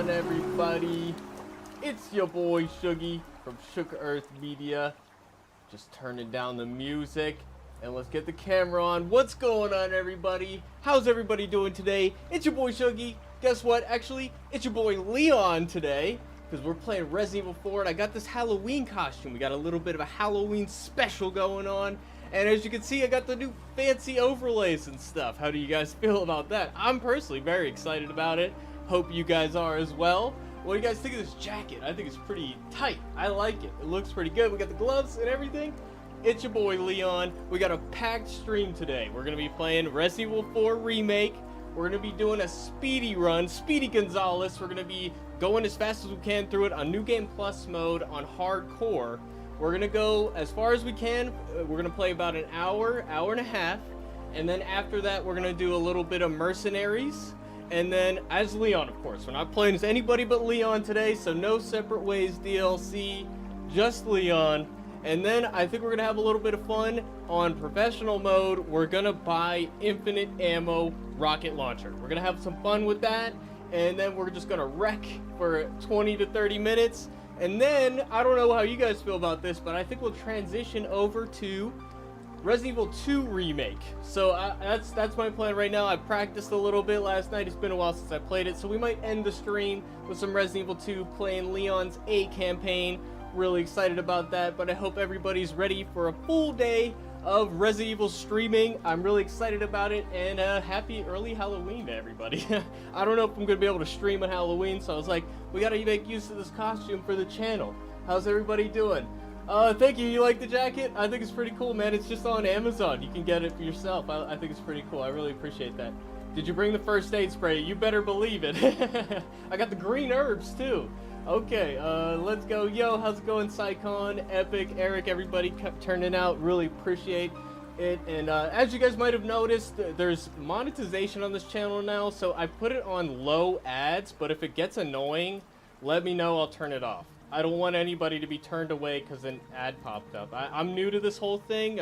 Everybody, it's your boy Shuggy from Shook Earth Media. Just turning down the music and let's get the camera on. What's going on, everybody? How's everybody doing today? It's your boy Shuggy. Guess what? Actually, it's your boy Leon today because we're playing Resident Evil 4 and I got this Halloween costume. We got a little bit of a Halloween special going on. And as you can see, I got the new fancy overlays and stuff. How do you guys feel about that? I'm personally very excited about it. Hope you guys are as well. What do you guys think of this jacket? I think it's pretty tight. I like it. It looks pretty good. We got the gloves and everything. It's your boy Leon. We got a packed stream today. We're going to be playing Resident Evil 4 Remake. We're going to be doing a speedy run. Speedy Gonzalez. We're going to be going as fast as we can through it on New Game Plus mode on Hardcore. We're going to go as far as we can. We're going to play about an hour, hour and a half. And then after that, we're going to do a little bit of Mercenaries. And then, as Leon, of course, we're not playing as anybody but Leon today, so no Separate Ways DLC, just Leon. And then I think we're going to have a little bit of fun on Professional mode. We're going to buy Infinite Ammo Rocket Launcher. We're going to have some fun with that, and then we're just going to wreck for 20 to 30 minutes. And then, I don't know how you guys feel about this, but I think we'll transition over to Resident Evil 2 Remake. So that's my plan right now. I practiced a little bit last night. It's been a while since I played it, so we might end the stream with some Resident Evil 2 playing Leon's A campaign. Really excited about that, but I hope everybody's ready for a full day of Resident Evil streaming. I'm really excited about it, and happy early Halloween to everybody. I don't know if I'm going to be able to stream on Halloween, so I was like, we got to make use of this costume for the channel. How's everybody doing? Thank you. You like the jacket? I think it's pretty cool, man. It's just on Amazon. You can get it for yourself. I think it's pretty cool. I really appreciate that. Did you bring the first aid spray? You better believe it. I got the green herbs, too. Okay, let's go. Yo, how's it going, Psycon, Epic, Eric, everybody kept turning out. Really appreciate it. And as you guys might have noticed, there's monetization on this channel now, so I put it on low ads, but if it gets annoying, let me know. I'll turn it off. I don't want anybody to be turned away because an ad popped up. I'm new to this whole thing.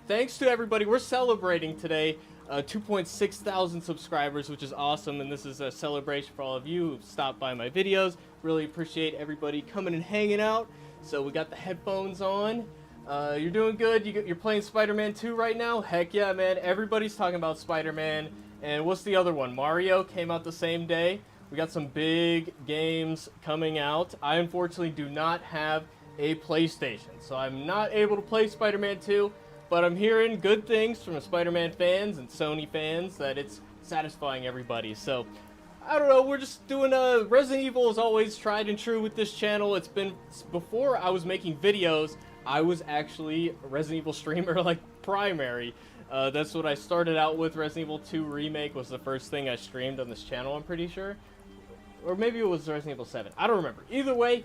Thanks to everybody. We're celebrating today 2.6 thousand subscribers, which is awesome. And this is a celebration for all of you who've stopped by my videos. Really appreciate everybody coming and hanging out. So we got the headphones on. You're doing good. You're playing Spider-Man 2 right now? Heck yeah, man. Everybody's talking about Spider-Man. And what's the other one? Mario came out the same day. We got some big games coming out. I unfortunately do not have a PlayStation, so I'm not able to play Spider-Man 2, but I'm hearing good things from the Spider-Man fans and Sony fans that it's satisfying everybody. So, I don't know, we're just doing Resident Evil is always tried and true with this channel. It's been, before I was making videos, I was actually a Resident Evil streamer, like primary. That's what I started out with. Resident Evil 2 Remake was the first thing I streamed on this channel, I'm pretty sure. Or maybe it was Resident Evil 7. I don't remember. Either way,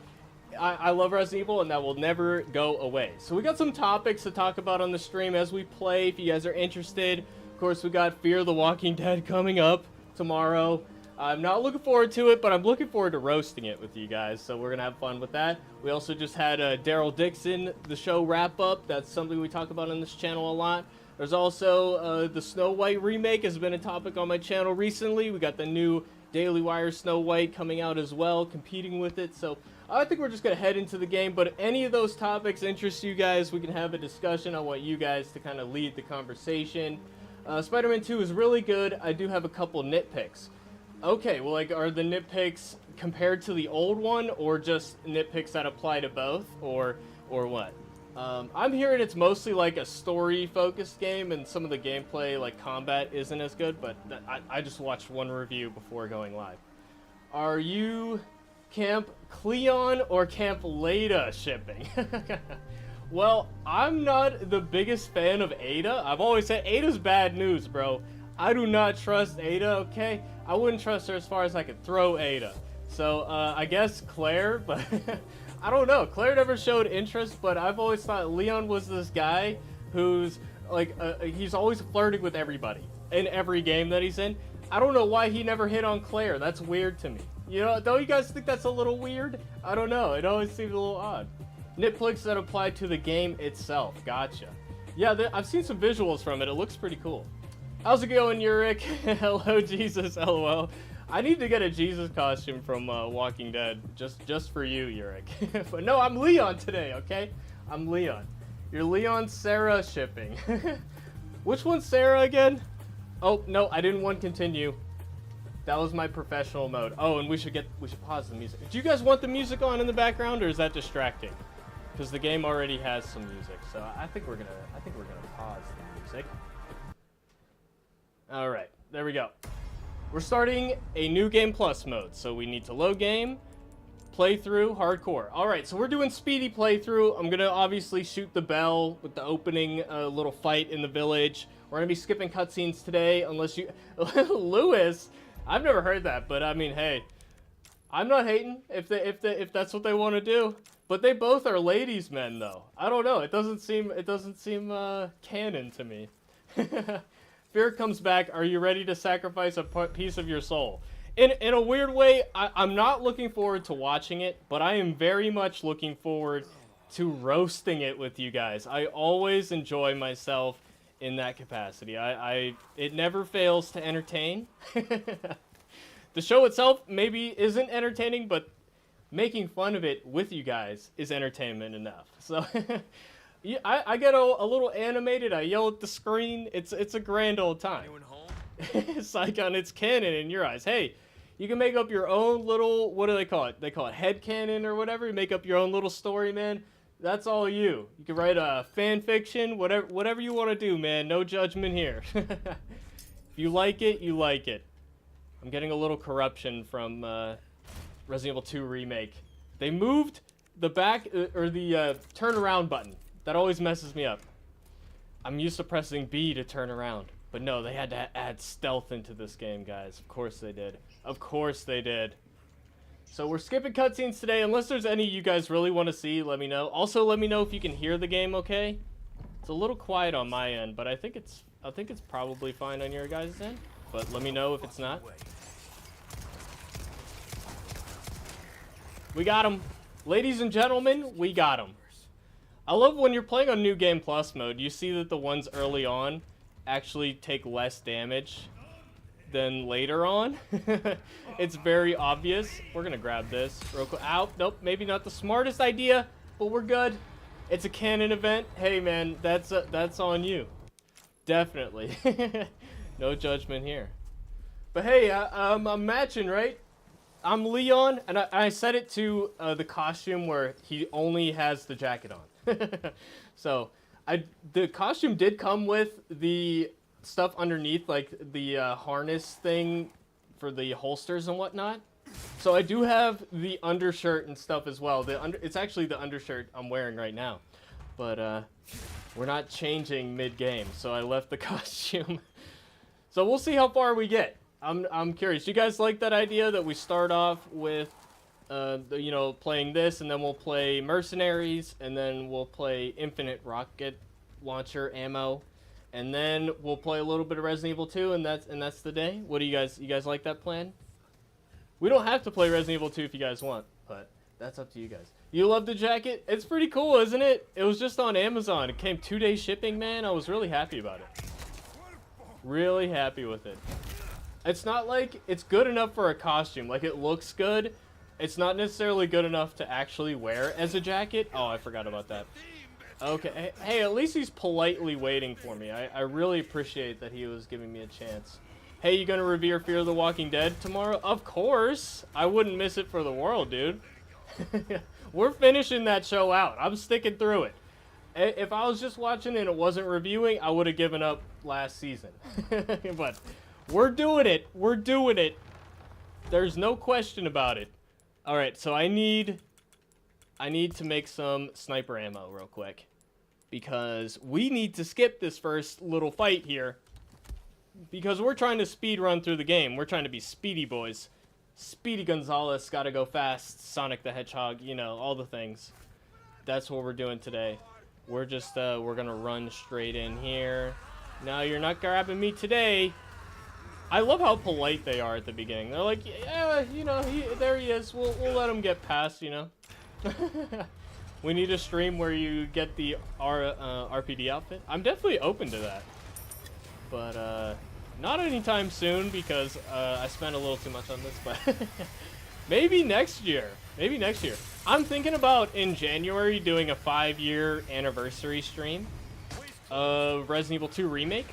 I love Resident Evil, and that will never go away. So we got some topics to talk about on the stream as we play, if you guys are interested. Of course, we got Fear the Walking Dead coming up tomorrow. I'm not looking forward to it, but I'm looking forward to roasting it with you guys, so we're going to have fun with that. We also just had Daryl Dixon, the show wrap-up. That's something we talk about on this channel a lot. There's also the Snow White remake has been a topic on my channel recently. We got the new Daily Wire Snow White coming out as well, competing with it. So I think we're just going to head into the game. But if any of those topics interest you guys, we can have a discussion. I want you guys to kind of lead the conversation. Spider-Man 2 is really good. I do have a couple nitpicks. Okay, well, like, are the nitpicks compared to the old one, or just nitpicks that apply to both, or what? I'm hearing it's mostly like a story-focused game, and some of the gameplay, like combat, isn't as good, but I just watched one review before going live. Are you Camp Cleon or Camp Leda shipping? Well, I'm not the biggest fan of Ada. I've always said Ada's bad news, bro. I do not trust Ada, okay? I wouldn't trust her as far as I could throw Ada. So, I guess Claire, but I don't know. Claire never showed interest, but I've always thought Leon was this guy who's, like, he's always flirting with everybody in every game that he's in. I don't know why he never hit on Claire. That's weird to me. You know, don't you guys think that's a little weird? I don't know. It always seems a little odd. Nitpicks that apply to the game itself. Gotcha. Yeah, I've seen some visuals from it. It looks pretty cool. How's it going, Yurik? Hello, Jesus. LOL. I need to get a Jesus costume from Walking Dead just for you, Yurik. But no, I'm Leon today, okay? I'm Leon. You're Leon Sarah shipping. Which one's Sarah again? Oh, no, I didn't want to continue. That was my professional mode. Oh, and we should pause the music. Do you guys want the music on in the background, or is that distracting? Because the game already has some music, so I think we're gonna pause the music. All right, there we go. We're starting a new game plus mode, so we need to load game, playthrough, hardcore. All right, so we're doing speedy playthrough. I'm gonna obviously shoot the bell with the opening little fight in the village. We're gonna be skipping cutscenes today, unless you, Lewis. I've never heard that, but I mean, hey, I'm not hating if that's what they want to do. But they both are ladies' men, though. I don't know. It doesn't seem canon to me. Fear comes back. Are you ready to sacrifice a piece of your soul? In a weird way, I'm not looking forward to watching it, but I am very much looking forward to roasting it with you guys. I always enjoy myself in that capacity. It never fails to entertain. The show itself maybe isn't entertaining, but making fun of it with you guys is entertainment enough. So yeah, I get a little animated. I yell at the screen. It's a grand old time. Anyone home? Saigon, it's canon in your eyes. Hey, you can make up your own little, what do they call it? They call it headcanon or whatever. You make up your own little story, man. That's all you. You can write a fan fiction, whatever you want to do, man. No judgment here. If you like it, you like it. I'm getting a little corruption from Resident Evil 2 Remake. They moved the back, or the turn around button. That always messes me up. I'm used to pressing B to turn around. But no, they had to add stealth into this game, guys. Of course they did. Of course they did. So we're skipping cutscenes today. Unless there's any you guys really want to see, let me know. Also, let me know if you can hear the game okay. It's a little quiet on my end, but I think it's probably fine on your guys' end. But let me know if it's not. We got him. Ladies and gentlemen, we got him. I love when you're playing on New Game Plus mode, you see that the ones early on actually take less damage than later on. It's very obvious. We're gonna grab this real quick. Ow, nope, maybe not the smartest idea, but we're good. It's a canon event. Hey man, that's on you. Definitely. No judgment here. But hey, I'm matching, right? I'm Leon, and I set it to the costume where he only has the jacket on. So, the costume did come with the stuff underneath, like the harness thing for the holsters and whatnot. So I do have the undershirt and stuff as well. It's actually the undershirt I'm wearing right now. But we're not changing mid-game, so I left the costume. So we'll see how far we get. I'm curious. You guys like that idea that we start off with, you know, playing this, and then we'll play Mercenaries, and then we'll play Infinite Rocket Launcher ammo, and then we'll play a little bit of Resident Evil 2, and that's the day. What do you guys like that plan? We don't have to play Resident Evil 2 if you guys want, but That's up to you guys. You love the jacket? It's pretty cool, isn't it? It was just on Amazon. It came 2-day shipping, man. I was really happy about it. Really happy with it. It's not like it's good enough for a costume. Like, it looks good. It's not necessarily good enough to actually wear as a jacket. Oh, I forgot about that. Okay. Hey, at least he's politely waiting for me. I really appreciate that he was giving me a chance. Hey, you gonna revere Fear the Walking Dead tomorrow? Of course. I wouldn't miss it for the world, dude. We're finishing that show out. I'm sticking through it. If I was just watching and it wasn't reviewing, I would have given up last season. But we're doing it. We're doing it. There's no question about it. All right, so I need to make some sniper ammo real quick because we need to skip this first little fight here because we're trying to speed run through the game. We're trying to be speedy boys. Speedy Gonzalez, gotta go fast, Sonic the Hedgehog, you know, all the things. That's what we're doing today. We're just, we're gonna run straight in here. No, you're not grabbing me today. I love how polite they are at the beginning. They're like, yeah, you know, there he is. We'll let him get past, you know. We need a stream where you get the RPD outfit. I'm definitely open to that. But, not anytime soon because I spent a little too much on this, but maybe next year. Maybe next year. I'm thinking about in January doing a 5-year anniversary stream of Resident Evil 2 Remake.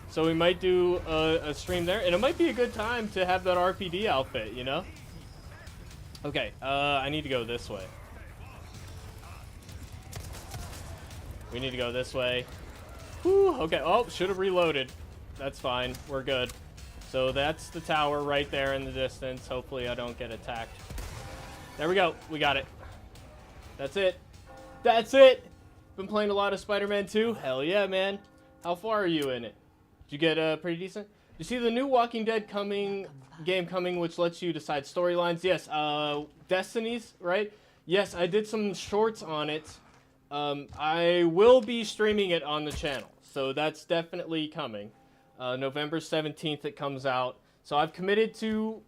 So we might do a stream there, and it might be a good time to have that RPD outfit, you know? Okay, I need to go this way. We need to go this way. Whew, okay, oh, should have reloaded. That's fine. We're good. So that's the tower right there in the distance. Hopefully I don't get attacked. There we go. We got it. That's it. That's it. Been playing a lot of Spider-Man 2. Hell yeah, man. How far are you in it? Did you get pretty decent? You see the new Walking Dead game coming, which lets you decide storylines? Yes. Destinies, right? Yes, I did some shorts on it. I will be streaming it on the channel. So that's definitely coming. November 17th it comes out. So I've committed to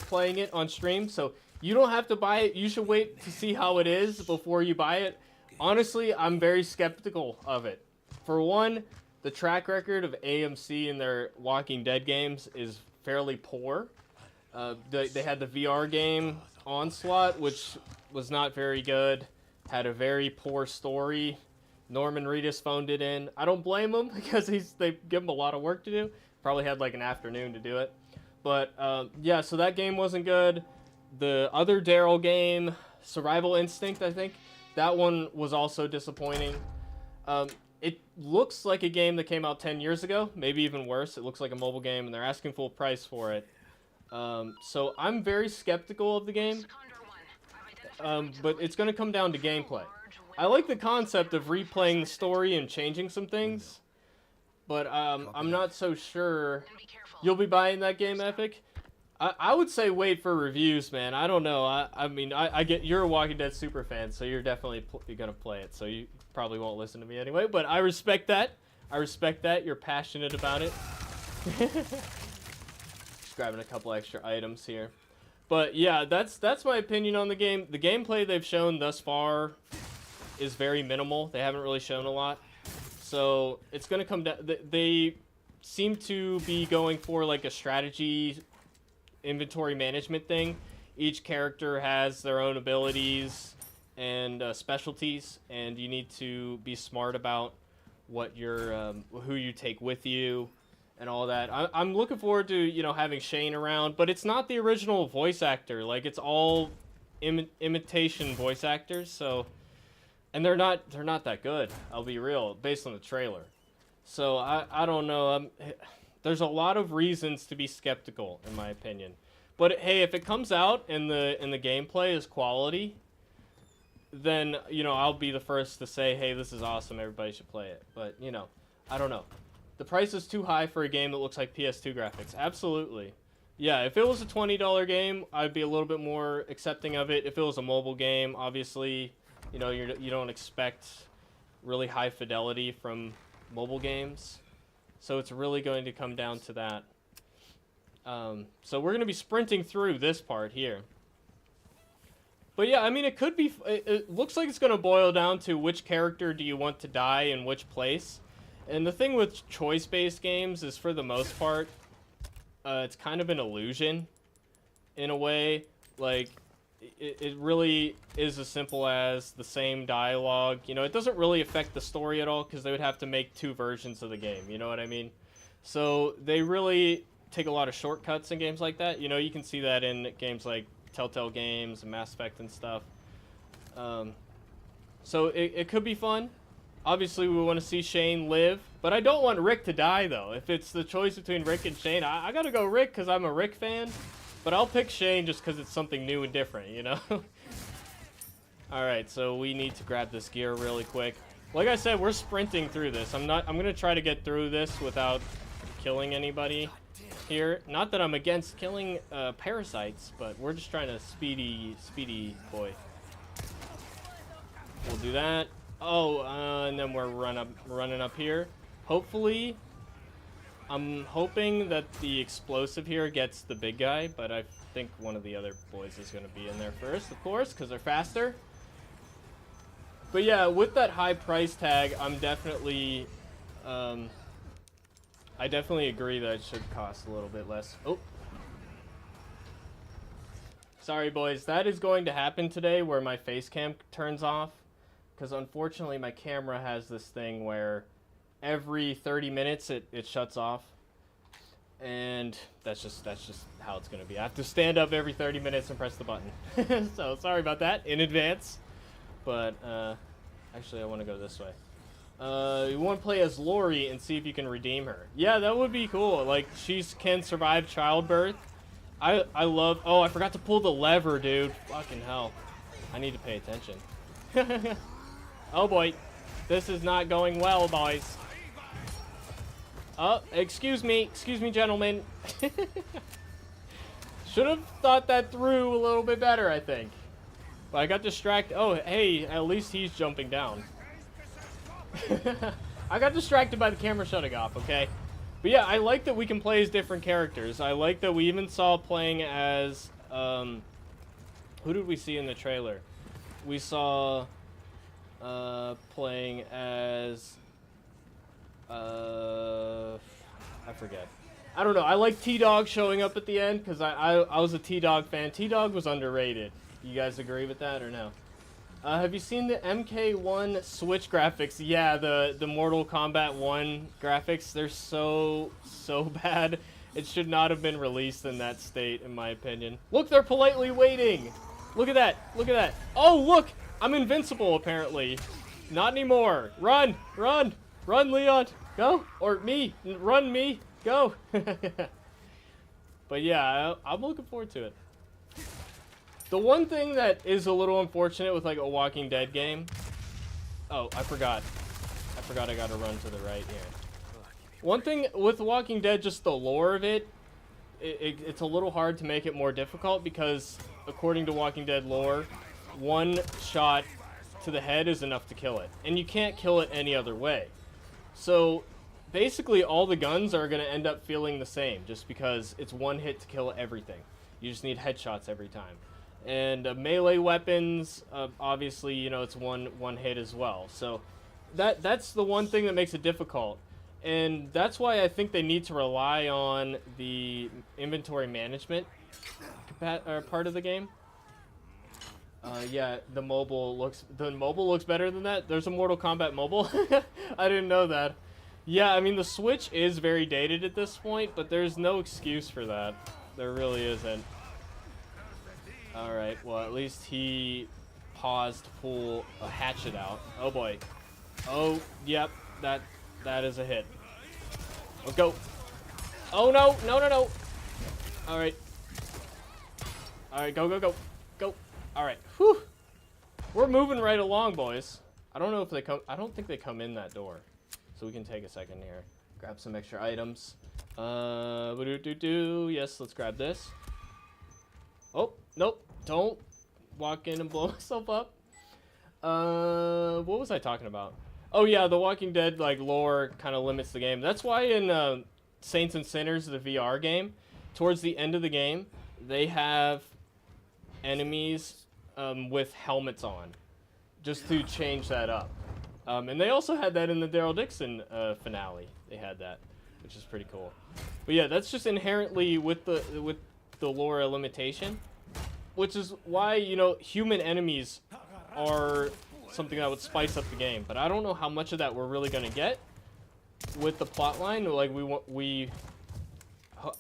playing it on stream. So you don't have to buy it. You should wait to see how it is before you buy it. Honestly, I'm very skeptical of it. For one, the track record of AMC in their Walking Dead games is fairly poor. They had the VR game Onslaught, which was not very good. Had a very poor story. Norman Reedus phoned it in. I don't blame him because they give him a lot of work to do. Probably had like an afternoon to do it. But yeah, so that game wasn't good. The other Daryl game, Survival Instinct, I think, that one was also disappointing. It looks like a game that came out 10 years ago, maybe even worse. It looks like a mobile game, and they're asking full price for it. So I'm very skeptical of the game. But it's going to come down to gameplay. I like the concept of replaying the story and changing some things, but I'm not so sure. You'll be buying that game, Epic? I would say wait for reviews, man. I don't know. I mean, I get you're a Walking Dead super fan, so you're definitely going to play it, so you probably won't listen to me anyway, but I respect that. I respect that. You're passionate about it. Just grabbing a couple extra items here. But yeah, that's my opinion on the game. The gameplay they've shown thus far is very minimal. They haven't really shown a lot. So it's going to come down... They seem to be going for like a strategy inventory management thing. Each character has their own abilities and specialties, and you need to be smart about what your who you take with you and all that. I'm looking forward to, you know, having Shane around, but it's not the original voice actor. Like, it's all imitation voice actors, so... And they're not that good, I'll be real, based on the trailer. So I don't know. There's a lot of reasons to be skeptical, in my opinion. But hey, if it comes out and the gameplay is quality, then, you know, I'll be the first to say, hey, this is awesome, everybody should play it. But, you know, I don't know. The price is too high for a game that looks like PS2 graphics. Absolutely. Yeah, if it was a $20 game, I'd be a little bit more accepting of it. If it was a mobile game, obviously... You know, you don't expect really high fidelity from mobile games. So it's really going to come down to that. So we're going to be sprinting through this part here. But yeah, I mean, it could be. It looks like it's going to boil down to which character do you want to die in which place. And the thing with choice-based games is, for the most part, it's kind of an illusion, in a way. Like, it really is as simple as the same dialogue. You know, it doesn't really affect the story at all, because they would have to make 2 versions of the game. You know what I mean? So they really take a lot of shortcuts in games like that. You know, you can see that in games like Telltale Games and Mass Effect and stuff. So it could be fun. Obviously, we want to see Shane live, but I don't want Rick to die, though. If it's the choice between Rick and Shane, I gotta go Rick because I'm a Rick fan, but I'll pick Shane just because it's something new and different, you know? Alright, so we need to grab this gear really quick. Like I said, we're sprinting through this. I'm gonna try to get through this without killing anybody here. Not that I'm against killing parasites, but we're just trying to speedy boy. We'll do that. Oh, and then we're running up here. Hopefully, I'm hoping that the explosive here gets the big guy, but I think one of the other boys is going to be in there first, of course, because they're faster. But yeah, with that high price tag, I'm definitely, I definitely agree that it should cost a little bit less. Oh. Sorry, boys. That is going to happen today where my face cam turns off. Because unfortunately, my camera has this thing where every 30 minutes it shuts off. And that's just how it's going to be. I have to stand up every 30 minutes and press the button. So sorry about that in advance. But actually, I want to go this way. You want to play as Lori and see if you can redeem her. Yeah, that would be cool. Like, she can survive childbirth. I love... Oh, I forgot to pull the lever, dude. Fucking hell. I need to pay attention. Oh, boy. This is not going well, boys. Oh, excuse me, gentlemen. Should have thought that through a little bit better, I think. But I got distracted. Oh, hey, at least he's jumping down. I got distracted by the camera shutting off, okay? But yeah, I like that we can play as different characters. I like that we even saw playing as, who did we see in the trailer? We saw, playing as, I forget. I don't know. I like T-Dog showing up at the end because I was a T-Dog fan. T-Dog was underrated. You guys agree with that or no? Have you seen the MK1 Switch graphics? Yeah, the Mortal Kombat 1 graphics. They're so bad. It should not have been released in that state, in my opinion. Look, they're politely waiting. Look at that. Look at that. Oh, look. I'm invincible, apparently. Not anymore. Run. Run. Run, Leon. Go. Or me. Run, me. Go. But yeah, I'm looking forward to it. The one thing that is a little unfortunate with like a Walking Dead game. Oh, I forgot I gotta run to the right here. One thing with Walking Dead, just the lore of it's a little hard to make it more difficult because according to Walking Dead lore, one shot to the head is enough to kill it. And you can't kill it any other way. So basically all the guns are going to end up feeling the same just because it's one hit to kill everything. You just need headshots every time. And melee weapons, obviously, you know, it's one hit as well. So that's the one thing that makes it difficult. And that's why I think they need to rely on the inventory management part of the game. Yeah, the mobile looks better than that. There's a Mortal Kombat mobile. I didn't know that. Yeah, I mean, the Switch is very dated at this point, but there's no excuse for that. There really isn't. Alright, well, at least he paused to pull a hatchet out. Oh, boy. Oh, yep, that is a hit. Let's go. Oh, no, no, no, no. Alright. Alright, go, go, go. Go. Alright, whew. We're moving right along, boys. I don't know if they come, I don't think they come in that door. So we can take a second here. Grab some extra items. Yes, let's grab this. Oh, nope. Don't walk in and blow myself up. What was I talking about? Oh, yeah, the Walking Dead, like, lore kind of limits the game. That's why in Saints and Sinners, the VR game, towards the end of the game, they have enemies with helmets on, just to change that up. And they also had that in the Daryl Dixon finale. They had that, which is pretty cool. But yeah, that's just inherently with the Laura limitation, which is why, you know, human enemies are something that would spice up the game. But I don't know how much of that we're really gonna get with the plotline. Like we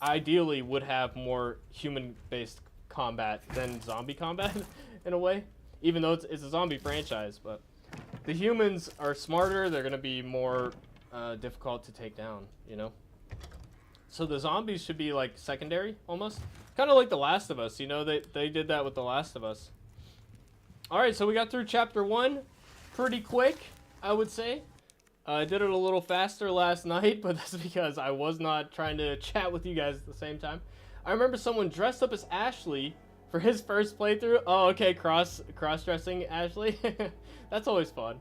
ideally would have more human-based combat than zombie combat in a way, even though it's a zombie franchise. But the humans are smarter. They're gonna be more difficult to take down, you know. So the zombies should be like secondary almost, kind of like The Last of Us. You know, they did that with The Last of Us. All right, so we got through chapter 1 pretty quick, I would say. I did it a little faster last night, but that's because I was not trying to chat with you guys at the same time. I remember someone dressed up as Ashley for his first playthrough. Oh, okay, cross-dressing Ashley. That's always fun.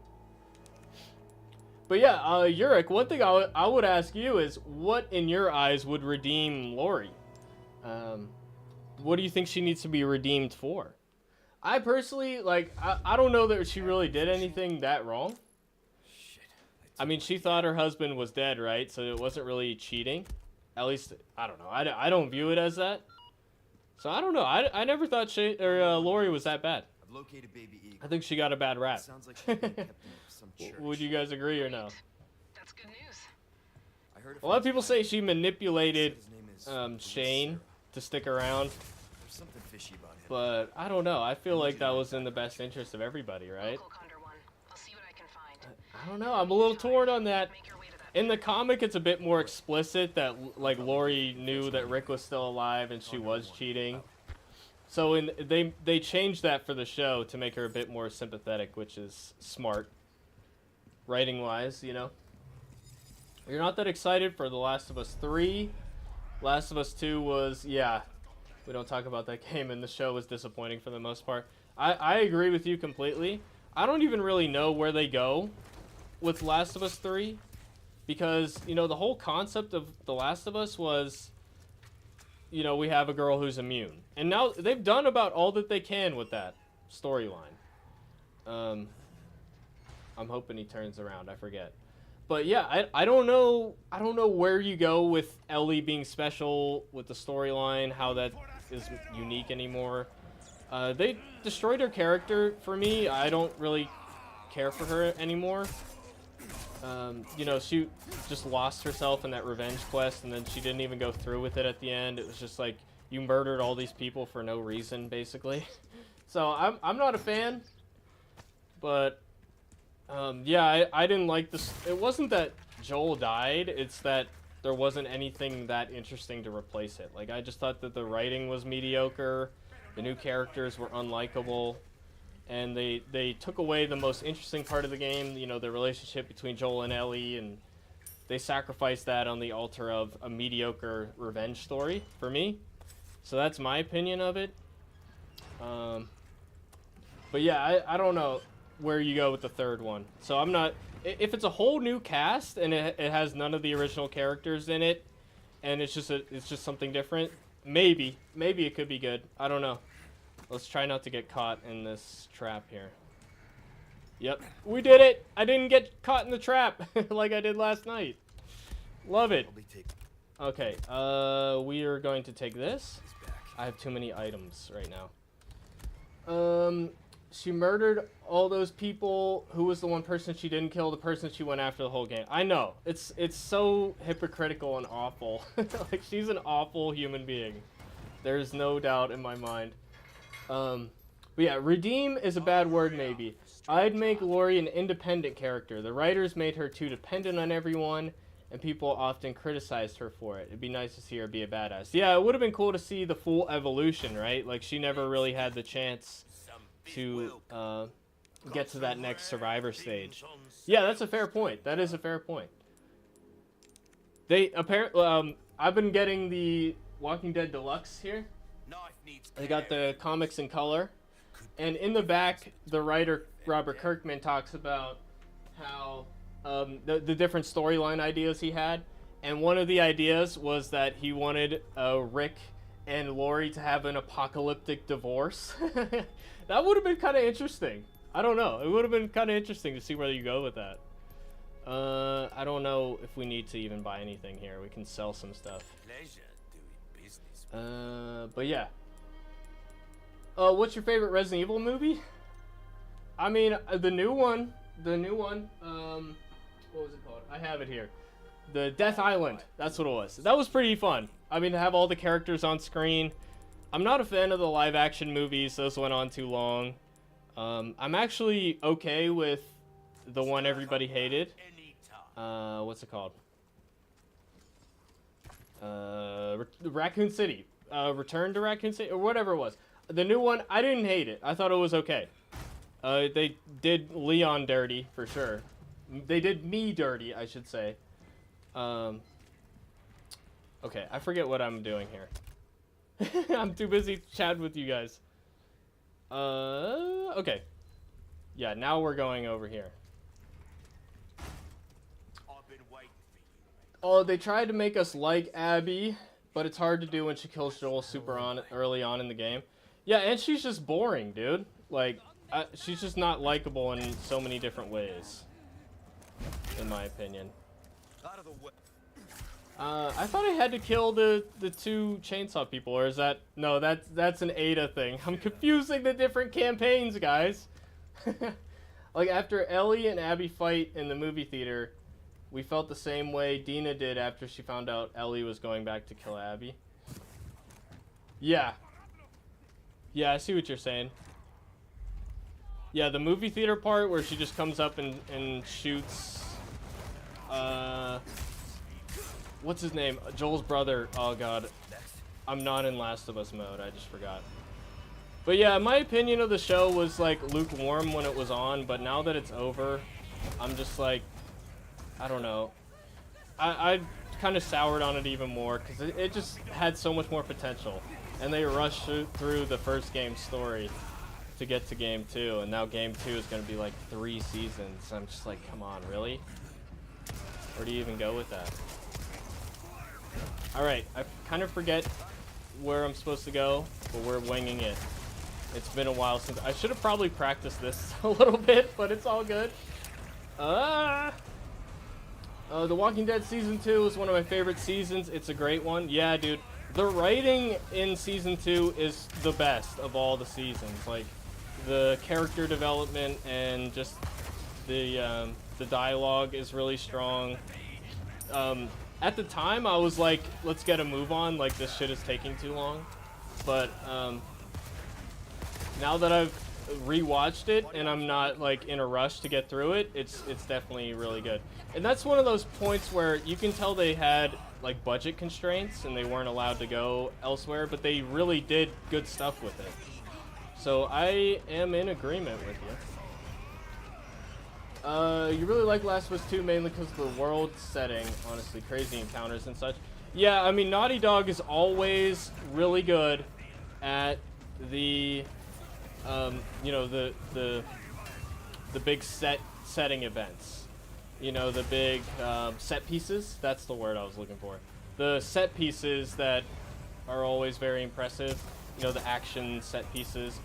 But yeah, Yurik, one thing I would ask you is, what in your eyes would redeem Lori? What do you think she needs to be redeemed for? I personally, like, I don't know that she really did anything that wrong. I mean, she thought her husband was dead, right? So it wasn't really cheating. At least, I don't know. I don't view it as that. So I don't know. I never thought Lori was that bad. I've located baby Eagle. I think she got a bad rap. Sounds like she's being kept in some church. Would you guys agree or no? That's good news. I heard A lot of people say she manipulated his name is Shane to stick around. There's something fishy about him. But I don't know. I feel like that was in the best interest of everybody, right? Local Condor One. I'll see what I can find. I don't know. I'm a little torn on that. Make your way to that. In the comic, it's a bit more explicit that, like, Lori knew that Rick was still alive and she was cheating. So they changed that for the show to make her a bit more sympathetic, which is smart, writing-wise, you know. You're not that excited for The Last of Us 3. Last of Us 2 was, yeah, we don't talk about that game, and the show was disappointing for the most part. I agree with you completely. I don't even really know where they go with Last of Us 3, because, you know, the whole concept of The Last of Us was, you know, we have a girl who's immune. And now they've done about all that they can with that storyline. I'm hoping he turns around, I forget. But yeah, I don't know where you go with Ellie being special with the storyline, how that is unique anymore. They destroyed her character for me. I don't really care for her anymore. You know, she just lost herself in that revenge quest, and then she didn't even go through with it at the end. It was just like, you murdered all these people for no reason, basically. So I'm not a fan, but yeah, I didn't like this. It wasn't that Joel died, it's that there wasn't anything that interesting to replace it. Like, I just thought that the writing was mediocre, the new characters were unlikable, and they took away the most interesting part of the game, you know, the relationship between Joel and Ellie, and they sacrificed that on the altar of a mediocre revenge story for me. So that's my opinion of it. But yeah, I don't know where you go with the third one. So I'm not... If it's a whole new cast and it has none of the original characters in it, and it's just something different, maybe it could be good. I don't know. Let's try not to get caught in this trap here. Yep, we did it! I didn't get caught in the trap like I did last night. Love it. Okay, we are going to take this. I have too many items right now. She murdered all those people. Who was the one person she didn't kill? The person she went after the whole game. I know. It's so hypocritical and awful. Like, she's an awful human being. There's no doubt in my mind. But yeah, redeem is a bad word maybe. I'd make Lori an independent character. The writers made her too dependent on everyone, and people often criticized her for it. It'd be nice to see her be a badass. Yeah, it would have been cool to see the full evolution, right? Like, she never really had the chance to get to that next survivor stage. Yeah, that's a fair point. That is a fair point. They apparently, I've been getting the Walking Dead Deluxe here. I got the comics in color, and in the back, the writer Robert Kirkman talks about how the different storyline ideas he had, and one of the ideas was that he wanted Rick and Lori to have an apocalyptic divorce. That would have been kind of interesting. I don't know. It would have been kind of interesting to see where you go with that. I don't know if we need to even buy anything here. We can sell some stuff. Pleasure doing business. But yeah. What's your favorite Resident Evil movie? I mean, the new one. What was it called? I have it here. The Death Island. That's what it was. That was pretty fun. I mean, to have all the characters on screen. I'm not a fan of the live action movies. Those went on too long. I'm actually okay with the one everybody hated. What's it called? Raccoon City. Return to Raccoon City, or whatever it was. The new one, I didn't hate it. I thought it was okay. They did Leon dirty, for sure. They did me dirty, I should say. Okay, I forget what I'm doing here. I'm too busy chatting with you guys. Okay. Yeah, now we're going over here. Oh, they tried to make us like Abby, but it's hard to do when she kills Joel early on in the game. Yeah, and she's just boring, dude. Like, she's just not likable in so many different ways, in my opinion. I thought I had to kill the two chainsaw people, or is that... No, that's an Ada thing. I'm confusing the different campaigns, guys. Like, after Ellie and Abby fight in the movie theater, we felt the same way Dina did after she found out Ellie was going back to kill Abby. Yeah. Yeah, I see what you're saying. Yeah, the movie theater part where she just comes up and shoots... what's his name? Joel's brother. Oh, God. I'm not in Last of Us mode. I just forgot. But yeah, my opinion of the show was, like, lukewarm when it was on, but now that it's over, I'm just like... I don't know. I kind of soured on it even more because it just had so much more potential. And they rushed through the first game's story to get to game 2. And now game 2 is going to be like 3 seasons. I'm just like, come on, really? Where do you even go with that? Alright, I kind of forget where I'm supposed to go, but we're winging it. It's been a while since... I should have probably practiced this a little bit, but it's all good. The Walking Dead Season 2 is one of my favorite seasons. It's a great one. Yeah, dude. The writing in Season 2 is the best of all the seasons. Like, the character development and just the dialogue is really strong. At the time, I was like, let's get a move on. Like, this shit is taking too long. But now that I've rewatched it and I'm not like in a rush to get through it, it's definitely really good. And that's one of those points where you can tell they had like budget constraints and they weren't allowed to go elsewhere, but they really did good stuff with it. So I am in agreement with you. You really like Last of Us 2 mainly because of the world setting, honestly, crazy encounters and such. Yeah, I mean, Naughty Dog is always really good at the you know, the big setting events. You know, the big set pieces. That's the word I was looking for. The set pieces that are always very impressive. You know, the action set pieces.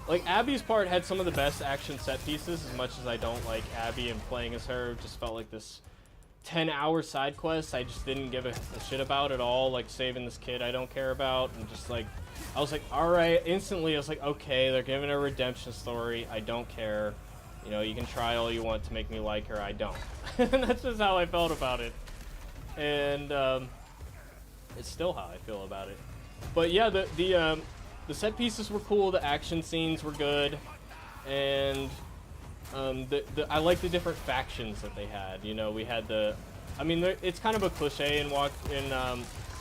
Like, Abby's part had some of the best action set pieces, as much as I don't like Abby and playing as her. Just felt like this 10-hour side quest I just didn't give a shit about at all. Like, saving this kid I don't care about, and just like... I was like, alright, instantly I was like, okay, they're giving a redemption story, I don't care. You know, you can try all you want to make me like her, I don't. And that's just how I felt about it. And, it's still how I feel about it. But yeah, the set pieces were cool, the action scenes were good, and, I like the different factions that they had. You know, we had I mean, it's kind of a cliche in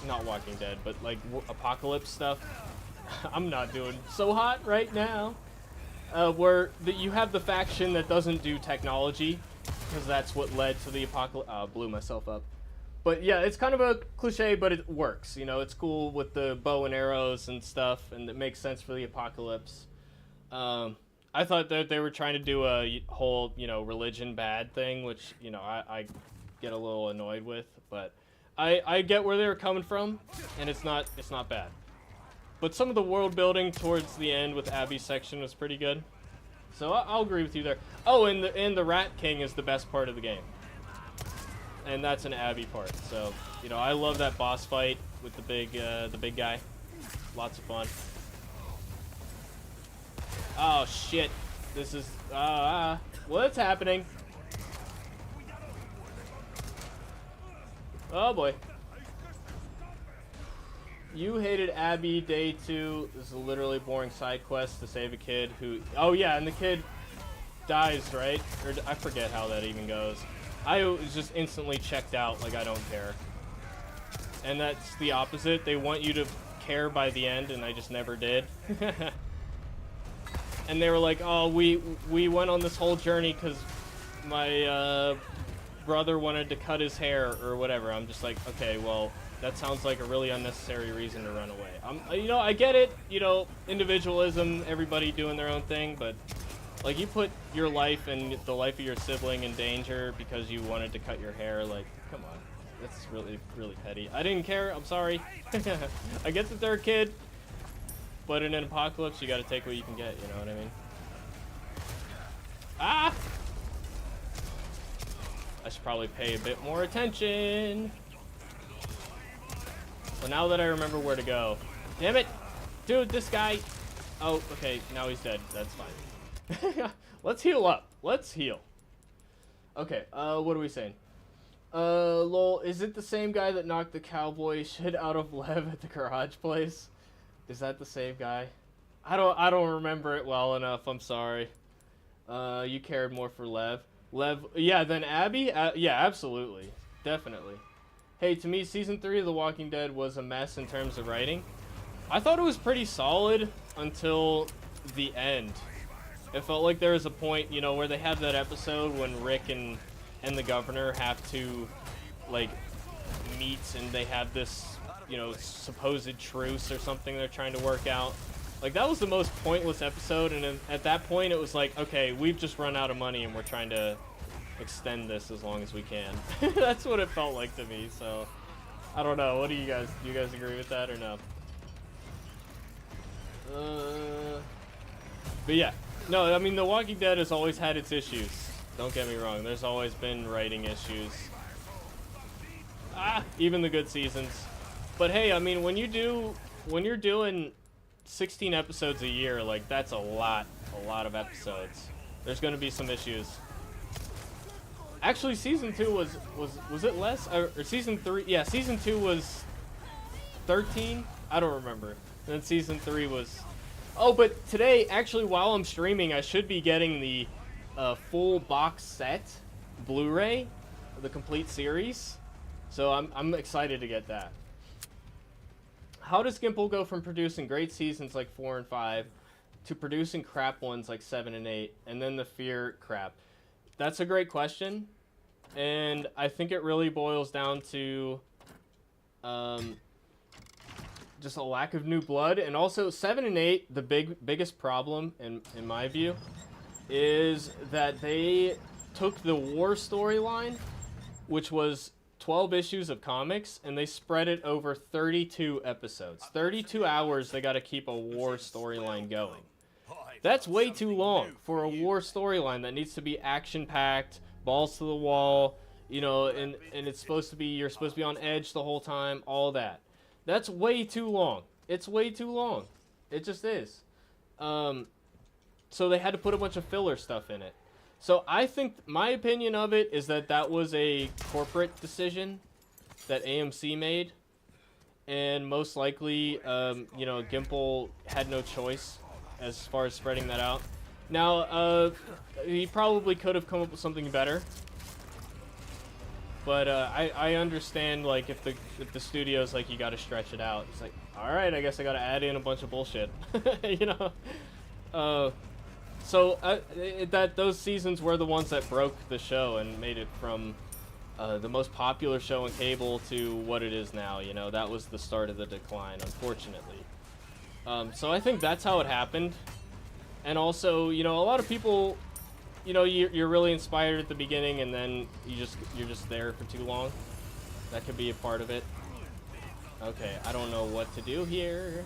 not Walking Dead, but like Apocalypse stuff. I'm not doing so hot right now. Where you have the faction that doesn't do technology, because that's what led to the Apocalypse. Blew myself up. But yeah, it's kind of a cliche, but it works. You know, it's cool with the bow and arrows and stuff, and it makes sense for the Apocalypse. I thought that they were trying to do a whole, you know, religion bad thing, which, you know, I get a little annoyed with, but I get where they were coming from, and it's not bad. But some of the world building towards the end with Abby's section was pretty good. So I'll agree with you there. Oh, and the Rat King is the best part of the game. And that's an Abby part. So, you know, I love that boss fight with the big guy. Lots of fun. Oh shit. This is what's happening? Oh boy. You hated Abby day 2. This is a literally boring side quest to save a kid who... Oh yeah, and the kid dies, right? Or I forget how that even goes. I was just instantly checked out, like I don't care. And that's the opposite. They want you to care by the end, and I just never did. And they were like, oh, we went on this whole journey because my brother wanted to cut his hair or whatever. I'm just like, okay, well... That sounds like a really unnecessary reason to run away. You know, I get it, you know, individualism, everybody doing their own thing, but, like, you put your life and the life of your sibling in danger because you wanted to cut your hair, like, come on. That's really, really petty. I didn't care, I'm sorry. I get that they're a kid, but in an apocalypse, you gotta take what you can get, you know what I mean? Ah! I should probably pay a bit more attention. Well, now that I remember where to go. Damn it! Dude, this guy... Oh, okay, now he's dead. That's fine. Let's heal up. Let's heal. Okay, what are we saying? Lol, is it the same guy that knocked the cowboy shit out of Lev at the garage place? Is that the same guy? I don't remember it well enough. I'm sorry. You cared more for Lev. Yeah, then Abby? Yeah, absolutely. Definitely. Hey, to me, Season 3 of The Walking Dead was a mess in terms of writing. I thought it was pretty solid until the end. It felt like there was a point, you know, where they have that episode when Rick and the governor have to, like, meet and they have this, you know, supposed truce or something they're trying to work out. Like, that was the most pointless episode, and at that point it was like, okay, we've just run out of money and we're trying to extend this as long as we can. That's what it felt like to me. So I don't know, what do you guys agree with that or no? But yeah, no, I mean, The Walking Dead has always had its issues, don't get me wrong. There's always been writing issues, even the good seasons. But hey, I mean, when you're doing 16 episodes a year, like, that's a lot of episodes. There's gonna be some issues. Actually, Season 2 was it less? Or Season 3? Yeah, Season 2 was 13? I don't remember. And then Season 3 was... Oh, but today, actually, while I'm streaming, I should be getting the full box set Blu-ray, the complete series. So I'm excited to get that. How does Gimple go from producing great seasons like 4 and 5 to producing crap ones like 7 and 8, and then the Fear crap? That's a great question, and I think it really boils down to just a lack of new blood. And also 7 and 8, the biggest problem in my view is that they took the war storyline, which was 12 issues of comics, and they spread it over 32 episodes. 32 hours they got to keep a war storyline going. That's way too long for a war storyline that needs to be action-packed, balls to the wall, you know, and it's supposed to be, you're supposed to be on edge the whole time, all that. That's way too long. It's way too long. It just is. So they had to put a bunch of filler stuff in it. So I think my opinion of it is that that was a corporate decision that AMC made, and most likely, you know, Gimple had no choice as far as spreading that out. Now, he probably could have come up with something better, but I understand, like, if the studio's like, you got to stretch it out. It's like, all right, I guess I got to add in a bunch of bullshit, you know. So those seasons were the ones that broke the show and made it from the most popular show on cable to what it is now. You know, that was the start of the decline, unfortunately. So I think that's how it happened. And also, you know, a lot of people, you know, you're really inspired at the beginning, and then you're just there for too long. That could be a part of it. Okay, I don't know what to do here.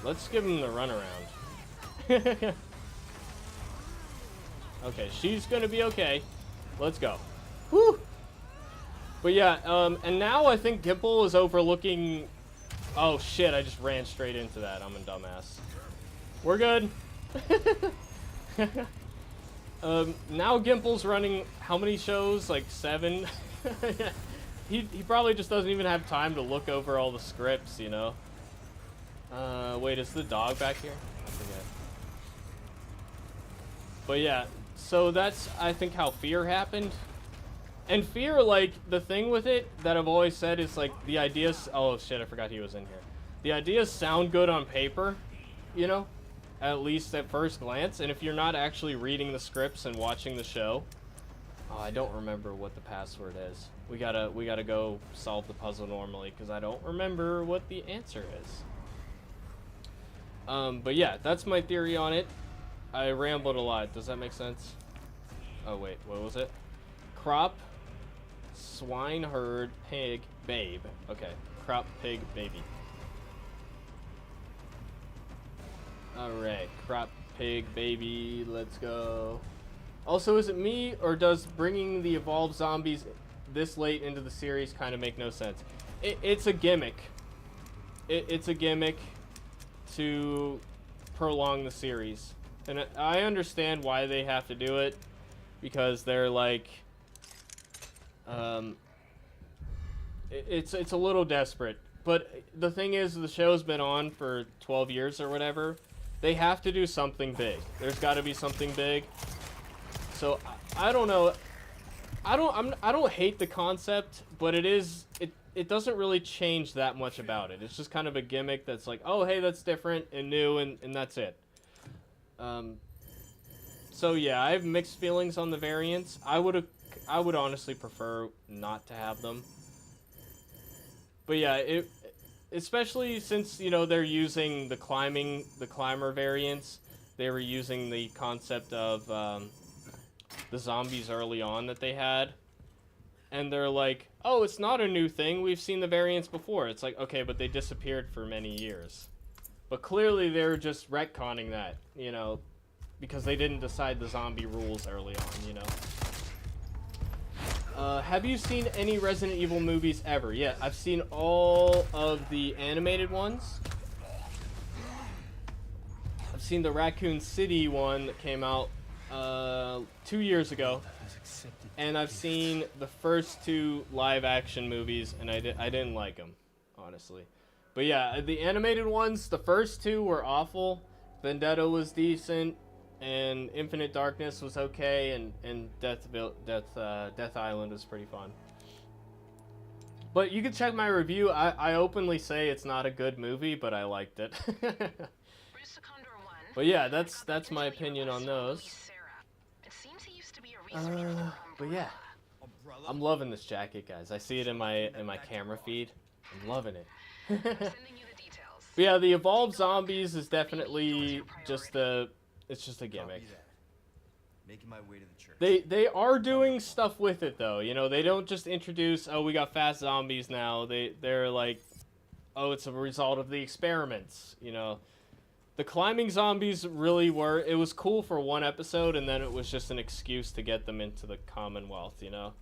Let's give him the runaround. Okay, she's gonna be okay. Let's go. Whew! But yeah, and now I think Gimple is overlooking... Oh shit, I just ran straight into that. I'm a dumbass. We're good. Now Gimple's running how many shows? Like 7? He probably just doesn't even have time to look over all the scripts, you know? Wait, is the dog back here? I forget. But yeah, so that's, I think, how Fear happened. And Fear, like, the thing with it that I've always said is, like, the ideas... Oh, shit, I forgot he was in here. The ideas sound good on paper, you know? At least at first glance. And if you're not actually reading the scripts and watching the show... Oh, I don't remember what the password is. We gotta go solve the puzzle normally, because I don't remember what the answer is. But yeah, that's my theory on it. I rambled a lot. Does that make sense? Oh, wait, what was it? Crop... Swine, herd, pig, babe. Okay, crop, pig, baby. Alright, crop, pig, baby, let's go. Also, is it me, or does bringing the evolved zombies this late into the series kind of make no sense? It's a gimmick. It's a gimmick to prolong the series. And I understand why they have to do it, because they're like... it's a little desperate, but the thing is, the show's been on for 12 years or whatever. They have to do something big. There's got to be something big. So I don't know. I don't hate the concept, but it doesn't really change that much about it. It's just kind of a gimmick that's like, oh hey, that's different and new, and that's it. So yeah, I have mixed feelings on the variants. I would honestly prefer not to have them. But yeah, especially since, you know, they're using the climber variants. They were using the concept of the zombies early on that they had. And they're like, oh, it's not a new thing. We've seen the variants before. It's like, okay, but they disappeared for many years. But clearly they're just retconning that, you know, because they didn't decide the zombie rules early on, you know. Have you seen any Resident Evil movies ever? Yeah, I've seen all of the animated ones. I've seen the Raccoon City one that came out 2 years ago. And I've seen the first 2 live-action movies, and I didn't like them, honestly. But yeah, the animated ones, the first 2 were awful. Vendetta was decent. And Infinite Darkness was okay, and Death Island was pretty fun. But you can check my review. I openly say it's not a good movie, but I liked it. But yeah, that's my opinion on those. But yeah, I'm loving this jacket, guys. I see it in my camera feed. I'm loving it. But yeah, the evolved zombies is definitely just it's just a gimmick. Making my way to the church. They are doing stuff with it though. You know, they don't just introduce, oh, we got fast zombies now. They're like, oh, it's a result of the experiments, you know. The climbing zombies really were, it was cool for 1 episode, and then it was just an excuse to get them into the Commonwealth, you know.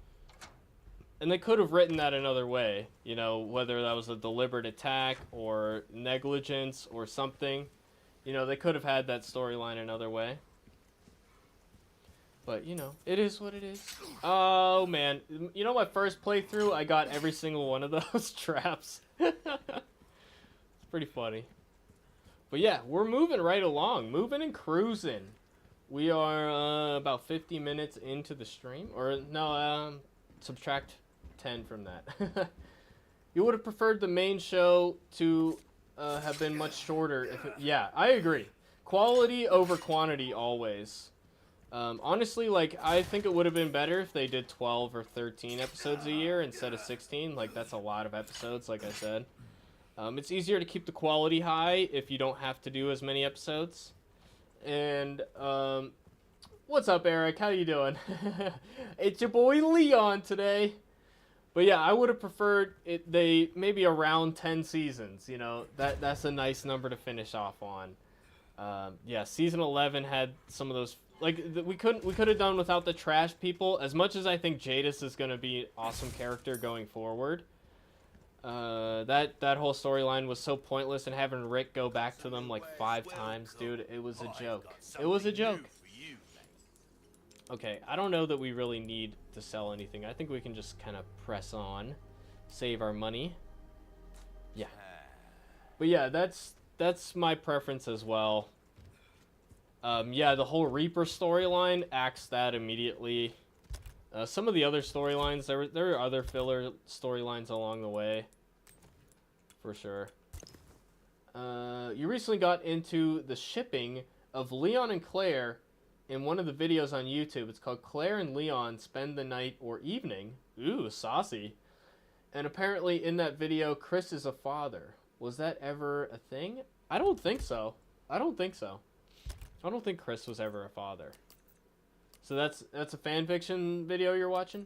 And they could have written that another way, you know, whether that was a deliberate attack or negligence or something. You know, they could have had that storyline another way. But, you know, it is what it is. Oh, man. You know, my first playthrough, I got every single one of those traps. It's pretty funny. But, yeah, we're moving right along. Moving and cruising. We are about 50 minutes into the stream. Or, no, subtract 10 from that. You would have preferred the main show to... have been much shorter. Yeah, I agree. Quality over quantity always. Honestly, like, I think it would have been better if they did 12 or 13 episodes a year instead of 16. Like, that's a lot of episodes, like I said. It's easier to keep the quality high if you don't have to do as many episodes. And, what's up, Eric? How you doing? It's your boy Leon today. But yeah, I would have preferred it. They maybe around 10 seasons. You know, that's a nice number to finish off on. Yeah, season 11 had some of those. Like we could have done without the trash people. As much as I think Jadis is gonna be an awesome character going forward. That whole storyline was so pointless, and having Rick go back to them like 5 times, dude, it was a joke. It was a joke. Okay, I don't know that we really need to sell anything. I think we can just kind of press on, save our money. Yeah. But yeah, that's my preference as well. Yeah, the whole Reaper storyline axed that immediately. Some of the other storylines, there are other filler storylines along the way, for sure. You recently got into the shipping of Leon and Claire in one of the videos on YouTube. It's called Claire and Leon Spend the Night or Evening. Ooh, saucy. And apparently in that video, Chris is a father. Was that ever a thing? I don't think so. I don't think Chris was ever a father. So that's a fan fiction video you're watching?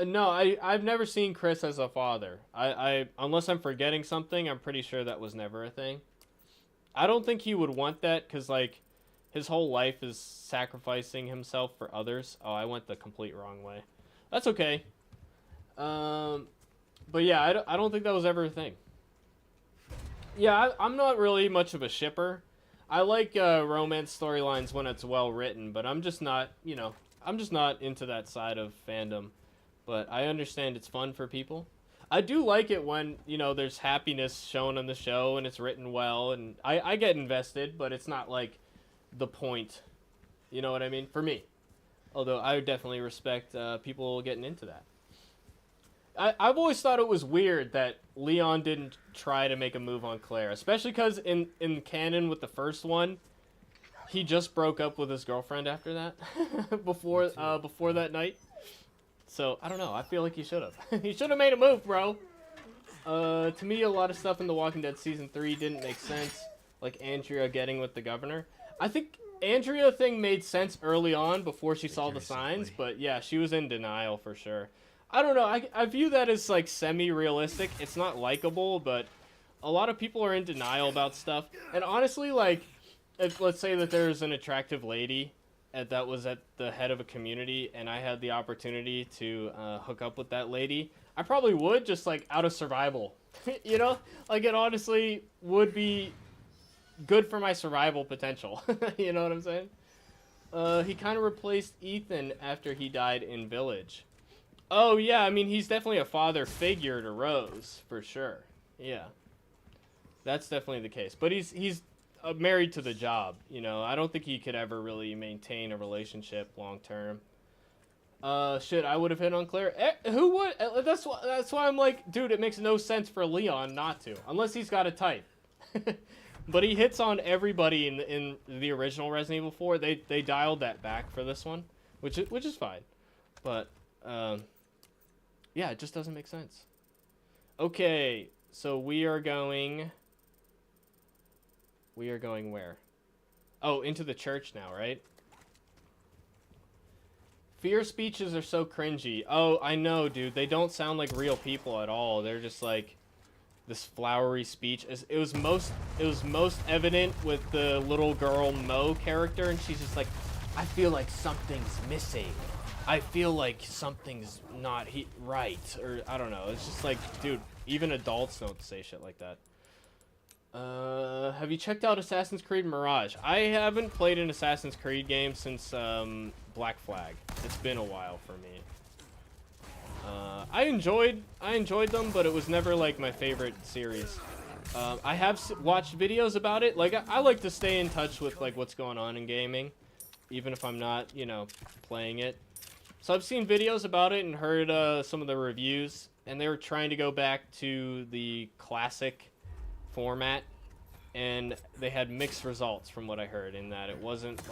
No, I've never seen Chris as a father. I unless I'm forgetting something, I'm pretty sure that was never a thing. I don't think he would want that, because like his whole life is sacrificing himself for others. Oh, I went the complete wrong way. That's okay. But yeah, I don't think that was ever a thing. Yeah, I'm not really much of a shipper. I like romance storylines when it's well written, but I'm just not, you know, I'm just not into that side of fandom. But I understand it's fun for people. I do like it when, you know, there's happiness shown on the show and it's written well, and I get invested, but it's not like the point. You know what I mean? For me. Although I definitely respect people getting into that. I've always thought it was weird that Leon didn't try to make a move on Claire, especially because in canon with the first one, he just broke up with his girlfriend after that, before that night. So I don't know. I feel like he should have. He should have made a move, bro. To me, a lot of stuff in The Walking Dead season 3 didn't make sense, like Andrea getting with the governor. I think Andrea thing made sense early on before she saw the signs, but yeah, she was in denial for sure. I don't know. I view that as like semi-realistic. It's not likable, but a lot of people are in denial about stuff. And honestly, like, if let's say that there's an attractive lady that was at the head of a community, and I had the opportunity to hook up with that lady, I probably would, just like out of survival. You know, like it honestly would be good for my survival potential. You know what I'm saying? He kind of replaced Ethan after he died in Village. Oh, yeah, I mean, he's definitely a father figure to Rose, for sure. Yeah. That's definitely the case. But he's married to the job, you know. I don't think he could ever really maintain a relationship long term. Shit, I would have hit on Claire. Who would? That's why I'm like, dude, it makes no sense for Leon not to. Unless he's got a type. But he hits on everybody in the original Resident Evil 4. They dialed that back for this one, which is fine. But, yeah, it just doesn't make sense. Okay, so we are going where? Oh, into the church now, right? Fear speeches are so cringy. Oh, I know, dude. They don't sound like real people at all. They're just like this flowery speech. It was most evident with the little girl Mo character, and she's just like, I feel like something's missing. I feel like something's not right, or I don't know. It's just like, dude, even adults don't say shit like that. Have you checked out Assassin's Creed Mirage? I haven't played an Assassin's Creed game since Black Flag. It's been a while for me. I enjoyed them, but it was never like my favorite series. I have watched videos about it. Like I like to stay in touch with like what's going on in gaming, even if I'm not, you know, playing it. So I've seen videos about it and heard some of the reviews, and they were trying to go back to the classic format, and they had mixed results from what I heard, in that it wasn't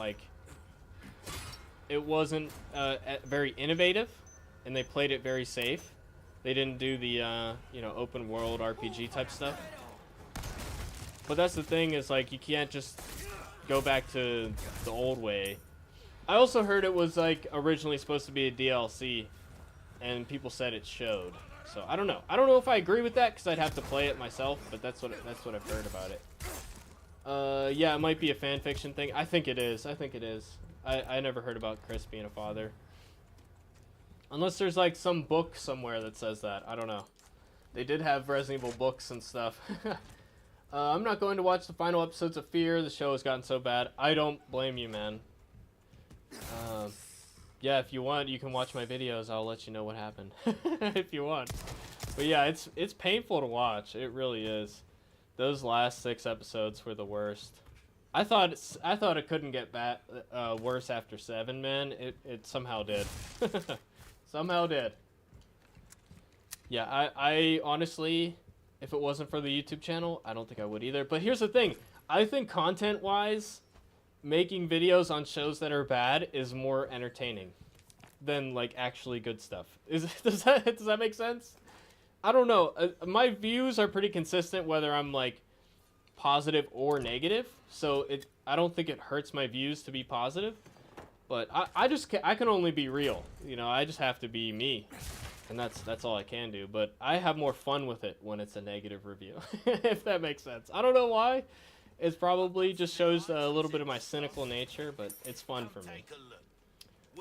very innovative, and they played it very safe. They didn't do the you know, open world RPG type stuff. But that's the thing, is like you can't just go back to the old way. I also heard it was like originally supposed to be a DLC, and people said it showed. So I don't know. I don't know if I agree with that because I'd have to play it myself, but that's what I've heard about it. Yeah, it might be a fan fiction thing. I think it is. I never heard about Chris being a father. Unless there's like some book somewhere that says that. I don't know. They did have Resident Evil books and stuff. I'm not going to watch the final episodes of Fear. The show has gotten so bad. I don't blame you, man. Yeah, if you want, you can watch my videos. I'll let you know what happened if you want. But yeah, it's painful to watch. It really is. Those last 6 episodes were the worst. I thought it couldn't get worse after 7, man. It somehow did. Somehow did. Yeah, I honestly, if it wasn't for the YouTube channel, I don't think I would either. But here's the thing. I think content-wise, making videos on shows that are bad is more entertaining than like actually good stuff. Does that make sense? I don't know. My views are pretty consistent whether I'm like positive or negative. So I don't think it hurts my views to be positive. But I can only be real. You know, I just have to be me. And that's all I can do. But I have more fun with it when it's a negative review. If that makes sense. I don't know why. It probably just shows a little bit of my cynical nature, but it's fun for me.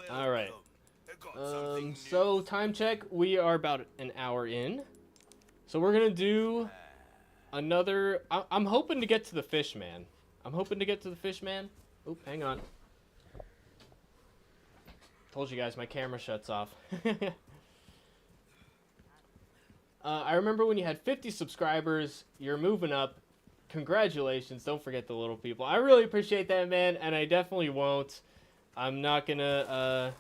Alright. So, time check. We are about an hour in. So, we're going to do another... I'm hoping to get to the fish man. Oh, hang on. Told you guys my camera shuts off. I remember when you had 50 subscribers, you're moving up. Congratulations. Don't forget the little people. I really appreciate that, man, and I definitely won't. I'm not gonna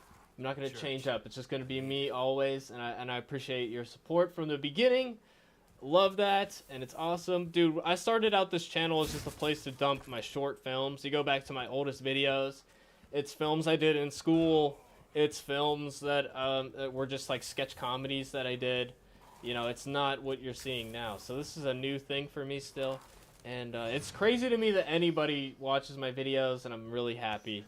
change up. It's just gonna be me always, and I appreciate your support from the beginning. Love that, and it's awesome. Dude, I started out this channel as just a place to dump my short films. You go back to my oldest videos. It's films I did in school. It's films that were just like sketch comedies that I did. You know, it's not what you're seeing now. So this is a new thing for me still. And it's crazy to me that anybody watches my videos, and I'm really happy.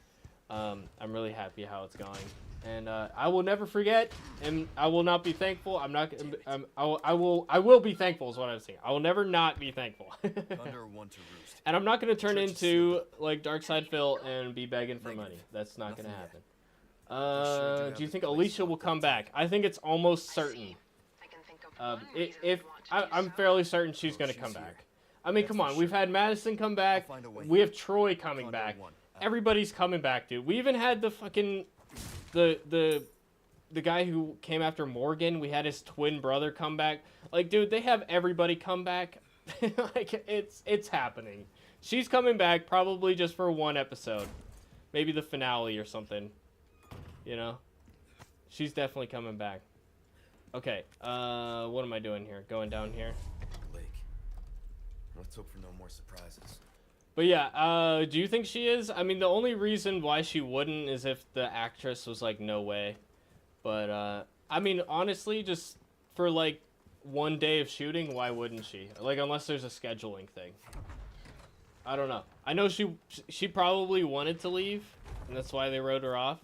I'm really happy how it's going. And I will never forget, and I will not be thankful. I will be thankful is what I'm saying. I will never not be thankful. And I'm not going to turn into like Darkside Phil and be begging for money. That's not going to happen. Do you think Alicia will come back? I think it's almost certain. I'm fairly certain she's going to come back. I mean, come on. We've had Madison come back. We have Troy coming back. Everybody's coming back, dude. We even had the fucking the guy who came after Morgan. We had his twin brother come back. Like, dude, they have everybody come back. Like, it's happening. She's coming back probably just for one episode, maybe the finale or something. You know, she's definitely coming back. Okay. What am I doing here? Going down here. Let's hope for no more surprises. But yeah, do you think she is? I mean, the only reason why she wouldn't is if the actress was like, no way. But, I mean, honestly, just for like one day of shooting, why wouldn't she? Like, unless there's a scheduling thing. I don't know. I know she probably wanted to leave, and that's why they wrote her off.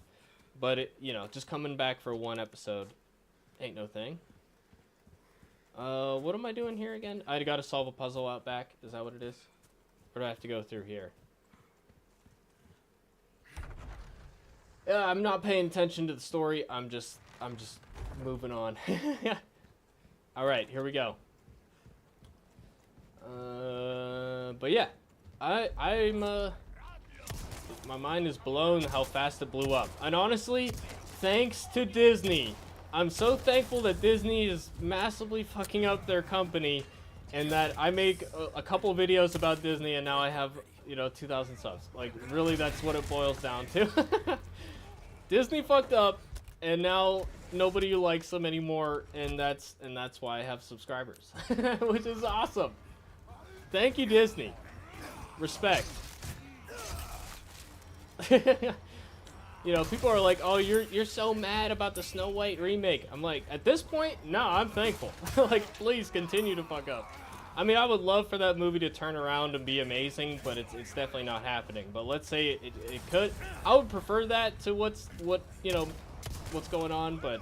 But, you know, just coming back for one episode ain't no thing. What am I doing here again? I gotta solve a puzzle out back. Is that what it is? Or do I have to go through here? Yeah, I'm not paying attention to the story. I'm just moving on. Alright, here we go. But yeah. I'm my mind is blown how fast it blew up. And honestly, thanks to Disney. I'm so thankful that Disney is massively fucking up their company, and that I make a couple videos about Disney, and now I have, you know, 2,000 subs. Like, really, that's what it boils down to. Disney fucked up, and now nobody likes them anymore, and that's why I have subscribers, which is awesome. Thank you, Disney. Respect. You know, people are like, oh, you're so mad about the Snow White remake. I'm like, at this point, no, I'm thankful. Like, please continue to fuck up. I mean, I would love for that movie to turn around and be amazing, but it's definitely not happening. But let's say it could. I would prefer that to what's going on, but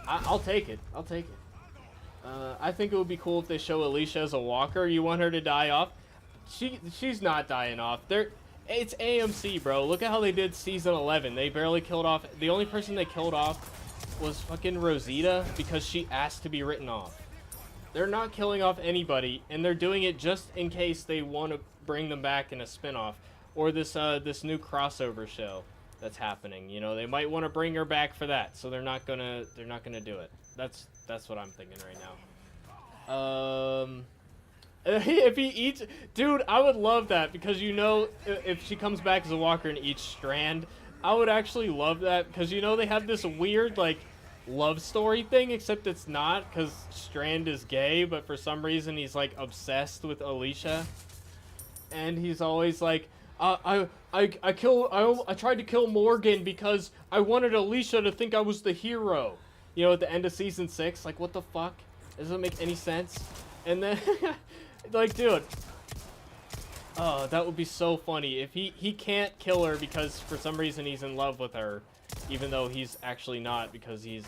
I'll take it. I'll take it. I think it would be cool if they show Alicia as a walker. You want her to die off? She's not dying off. It's AMC, bro. Look at how they did season 11. They barely killed off. The only person they killed off was fucking Rosita because she asked to be written off. They're not killing off anybody, and they're doing it just in case they want to bring them back in a spinoff or this new crossover show that's happening. You know, they might want to bring her back for that, so they're not gonna do it. That's what I'm thinking right now. If he eats, dude, I would love that because you know, if she comes back as a walker and eats Strand, I would actually love that because you know they have this weird like love story thing, except it's not because Strand is gay, but for some reason he's like obsessed with Alicia, and he's always like, I tried to kill Morgan because I wanted Alicia to think I was the hero. You know, at the end of season 6, like what the fuck? It doesn't make any sense. And then, like, dude, oh, that would be so funny if he can't kill her because for some reason he's in love with her, even though he's actually not because he's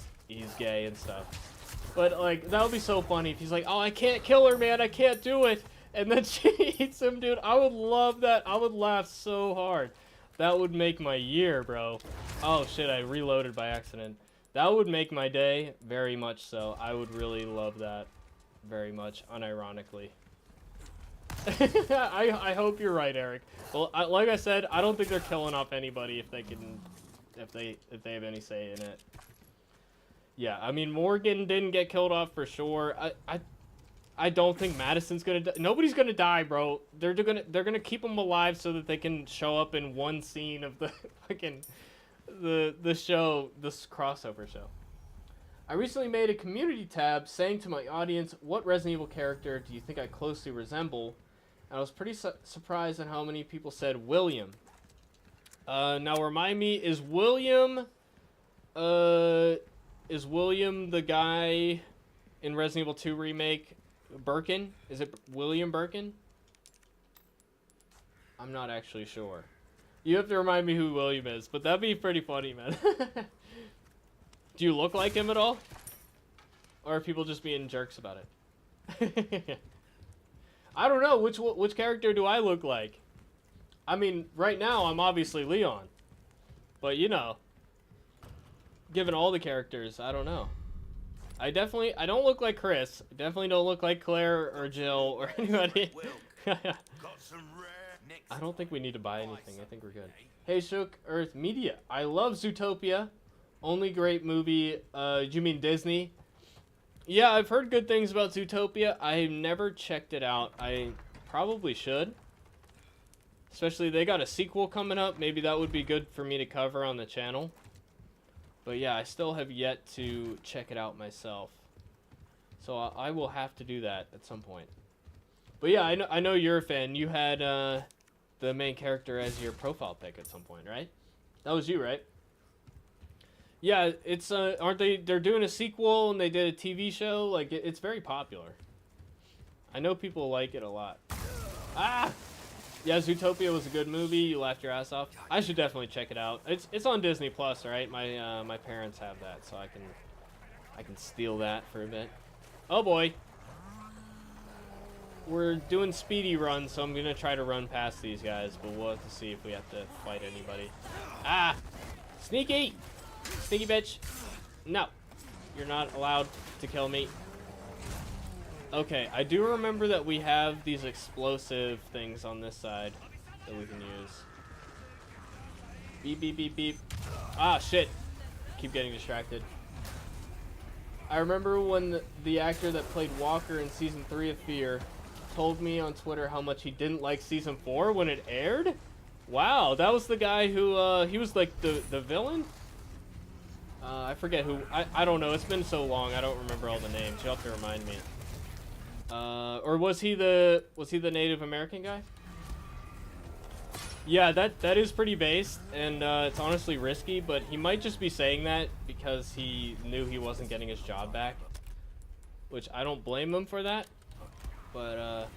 gay and stuff. But like that would be so funny if he's like, oh, I can't kill her, man, I can't do it, and then she eats him, dude. I would love that. I would laugh so hard. That would make my year, bro. Oh shit, I reloaded by accident. That would make my day, very much so. I would really love that, very much, unironically. I hope you're right, Eric. Well, like I said, I don't think they're killing off anybody if they have any say in it. Yeah, I mean Morgan didn't get killed off for sure. I don't think Madison's gonna die. Nobody's gonna die, bro. They're gonna keep them alive so that they can show up in one scene of the fucking the show, this crossover show. I recently made a community tab saying to my audience, what Resident Evil character do you think I closely resemble? And I was pretty surprised at how many people said William. Now remind me, is William the guy in Resident Evil 2 remake, Birkin? Is it William Birkin? I'm not actually sure. You have to remind me who William is, but that'd be pretty funny, man. Do you look like him at all? Or are people just being jerks about it? I don't know, which character do I look like? I mean, right now I'm obviously Leon. But you know, given all the characters, I don't know. I don't look like Chris. I definitely don't look like Claire or Jill or anybody. I don't think we need to buy anything. I think we're good. Hey, Shook Earth Media. I love Zootopia. Only great movie. You mean Disney? Yeah, I've heard good things about Zootopia. I've never checked it out. I probably should. Especially they got a sequel coming up. Maybe that would be good for me to cover on the channel. But yeah, I still have yet to check it out myself. So I will have to do that at some point. But yeah, I know you're a fan. You had the main character as your profile pic at some point, right? That was you, right? Yeah, it's aren't they're doing a sequel and they did a TV show. Like it's very popular. I know people like it a lot. Ah! Yeah, Zootopia was a good movie. You laughed your ass off. I should definitely check it out. It's on Disney Plus, right? My parents have that, so I can steal that for a bit. Oh boy. We're doing speedy runs, so I'm gonna try to run past these guys, but we'll have to see if we have to fight anybody. Ah! Sneaky! Sneaky bitch! No. You're not allowed to kill me. Okay, I do remember that we have these explosive things on this side that we can use. Beep, beep, beep, beep. Ah, shit. Keep getting distracted. I remember when the actor that played Walker in Season 3 of Fear told me on Twitter how much he didn't like Season 4 when it aired. Wow, that was the guy who, he was like the villain? I forget who. I don't know. It's been so long. I don't remember all the names. You'll have to remind me. Or was he the Native American guy? Yeah, that is pretty based, and it's honestly risky, but he might just be saying that because he knew he wasn't getting his job back, which I don't blame him for that. But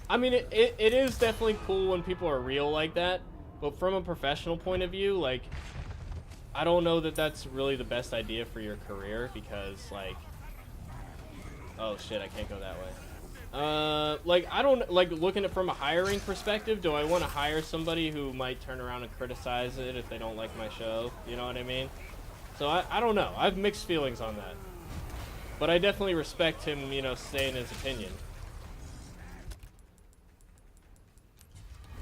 I mean, it is definitely cool when people are real like that, but from a professional point of view, like, I don't know that that's really the best idea for your career because, like, oh shit, I can't go that way. Like, I don't, like, looking at it from a hiring perspective, do I want to hire somebody who might turn around and criticize it if they don't like my show? You know what I mean? So I don't know. I have mixed feelings on that. But I definitely respect him, you know, saying his opinion.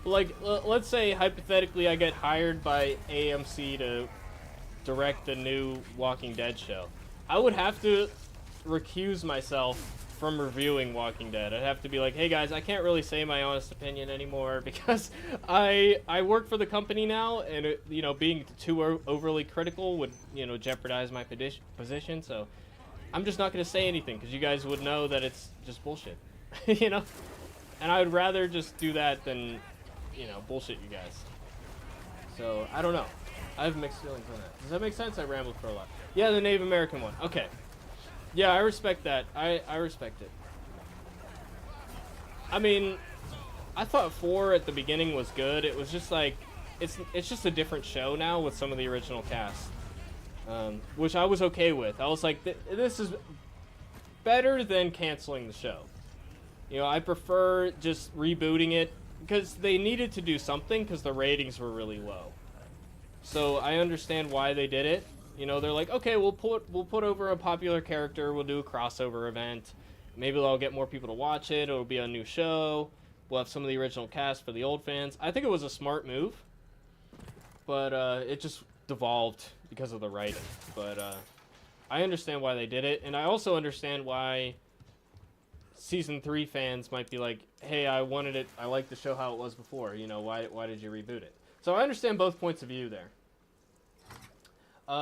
Like, let's say, hypothetically, I get hired by AMC to direct the new Walking Dead show. I would have to recuse myself from reviewing Walking Dead. I'd have to be like, hey guys, I can't really say my honest opinion anymore because I work for the company now, and it, you know, being too overly critical would, you know, jeopardize my position. So I'm just not going to say anything because you guys would know that it's just bullshit, you know. And I would rather just do that than, you know, bullshit you guys. So I don't know. I have mixed feelings on that. Does that make sense? I rambled for a lot. Yeah, the Native American one. Okay. Yeah, I respect that. I respect it. I mean, I thought 4 at the beginning was good. It was just like, it's just a different show now with some of the original cast, which I was okay with. I was like, this is better than canceling the show. You know, I prefer just rebooting it because they needed to do something because the ratings were really low. So I understand why they did it. You know, they're like, okay, we'll put over a popular character, we'll do a crossover event. Maybe they'll get more people to watch it, it'll be a new show. We'll have some of the original cast for the old fans. I think it was a smart move, but it just devolved because of the writing. But I understand why they did it, and I also understand why Season 3 fans might be like, hey, I wanted it, I liked the show how it was before, you know, why did you reboot it? So I understand both points of view there.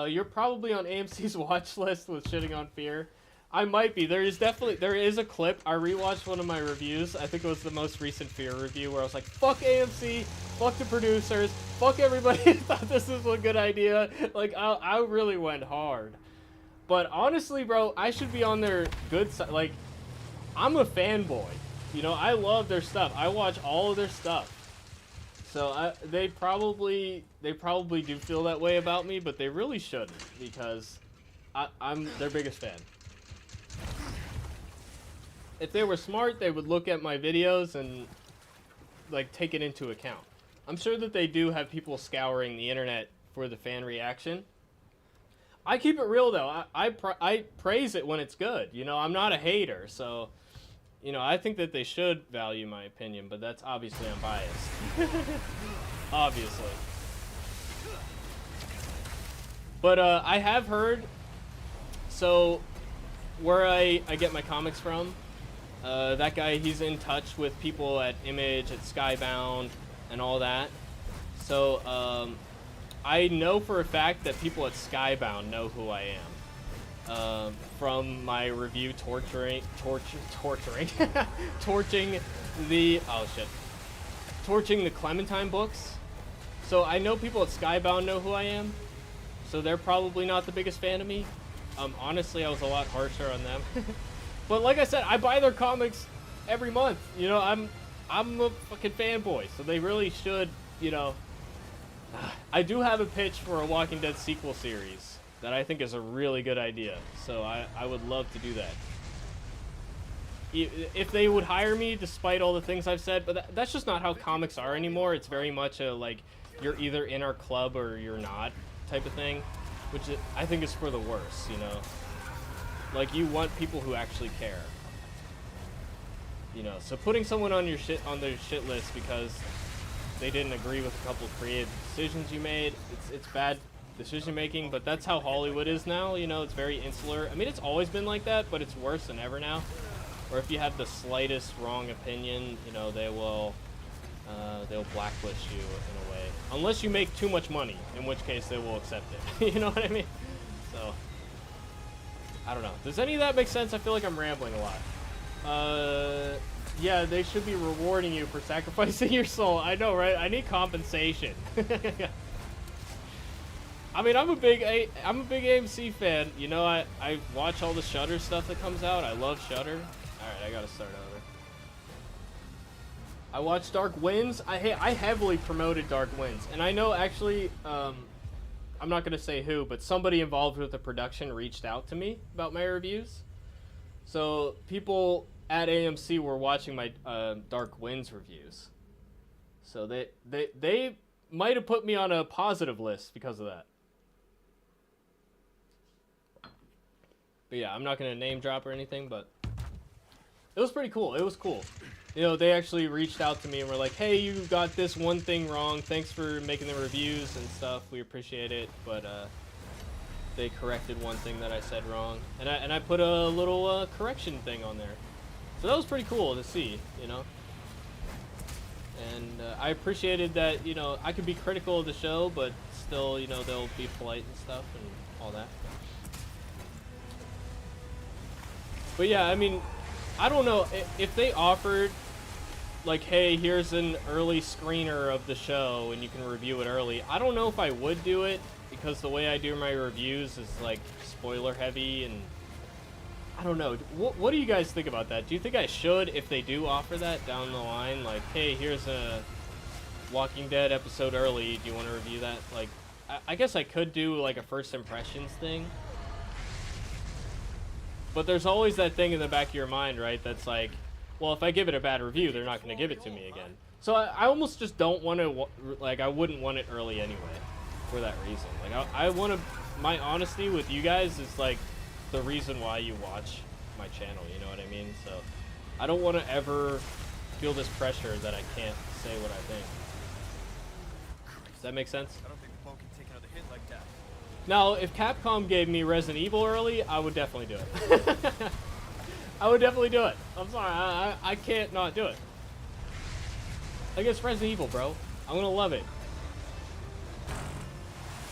You're probably on AMC's watch list with shitting on Fear. I might be. There is a clip. I rewatched one of my reviews. I think it was the most recent Fear review where I was like, fuck AMC, fuck the producers, fuck everybody who thought this was a good idea. Like, I really went hard. But honestly, bro, I should be on their good side. Like, I'm a fanboy. You know, I love their stuff. I watch all of their stuff. So they probably do feel that way about me, but they really shouldn't because I'm their biggest fan. If they were smart, they would look at my videos and like take it into account. I'm sure that they do have people scouring the internet for the fan reaction. I keep it real though. I praise it when it's good. You know, I'm not a hater, so. You know, I think that they should value my opinion, but that's obviously unbiased. Obviously. But I have heard, so where I get my comics from, that guy, he's in touch with people at Image, at Skybound, and all that. So I know for a fact that people at Skybound know who I am. From my review torching the Clementine books. So I know people at Skybound know who I am, so they're probably not the biggest fan of me. Honestly, I was a lot harsher on them. But like I said, I buy their comics every month. You know, I'm a fucking fanboy, so they really should, you know. I do have a pitch for a Walking Dead sequel series that I think is a really good idea, so I would love to do that. If they would hire me, despite all the things I've said, but that's just not how comics are anymore. It's very much a, like, you're either in our club or you're not type of thing, which I think is for the worse, you know? Like, you want people who actually care. You know, so putting someone on their shit list because they didn't agree with a couple of creative decisions you made, it's bad decision making, but that's how Hollywood is now. You know, it's very insular. I mean, it's always been like that, but it's worse than ever now. Or if you have the slightest wrong opinion, you know, they'll blacklist you in a way, unless you make too much money, in which case they will accept it. You know what I mean? So I don't know. Does any of that make sense? I feel like I'm rambling a lot. Yeah, they should be rewarding you for sacrificing your soul. I know, right? I need compensation. I mean, I'm a big AMC fan. You know, I watch all the Shudder stuff that comes out. I love Shudder. All right, I gotta start over. I watched Dark Winds. I heavily promoted Dark Winds, and I know actually I'm not gonna say who, but somebody involved with the production reached out to me about my reviews. So people at AMC were watching my Dark Winds reviews. So they might have put me on a positive list because of that. But yeah, I'm not gonna name drop or anything, but it was pretty cool. It was cool. You know, they actually reached out to me and were like, hey, you got this one thing wrong. Thanks for making the reviews and stuff. We appreciate it. But they corrected one thing that I said wrong. And I put a little correction thing on there. So that was pretty cool to see, you know. And I appreciated that, you know, I could be critical of the show, but still, you know, they'll be polite and stuff and all that. But yeah, I mean, I don't know if they offered, like, hey, here's an early screener of the show and you can review it early. I don't know if I would do it because the way I do my reviews is, like, spoiler heavy, and I don't know. What do you guys think about that? Do you think I should, if they do offer that down the line, like, hey, here's a Walking Dead episode early, do you want to review that? Like, I guess I could do, like, a first impressions thing. But there's always that thing in the back of your mind, right, that's like, well, if I give it a bad review, they're not going to give it to me again. So I almost just don't want to, like, I wouldn't want it early anyway, for that reason. Like, I want to, my honesty with you guys is, like, the reason why you watch my channel, you know what I mean? So I don't want to ever feel this pressure that I can't say what I think. Does that make sense? I don't think the phone can take another hit like that. Now, if Capcom gave me Resident Evil early, I would definitely do it. I would definitely do it. I'm sorry, I can't not do it. Like, it's Resident Evil, bro. I'm gonna love it.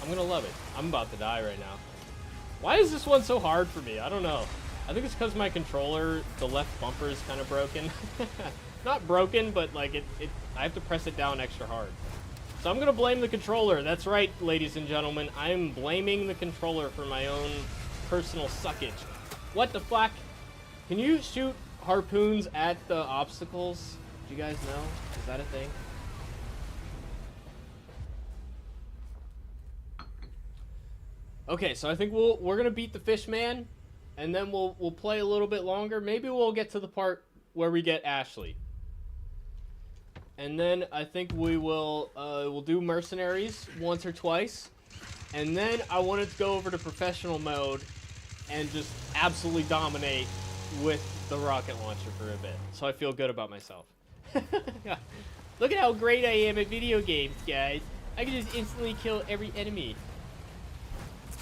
I'm gonna love it. I'm about to die right now. Why is this one so hard for me? I don't know. I think it's because my controller, the left bumper is kind of broken. Not broken, but like I have to press it down extra hard. So I'm gonna blame the controller. That's right, ladies and gentlemen. I'm blaming the controller for my own personal suckage. What the fuck? Can you shoot harpoons at the obstacles? Do you guys know? Is that a thing? Okay, so I think we're gonna beat the fish man, and then we'll play a little bit longer. Maybe we'll get to the part where we get Ashley. And then I think we will we'll do mercenaries once or twice, and then I wanted to go over to professional mode and just absolutely dominate with the rocket launcher for a bit. So I feel good about myself. Look at how great I am at video games, guys. I can just instantly kill every enemy.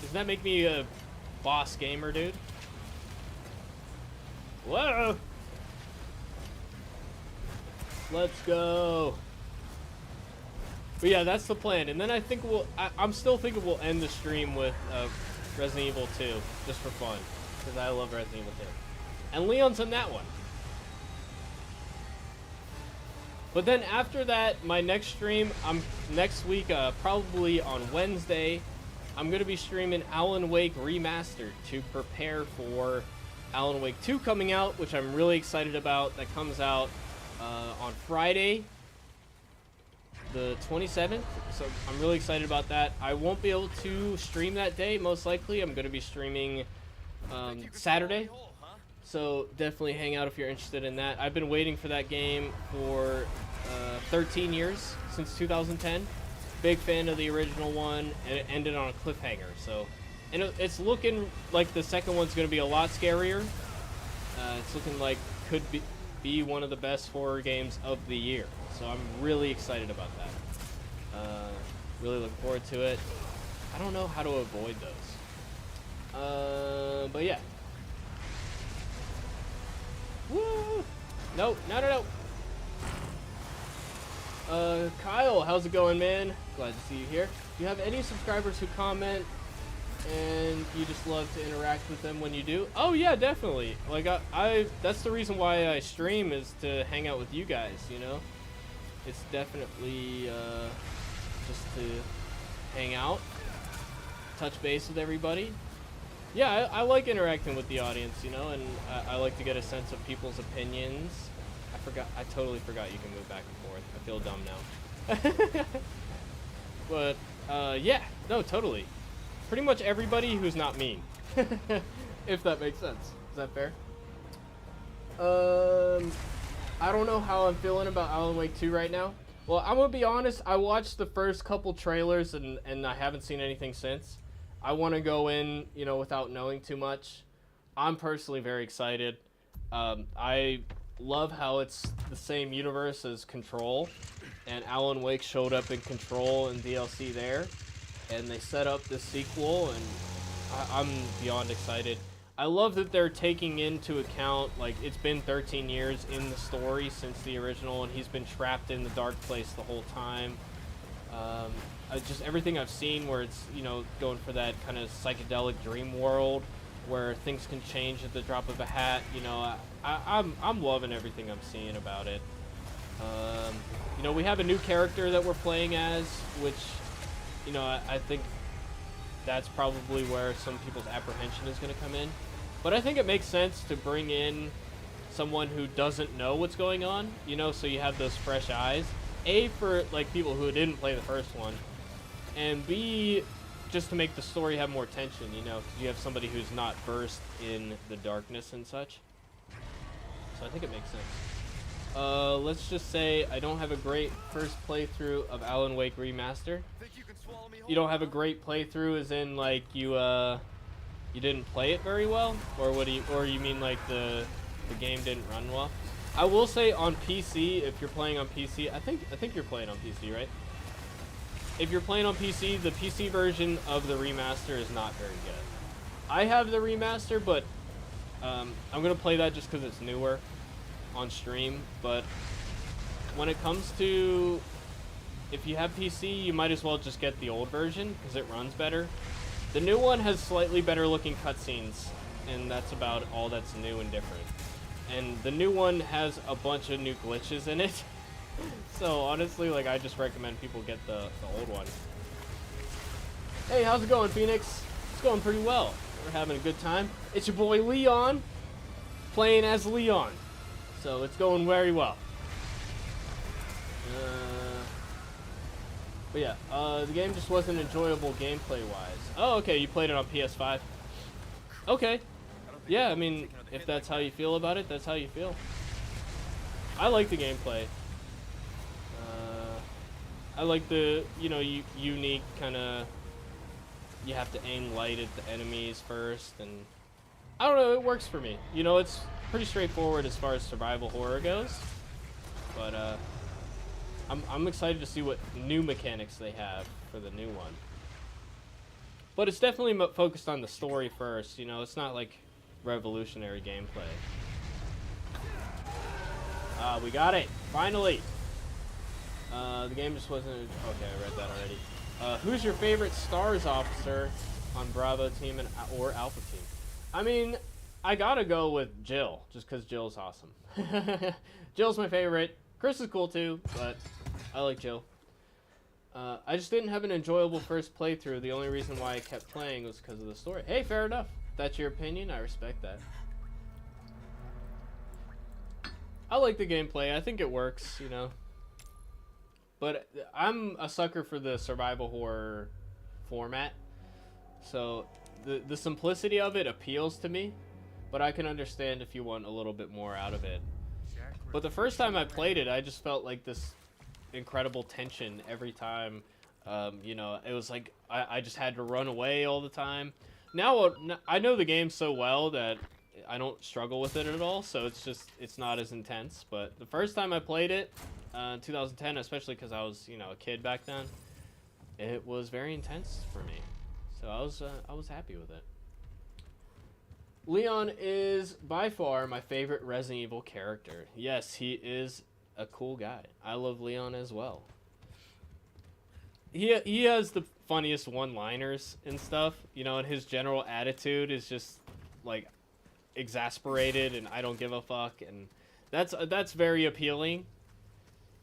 Doesn't that make me a boss gamer, dude? Whoa! Let's go. But yeah, that's the plan. And then I think I'm still thinking we'll end the stream with Resident Evil 2, just for fun. Because I love Resident Evil 2. And Leon's in that one. But then after that, my next stream, next week, probably on Wednesday, I'm going to be streaming Alan Wake Remastered to prepare for Alan Wake 2 coming out, which I'm really excited about. That comes out on Friday, the 27th, so I'm really excited about that. I won't be able to stream that day, most likely. I'm going to be streaming Saturday, so definitely hang out if you're interested in that. I've been waiting for that game for 13 years, since 2010. Big fan of the original one, and it ended on a cliffhanger, so... And it's looking like the second one's going to be a lot scarier. It's looking like could be one of the best horror games of the year. So I'm really excited about that. Really looking forward to it. I don't know how to avoid those. But yeah. Woo! No, no, no, no. Kyle, how's it going, man? Glad to see you here. Do you have any subscribers who comment and you just love to interact with them when you do? Oh yeah, definitely. Like I that's the reason why I stream, is to hang out with you guys, you know? It's definitely just to hang out, touch base with everybody. Yeah, I like interacting with the audience, you know, and I like to get a sense of people's opinions. I totally forgot you can move back and forth. I feel dumb now. But Yeah, no, totally. Pretty much everybody who's not mean. If that makes sense. Is that fair? I don't know how I'm feeling about Alan Wake 2 right now. Well, I'm gonna be honest, I watched the first couple trailers and I haven't seen anything since. I want to go in, you know, without knowing too much. I'm personally very excited. I love how it's the same universe as Control, and Alan Wake showed up in Control and DLC there, and they set up this sequel, and I'm beyond excited. I love that they're taking into account, like, it's been 13 years in the story since the original, and he's been trapped in the dark place the whole time. Just everything I've seen where it's, you know, going for that kind of psychedelic dream world where things can change at the drop of a hat, you know, I'm loving everything I'm seeing about it. You know, we have a new character that we're playing as, which, you know, I think that's probably where some people's apprehension is going to come in. But I think it makes sense to bring in someone who doesn't know what's going on, you know, so you have those fresh eyes. A, for, like, people who didn't play the first one, and B, just to make the story have more tension, you know, because you have somebody who's not versed in the darkness and such. So I think it makes sense. Let's just say I don't have a great first playthrough of Alan Wake Remaster. You don't have a great playthrough as in, like, you didn't play it very well? Or what do you, or you mean, like, the game didn't run well? I will say on PC, if you're playing on PC, I think you're playing on PC, right? If you're playing on PC, the PC version of the remaster is not very good. I have the remaster, but I'm gonna play that just because it's newer on stream. But when it comes to, if you have PC, you might as well just get the old version because it runs better. The new one has slightly better looking cutscenes, and that's about all that's new and different. And the new one has a bunch of new glitches in it. So honestly, like, I just recommend people get the old one. Hey, how's it going, Phoenix? It's going pretty well. We're having a good time. It's your boy Leon, playing as Leon. So it's going very well. But yeah, the game just wasn't enjoyable gameplay-wise. Oh, okay, you played it on PS5. Okay. Yeah, I mean, if that's how you feel about it, that's how you feel. I like the gameplay. I like the, you know, unique kind of, you have to aim light at the enemies first, and I don't know, it works for me. You know, it's pretty straightforward as far as survival horror goes, but I'm excited to see what new mechanics they have for the new one. But it's definitely focused on the story first, you know, it's not like revolutionary gameplay. We got it, finally. The game just wasn't, okay, I read that already. Who's your favorite STARS officer on Bravo team or Alpha team? I mean, I gotta go with Jill, just because Jill's awesome. Jill's my favorite. Chris is cool too, but I like Jill. I just didn't have an enjoyable first playthrough. The only reason why I kept playing was because of the story. Hey, fair enough. If that's your opinion, I respect that. I like the gameplay. I think it works, you know. But I'm a sucker for the survival horror format. So the simplicity of it appeals to me. But I can understand if you want a little bit more out of it. But the first time I played it, I just felt like this incredible tension every time. You know, it was like I just had to run away all the time. Now I know the game so well that I don't struggle with it at all, so it's not as intense. But the first time I played it, 2010, especially because I was, you know, a kid back then, it was very intense for me. So I was happy with it. Leon is by far my favorite Resident Evil character. Yes, he is a cool guy. I love Leon as well. He has the funniest one-liners and stuff, you know, and his general attitude is just like exasperated and I don't give a fuck, and that's very appealing,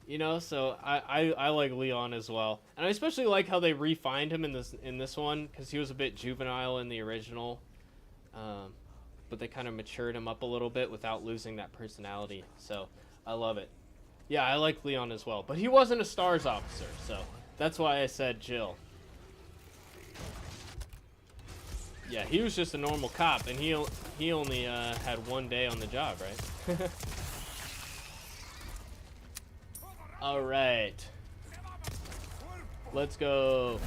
you know. So I like Leon as well, and I especially like how they refined him in this one, because he was a bit juvenile in the original, but they kind of matured him up a little bit without losing that personality. So I love it. Yeah, I like Leon as well, but he wasn't a STARS officer, so that's why I said Jill. Yeah, he was just a normal cop, and he only had 1 day on the job, right? All right, let's go.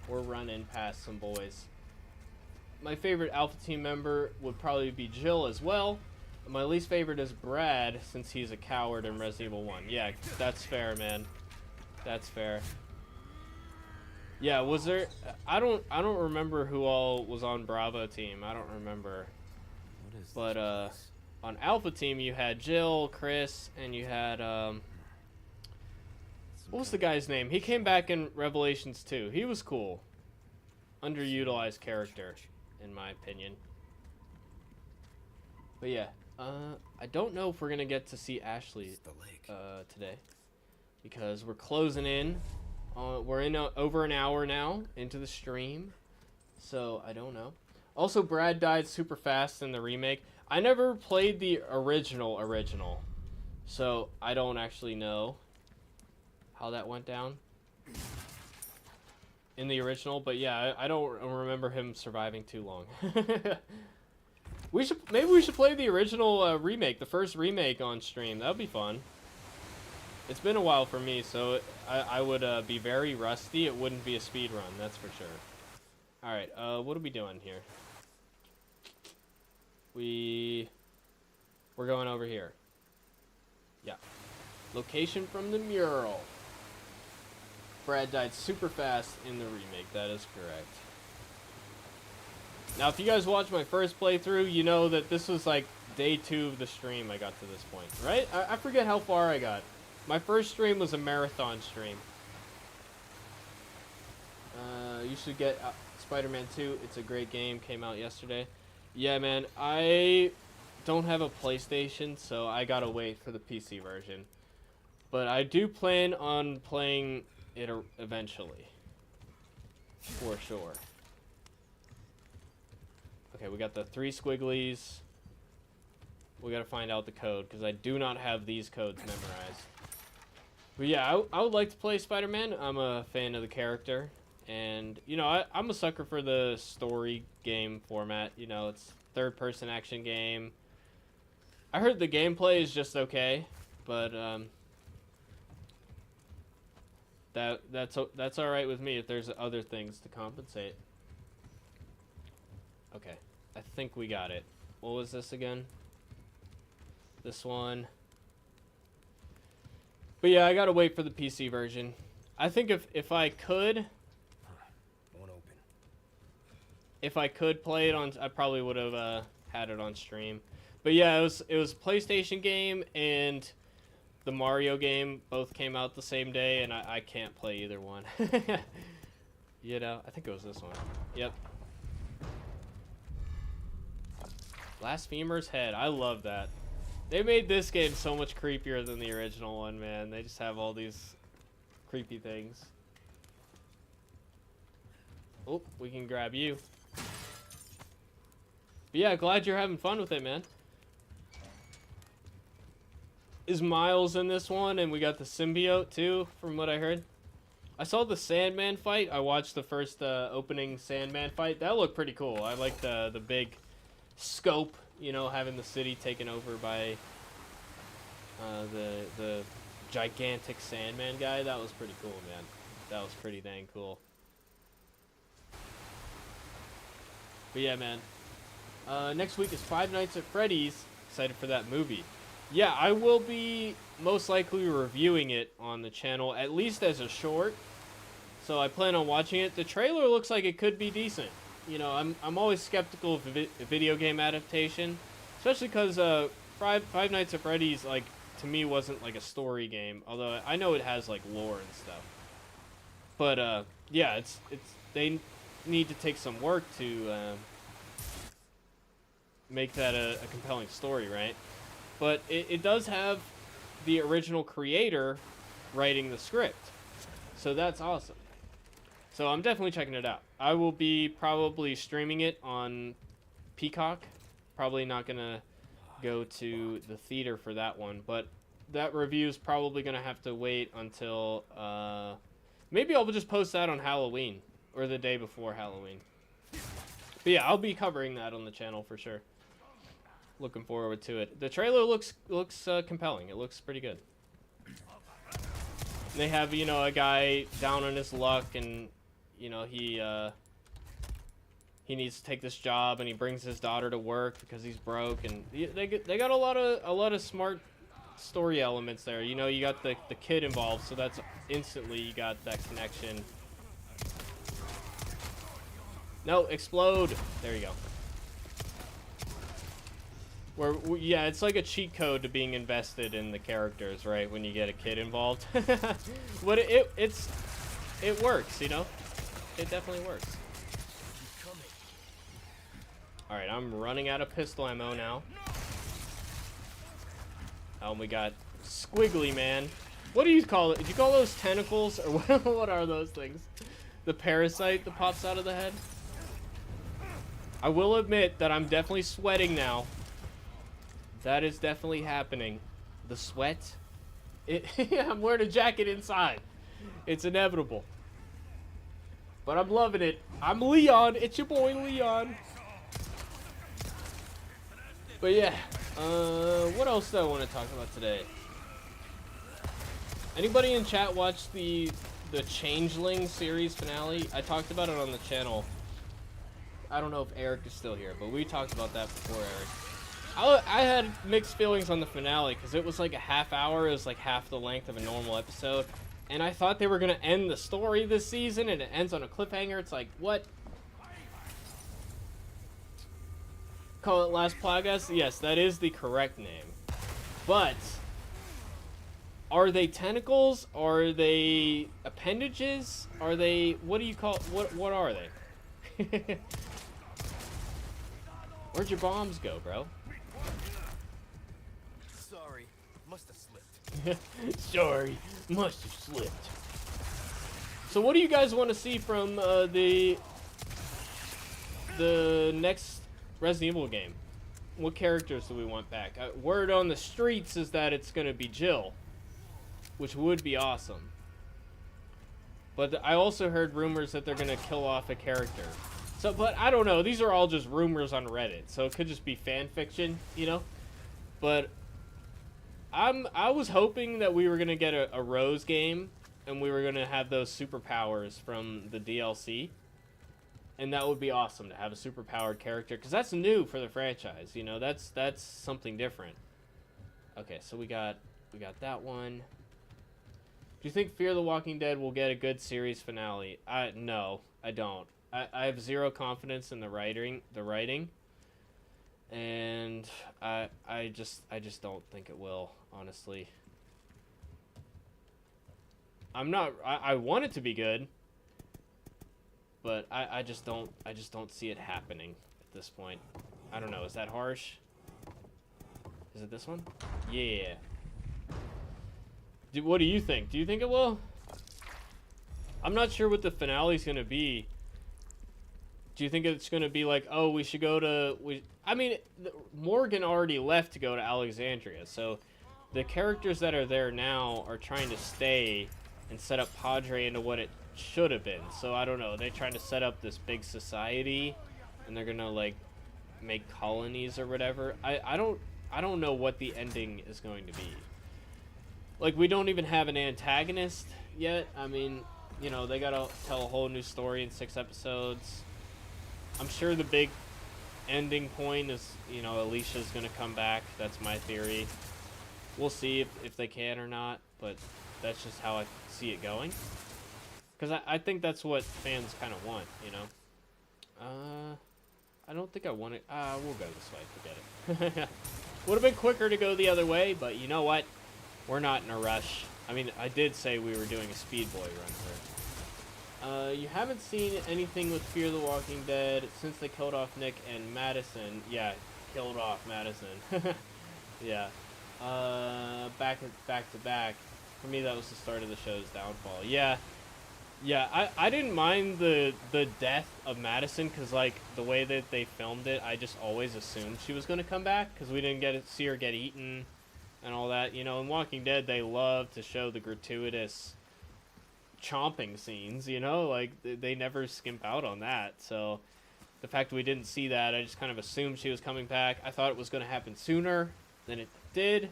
We're running past some boys. My favorite Alpha Team member would probably be Jill as well. My least favorite is Brad, since he's a coward in Resident Evil 1. Yeah, that's fair, man. That's fair. Yeah, was there... I don't remember who all was on Bravo Team. I don't remember. But, on Alpha Team, you had Jill, Chris, and you had, what was the guy's name? He came back in Revelations 2. He was cool. Underutilized character, in my opinion. But yeah, I don't know if we're gonna get to see Ashley today, because we're closing in. We're in over an hour now into the stream, so I don't know. Also, Brad died super fast in the remake. I never played the original, so I don't actually know how that went down in the original. But yeah, I don't remember him surviving too long. Maybe we should play the original remake, the first remake on stream. That would be fun. It's been a while for me, so I would be very rusty. It wouldn't be a speed run, that's for sure. All right, what are we doing here? We're going over here. Yeah. Location from the mural. Brad died super fast in the remake. That is correct. Now, if you guys watched my first playthrough, you know that this was like day 2 of the stream I got to this point, right? I forget how far I got. My first stream was a marathon stream. You should get Spider-Man 2. It's a great game. Came out yesterday. Yeah, man. I don't have a PlayStation, so I gotta wait for the PC version. But I do plan on playing it eventually. For sure. Okay, we got the 3 squigglies. We gotta find out the code, because I do not have these codes memorized. But yeah, I would like to play Spider-Man. I'm a fan of the character. And, you know, I'm a sucker for the story game format. You know, it's third-person action game. I heard the gameplay is just okay, but that's all right with me if there's other things to compensate. Okay, I think we got it. What was this again? This one. But yeah, I gotta wait for the PC version. I think if I could... If I could play it on, I probably would have had it on stream. But yeah, it was PlayStation game and the Mario game both came out the same day, and I can't play either one. You know, I think it was this one. Yep. Blasphemer's Head. I love that. They made this game so much creepier than the original one, man. They just have all these creepy things. Oh, we can grab you. But yeah, glad you're having fun with it, man. Is Miles in this one? And we got the symbiote too, from what I heard. I saw the Sandman fight. I watched the first opening Sandman fight. That looked pretty cool. I liked the big scope, you know, having the city taken over by the gigantic Sandman guy. That was pretty cool, man. That was pretty dang cool. But yeah, man. Next week is Five Nights at Freddy's. Excited for that movie. Yeah, I will be most likely reviewing it on the channel, at least as a short. So I plan on watching it. The trailer looks like it could be decent. You know, I'm always skeptical of video game adaptation, especially because Five Nights at Freddy's, like, to me wasn't like a story game. Although I know it has like lore and stuff. But yeah, they need to take some work to make that a compelling story, right? But it does have the original creator writing the script, so that's awesome. So I'm definitely checking it out. I will be probably streaming it on Peacock. Probably not gonna go to the theater for that one, but that review is probably gonna have to wait until maybe I'll just post that on Halloween or the day before Halloween. But yeah, I'll be covering that on the channel for sure. Looking forward to it. The trailer looks compelling. It looks pretty good. They have, you know, a guy down on his luck, and you know he needs to take this job, and he brings his daughter to work because he's broke, and they got a lot of smart story elements there. You know, you got the kid involved, so that's instantly you got that connection. No, explode. There you go. Yeah, it's like a cheat code to being invested in the characters, right? When you get a kid involved. But it works, you know? It definitely works. Alright, I'm running out of pistol ammo now. We got Squiggly Man. What do you call it? Did you call those tentacles? Or what are those things? The parasite that pops out of the head? I will admit that I'm definitely sweating now. That is definitely happening. The sweat. I'm wearing a jacket inside. It's inevitable. But I'm loving it. I'm Leon. It's your boy Leon. But yeah. What else do I want to talk about today? Anybody in chat watch the Changeling series finale? I talked about it on the channel. I don't know if Eric is still here, but we talked about that before, Eric. I had mixed feelings on the finale because it was like a half hour. It was like half the length of a normal episode. And I thought they were going to end the story this season, and it ends on a cliffhanger. It's like, what? Call it Last Plagas? Yes, that is the correct name. But are they tentacles? Are they appendages? Are they, what do you call, what are they? Where'd your bombs go, bro? Sorry, must have slipped. Sorry, must have slipped. So what do you guys want to see from the next Resident Evil game? What characters do we want back? Word on the streets is that it's going to be Jill, which would be awesome. But I also heard rumors that they're going to kill off a character. So, but I don't know. These are all just rumors on Reddit, so it could just be fan fiction, you know? But I was hoping that we were going to get a Rose game, and we were going to have those superpowers from the DLC. And that would be awesome to have a superpowered character, because that's new for the franchise, you know? That's something different. Okay, so we got that one. Do you think Fear the Walking Dead will get a good series finale? No, I don't. I have zero confidence in the writing, and I just don't think it will, honestly. I want it to be good, but I just don't see it happening at this point. I don't know, is that harsh? Is it this one? Yeah. What do you think? Do you think it will? I'm not sure what the finale is going to be. Do you think it's going to be like, oh, we should go to... I mean, Morgan already left to go to Alexandria, so the characters that are there now are trying to stay and set up Padre into what it should have been. So I don't know. They're trying to set up this big society, and they're going to, like, make colonies or whatever. I don't know what the ending is going to be. Like, we don't even have an antagonist yet. I mean, you know, they got to tell a whole new story in 6 episodes. I'm sure the big ending point is, you know, Alicia's going to come back. That's my theory. We'll see if they can or not, but that's just how I see it going. Because I think that's what fans kind of want, you know? I don't think I want it. We'll go this way. Forget it. Would have been quicker to go the other way, but you know what? We're not in a rush. I mean, I did say we were doing a Speed Boy run first. You haven't seen anything with Fear the Walking Dead since they killed off Nick and Madison. Yeah, killed off Madison. Yeah. Back to back. For me, that was the start of the show's downfall. Yeah. Yeah, I didn't mind the death of Madison, because, like, the way that they filmed it, I just always assumed she was going to come back, because we didn't get to see her get eaten and all that. You know, in Walking Dead, they love to show the gratuitous chomping scenes, you know, like they never skimp out on that. So the fact we didn't see that, I just kind of assumed she was coming back. I thought it was going to happen sooner than it did.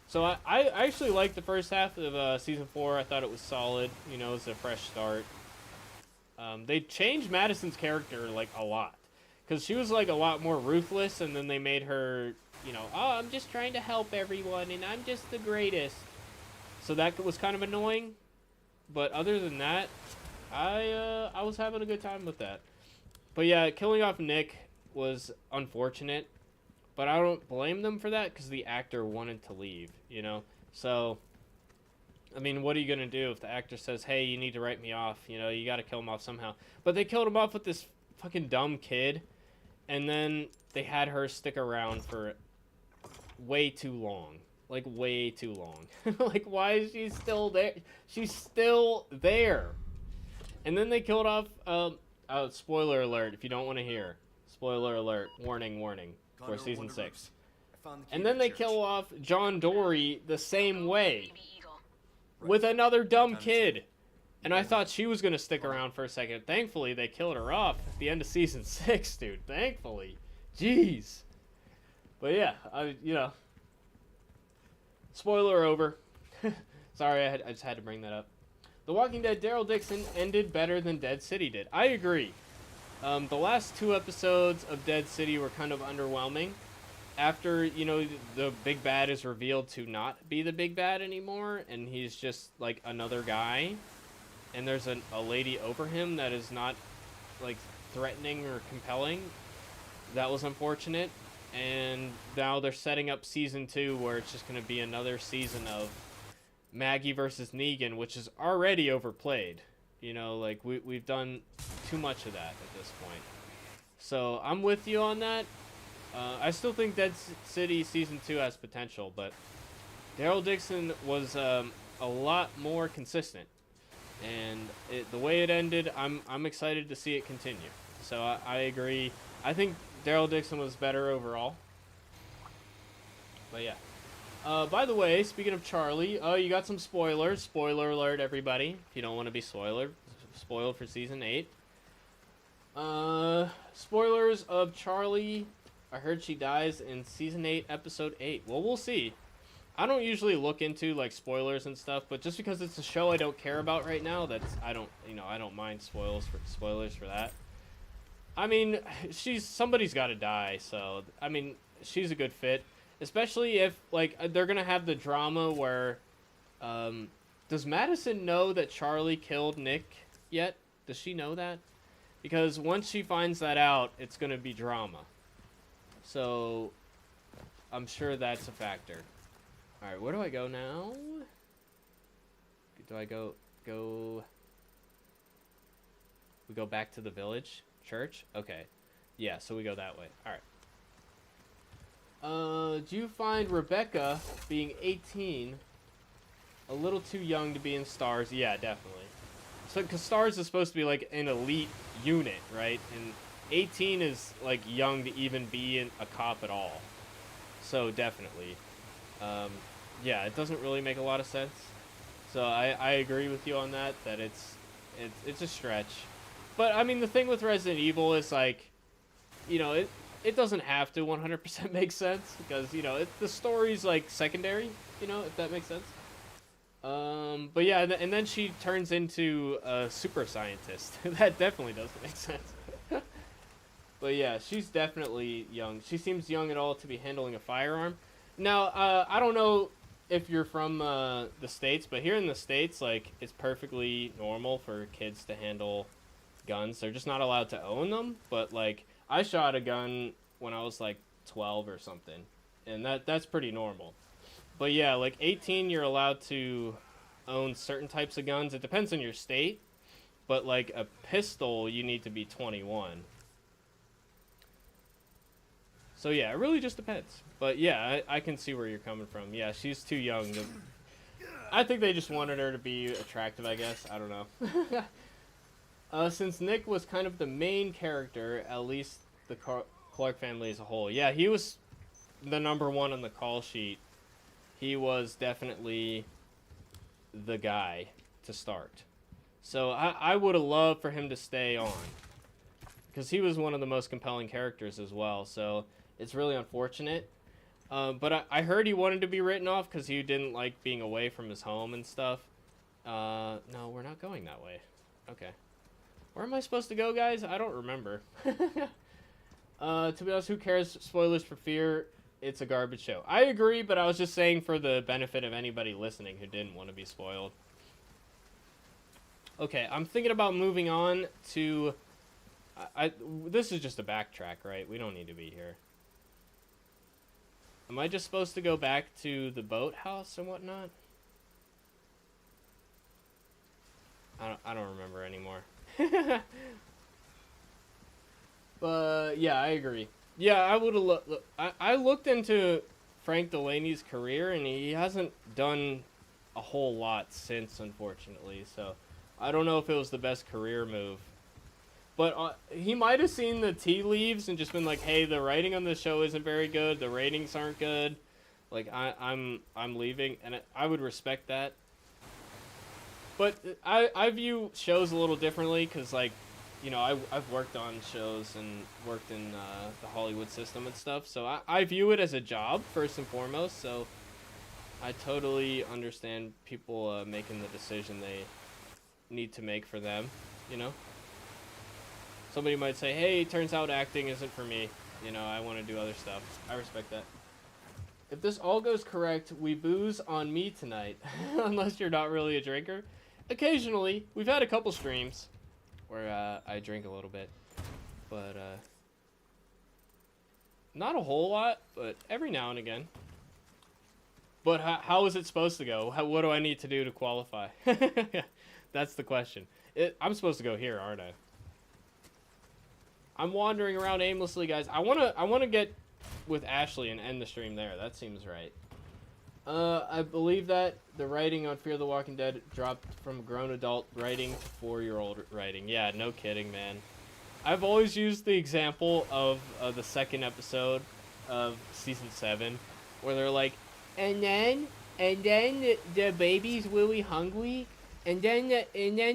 So I actually liked the first half of season 4. I thought it was solid. You know, it was a fresh start. They changed Madison's character like a lot, because she was like a lot more ruthless, and then they made her, you know, oh, I'm just trying to help everyone, and I'm just the greatest. So that was kind of annoying. But other than that, I was having a good time with that. But yeah, killing off Nick was unfortunate. But I don't blame them for that, because the actor wanted to leave, you know? So, I mean, what are you going to do if the actor says, hey, you need to write me off? You know, you got to kill him off somehow. But they killed him off with this fucking dumb kid. And then they had her stick around for way too long. Like, way too long. Like, why is she still there? She's still there. And then they killed off, spoiler alert, if you don't want to hear. Spoiler alert. Warning, warning. For season 6. And then they kill off John Dory the same way. With another dumb kid. And I thought she was going to stick around for a second. Thankfully, they killed her off at the end of season 6, dude. Thankfully. Jeez. But yeah, you know. Spoiler over. Sorry, I just had to bring that up. The Walking Dead Daryl Dixon ended better than Dead City did. I agree. The last 2 episodes of Dead City were kind of underwhelming. After, you know, the big bad is revealed to not be the big bad anymore, and he's just, like, another guy, and there's a lady over him that is not, like, threatening or compelling. That was unfortunate. And now they're setting up season 2, where it's just going to be another season of Maggie versus Negan, which is already overplayed. You know, like, we've done too much of that at this point. So, I'm with you on that. I still think Dead City Season 2 has potential, but Daryl Dixon was a lot more consistent. And the way it ended, I'm excited to see it continue. So, I agree. I think Daryl Dixon was better overall. But, yeah. By the way, speaking of Charlie, you got some spoilers. Spoiler alert, everybody. If you don't want to be spoiled for Season 8. Spoilers of Charlie. I heard she dies in Season 8, Episode 8. Well, we'll see. I don't usually look into, like, spoilers and stuff, but just because it's a show I don't care about right now, I don't mind spoilers for that. I mean, somebody's got to die, so, I mean, she's a good fit. Especially if, like, they're going to have the drama where, does Madison know that Charlie killed Nick yet? Does she know that? Because once she finds that out, it's going to be drama. So, I'm sure that's a factor. Alright, where do I go now? Do I go... We go back to the village? Church? Okay. Yeah, so we go that way. Alright. Do you find Rebecca being 18 a little too young to be in STARS? Yeah, definitely. So, because STARS is supposed to be like an elite unit, right? And 18 is like young to even be a cop at all. So, definitely. Yeah, it doesn't really make a lot of sense. So, I agree with you on that it's a stretch. But, I mean, the thing with Resident Evil is, like, you know, it doesn't have to 100% make sense, because, you know, the story's, like, secondary, you know, if that makes sense. But yeah, and then she turns into a super scientist. That definitely doesn't make sense. But yeah, she's definitely young. She seems young at all to be handling a firearm. Now, I don't know if you're from the States, but here in the States, like, it's perfectly normal for kids to handle guns. They're just not allowed to own them, but, like, I shot a gun when I was, like, 12 or something, and that's pretty normal. But yeah, like, 18, you're allowed to own certain types of guns. It depends on your state, but, like, a pistol, you need to be 21. So yeah, it really just depends. But yeah, I can see where you're coming from. Yeah, she's too young. I think they just wanted her to be attractive, I guess. I don't know. Since Nick was kind of the main character, at least the Clark family as a whole. Yeah, he was the #1 on the call sheet. He was definitely the guy to start. So I would have loved for him to stay on. Because he was one of the most compelling characters as well. So it's really unfortunate. But I heard he wanted to be written off because he didn't like being away from his home and stuff. No, we're not going that way. Okay. Where am I supposed to go, guys? I don't remember. To be honest, who cares? Spoilers for Fear. It's a garbage show. I agree, but I was just saying for the benefit of anybody listening who didn't want to be spoiled. Okay, I'm thinking about moving on to... this is just a backtrack, right? We don't need to be here. Am I just supposed to go back to the boathouse and whatnot? I don't remember anymore. But yeah, I agree. Yeah, I would have looked. I looked into Frank Delaney's career, and he hasn't done a whole lot since, unfortunately. So I don't know if it was the best career move. But he might have seen the tea leaves and just been like, "Hey, the writing on this show isn't very good. The ratings aren't good. Like, I'm leaving," and I would respect that. But I view shows a little differently because, like, you know, I've worked on shows and worked in the Hollywood system and stuff. So I view it as a job first and foremost. So I totally understand people making the decision they need to make for them, you know. Somebody might say, hey, turns out acting isn't for me. You know, I want to do other stuff. I respect that. If this all goes correct, we booze on me tonight. Unless you're not really a drinker. Occasionally, we've had a couple streams where I drink a little bit. But, not a whole lot, but every now and again. But how is it supposed to go? What do I need to do to qualify? That's the question. I'm supposed to go here, aren't I? I'm wandering around aimlessly, guys. I wanna get with Ashley and end the stream there. That seems right. I believe that the writing on Fear the Walking Dead dropped from grown adult writing to 4-year-old writing. Yeah, no kidding, man. I've always used the example of the second episode of season 7, where they're like, and then the baby's really hungry, and then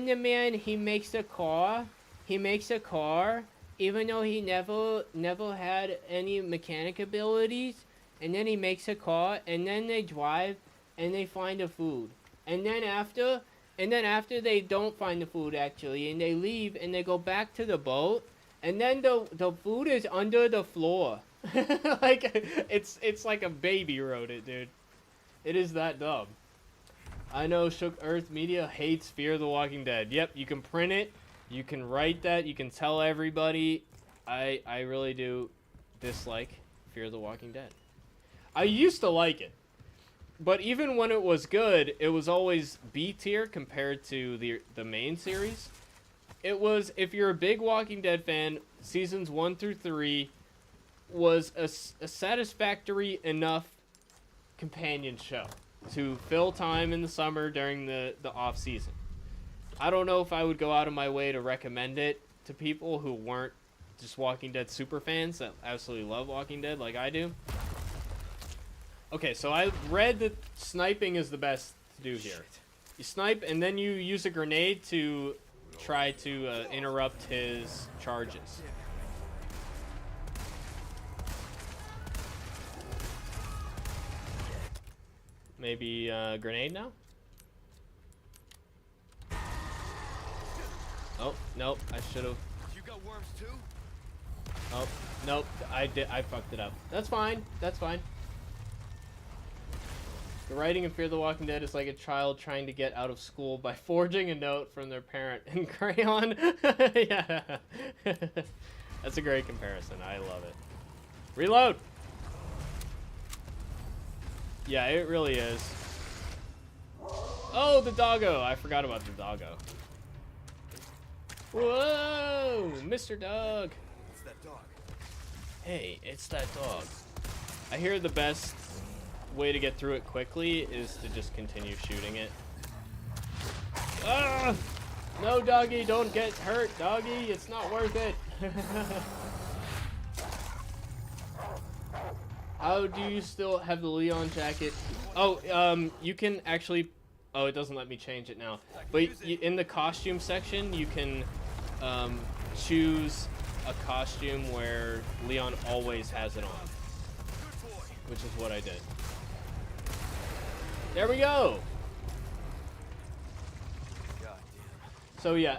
the man, he makes a car, even though he never had any mechanic abilities, and then he makes a car, and then they drive, and they find the food, and then after they don't find the food actually, and they leave, and they go back to the boat, and then the food is under the floor. Like, it's like a baby wrote it, dude. It is that dumb. I know Shook Earth Media hates Fear the Walking Dead. Yep, you can print it. You can write that. You can tell everybody. I really do dislike Fear the Walking Dead. I used to like it. But even when it was good, it was always B tier compared to the main series. It was, if you're a big Walking Dead fan, seasons 1 through 3 was a satisfactory enough companion show to fill time in the summer during the off season. I don't know if I would go out of my way to recommend it to people who weren't just Walking Dead super fans that absolutely love Walking Dead like I do. Okay, so I read that sniping is the best to do here. You snipe and then you use a grenade to try to interrupt his charges. Maybe grenade now? Oh, nope, I should've. You got worms too? Oh, nope, I fucked it up. That's fine, that's fine. The writing in Fear the Walking Dead is like a child trying to get out of school by forging a note from their parent in crayon. Yeah. That's a great comparison, I love it. Reload! Yeah, it really is. Oh, the doggo! I forgot about the doggo. Whoa! Mr. Dog! It's that dog. Hey, it's that dog. I hear the best way to get through it quickly is to just continue shooting it. Ah! No, doggy, don't get hurt, doggy. It's not worth it. How do you still have the Leon jacket? Oh, you can actually Oh, it doesn't let me change it now. But in the costume section, you can choose a costume where Leon always has it on, which is what I did. There we go. So yeah,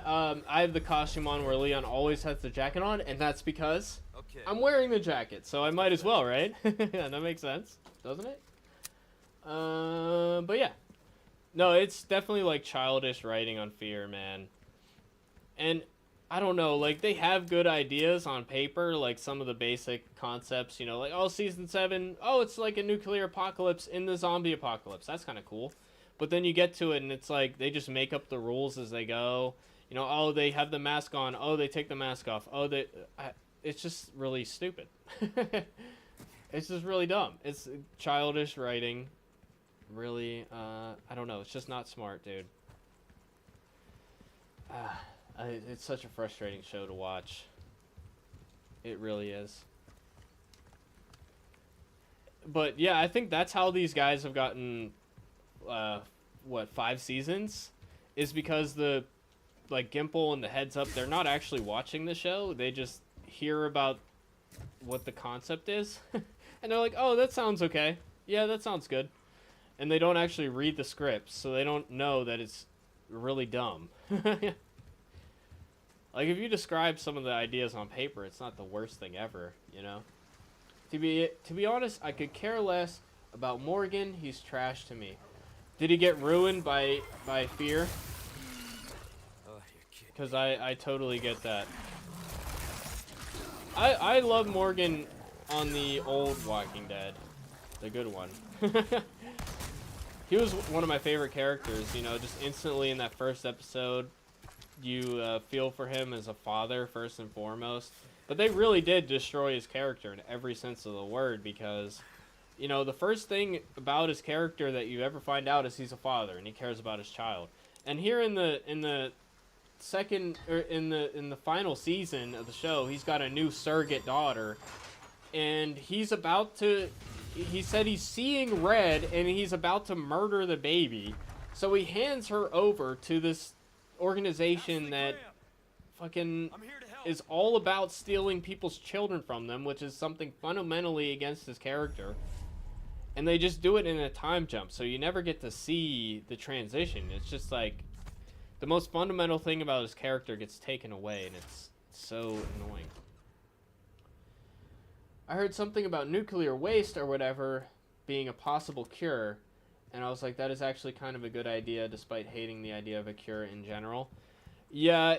I have the costume on where Leon always has the jacket on, and that's because I'm wearing the jacket, so I might as well, right? Yeah, that makes sense, doesn't it? But yeah. No, it's definitely like childish writing on Fear, man. And I don't know, like they have good ideas on paper, like some of the basic concepts, you know, like, oh, season 7, oh, it's like a nuclear apocalypse in the zombie apocalypse. That's kind of cool. But then you get to it and it's like they just make up the rules as they go. You know, oh, they have the mask on. Oh, they take the mask off. Oh, it's just really stupid. It's just really dumb. It's childish writing. Really, I don't know. It's just not smart, dude. It's such a frustrating show to watch. It really is. But yeah, I think that's how these guys have gotten, what, 5 seasons? Is because the, like, Gimple and the Heads Up, they're not actually watching the show. They just hear about what the concept is. And they're like, oh, that sounds okay. Yeah, that sounds good. And they don't actually read the scripts, so they don't know that it's really dumb. Like, if you describe some of the ideas on paper, it's not the worst thing ever, you know? To be honest, I could care less about Morgan. He's trash to me. Did he get ruined by Fear? Because I totally get that. I love Morgan on the old Walking Dead. The good one. He was one of my favorite characters, you know, just instantly in that first episode. You feel for him as a father, first and foremost. But they really did destroy his character in every sense of the word because, you know, the first thing about his character that you ever find out is he's a father and he cares about his child. And here in the second, or in the final season of the show, he's got a new surrogate daughter. And he's about to... He said he's seeing red and he's about to murder the baby. So he hands her over to this organization that fucking is all about stealing people's children from them, which is something fundamentally against his character. And they just do it in a time jump, so you never get to see the transition. It's just like the most fundamental thing about his character gets taken away, and it's so annoying. I heard something about nuclear waste or whatever being a possible cure, and I was like, that is actually kind of a good idea, despite hating the idea of a cure in general. Yeah,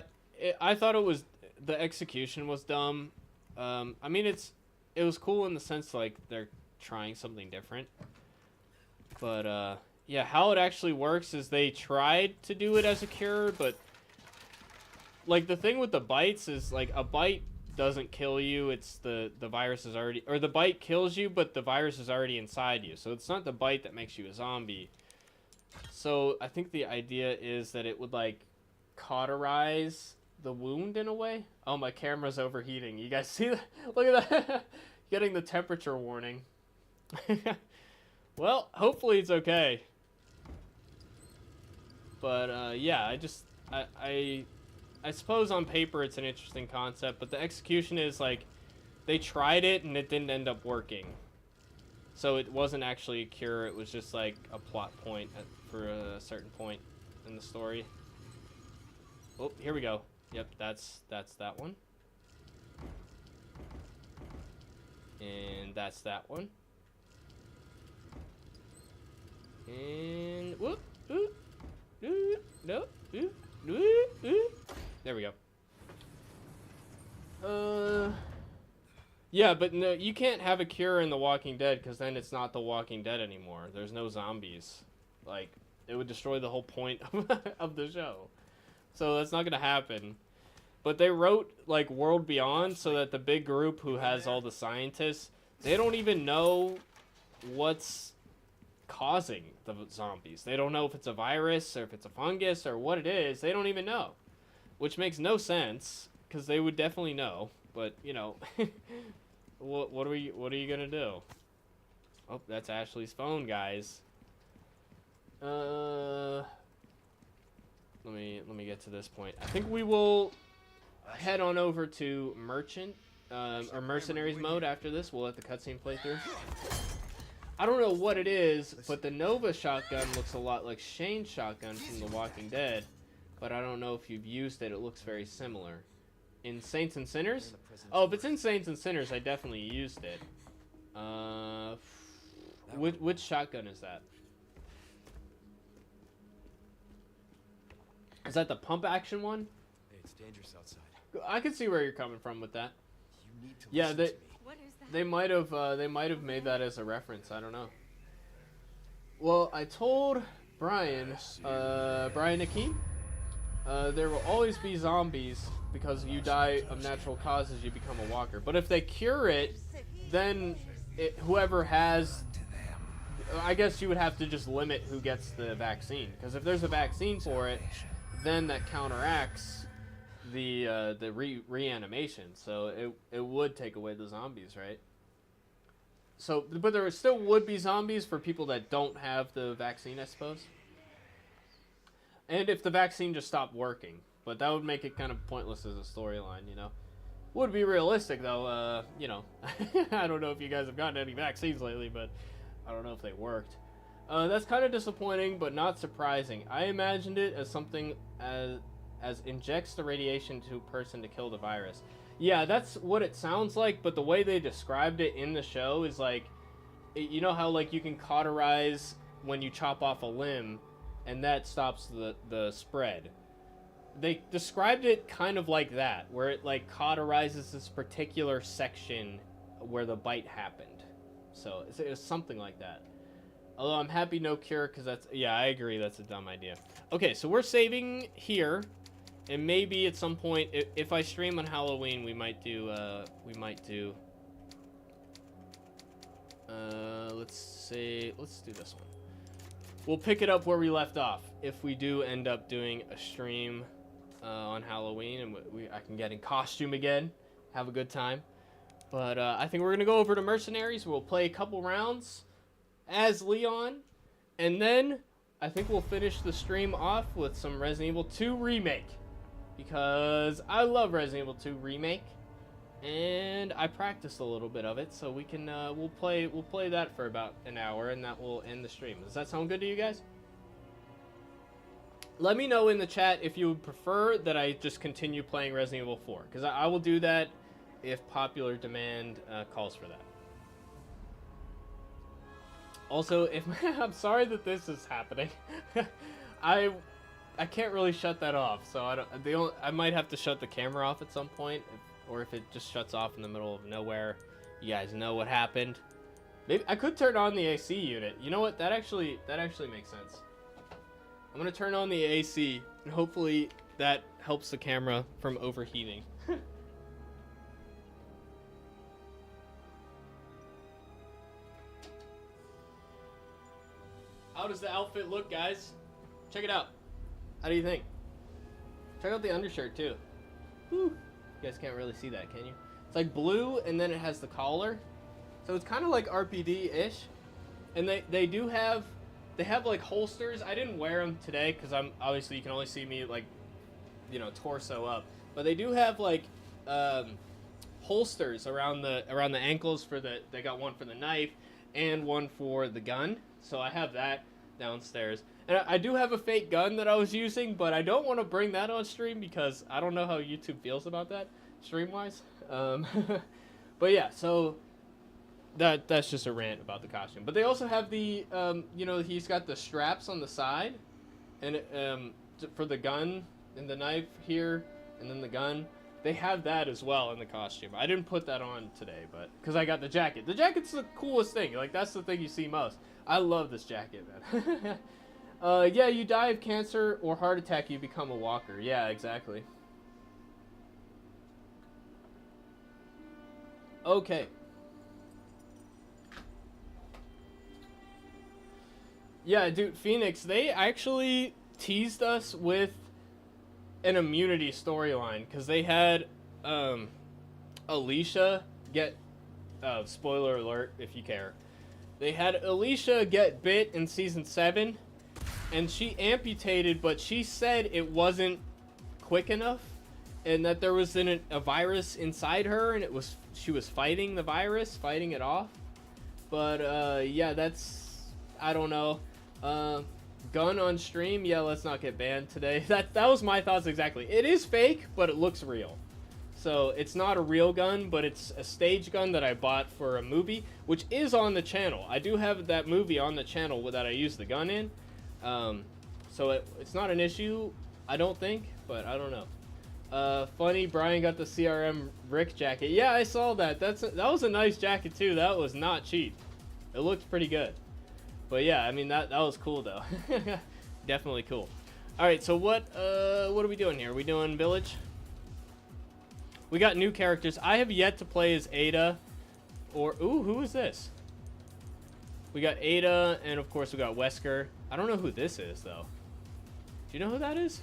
I thought it was, the execution was dumb. I mean, it was cool in the sense, like, they're trying something different. But, yeah, how it actually works is they tried to do it as a cure, but, like, the thing with the bites is, like, a bite doesn't kill you. It's the virus is already, or the bite kills you, but the virus is already inside you. So it's not the bite that makes you a zombie. So I think the idea is that it would like cauterize the wound in a way. Oh, my camera's overheating. You guys see that? Look at that. Getting the temperature warning. Well, hopefully it's okay. But yeah, I suppose on paper it's an interesting concept, but the execution is like they tried it and it didn't end up working. So it wasn't actually a cure, it was just like a plot point for a certain point in the story. Oh, here we go. Yep, that's that one. And that's that one. And whoop, oop, oop, no, oop, oop, oop. There we go. Yeah, but no, you can't have a cure in The Walking Dead because then it's not The Walking Dead anymore. There's no zombies. Like, it would destroy the whole point of the show. So that's not gonna happen. But they wrote, like, World Beyond so that the big group who has all the scientists, they don't even know what's causing the zombies. They don't know if it's a virus or if it's a fungus or what it is. They don't even know. Which makes no sense, because they would definitely know. But, you know, what are you gonna do? Oh, that's Ashley's phone, guys. Let me get to this point. I think we will head on over to Merchant or Mercenaries mode after this. We'll let the cutscene play through. I don't know what it is, but the Nova shotgun looks a lot like Shane's shotgun from The Walking Dead, but I don't know if you've used it. It looks very similar. In Saints and Sinners? Oh, if it's in Saints and Sinners, I definitely used it. Which shotgun is that? Is that the pump action one? Hey, it's dangerous outside. I can see where you're coming from with that. You need to Yeah, listen to me. What is that? they might have made that as a reference. I don't know. Well, I told Brian Akeem, there will always be zombies because you die of natural causes. You become a walker. But if they cure it, then whoever has, I guess you would have to just limit who gets the vaccine. Because if there's a vaccine for it, then that counteracts the reanimation. So it would take away the zombies, right? So, but there still would be zombies for people that don't have the vaccine, I suppose. And if the vaccine just stopped working, but that would make it kind of pointless as a storyline, you know. Would be realistic though, you know. I don't know if you guys have gotten any vaccines lately, but I don't know if they worked. That's kind of disappointing, but not surprising. I imagined it as something as injects the radiation to a person to kill the virus. Yeah, that's what it sounds like, but the way they described it in the show is like, you know how like you can cauterize when you chop off a limb, and that stops the spread. They described it kind of like that, where it like cauterizes this particular section where the bite happened. So it was something like that. Although I'm happy no cure, because that's, yeah, I agree, that's a dumb idea. Okay, so we're saving here. And maybe at some point, if I stream on Halloween, we might do, let's do this one. We'll pick it up where we left off. If we do end up doing a stream on Halloween, and I can get in costume again, have a good time. But I think we're going to go over to Mercenaries. We'll play a couple rounds as Leon. And then I think we'll finish the stream off with some Resident Evil 2 Remake. Because I love Resident Evil 2 Remake, and I practiced a little bit of it, so we can we'll play that for about an hour, and that will end the stream. Does that sound good to you guys? Let me know in the chat if you would prefer that I just continue playing Resident Evil 4, because I will do that if popular demand calls for that. Also, if I'm sorry that this is happening, I can't really shut that off, so I might have to shut the camera off at some point, or if it just shuts off in the middle of nowhere, you guys know what happened. Maybe I could turn on the AC unit. You know what? That actually makes sense. I'm gonna turn on the AC, and hopefully that helps the camera from overheating. How does the outfit look, guys? Check it out. How do you think? Check out the undershirt too. Whew. You guys can't really see that, can you? It's like blue, and then it has the collar. So it's kind of like RPD-ish. And they do have, they have like holsters. I didn't wear them today because I'm obviously, you can only see me like, you know, torso up. But they do have like holsters around the ankles for they got one for the knife and one for the gun. So I have that downstairs. And I do have a fake gun that I was using, but I don't want to bring that on stream because I don't know how YouTube feels about that, stream-wise. But yeah, so that's just a rant about the costume. But they also have the, you know, he's got the straps on the side, and for the gun and the knife here, and then the gun. They have that as well in the costume. I didn't put that on today, but because I got the jacket. The jacket's the coolest thing. Like, that's the thing you see most. I love this jacket, man. Yeah, you die of cancer or heart attack, you become a walker. Yeah, exactly. Okay. Yeah, dude, Phoenix, they actually teased us with an immunity storyline, because they had Alicia get, spoiler alert if you care, they had Alicia get bit in season 7, and she amputated, but she said it wasn't quick enough, and that there was a virus inside her, and she was fighting the virus, fighting it off. But yeah, that's, I don't know. Gun on stream, yeah, let's not get banned today. That was my thoughts exactly. It is fake, but it looks real. So it's not a real gun, but it's a stage gun that I bought for a movie, which is on the channel. I do have that movie on the channel that I use the gun in. So it's not an issue, I don't think, but I don't know. Funny, Brian got the CRM Rick jacket. Yeah, I saw that. That was a nice jacket too. That was not cheap. It looked pretty good. But yeah, I mean that was cool though. Definitely cool. All right, so what are we doing here? Are we doing village? We got new characters. I have yet to play as Ada, or ooh, who is this? We got Ada, and of course we got Wesker. I don't know who this is though. Do you know who that is?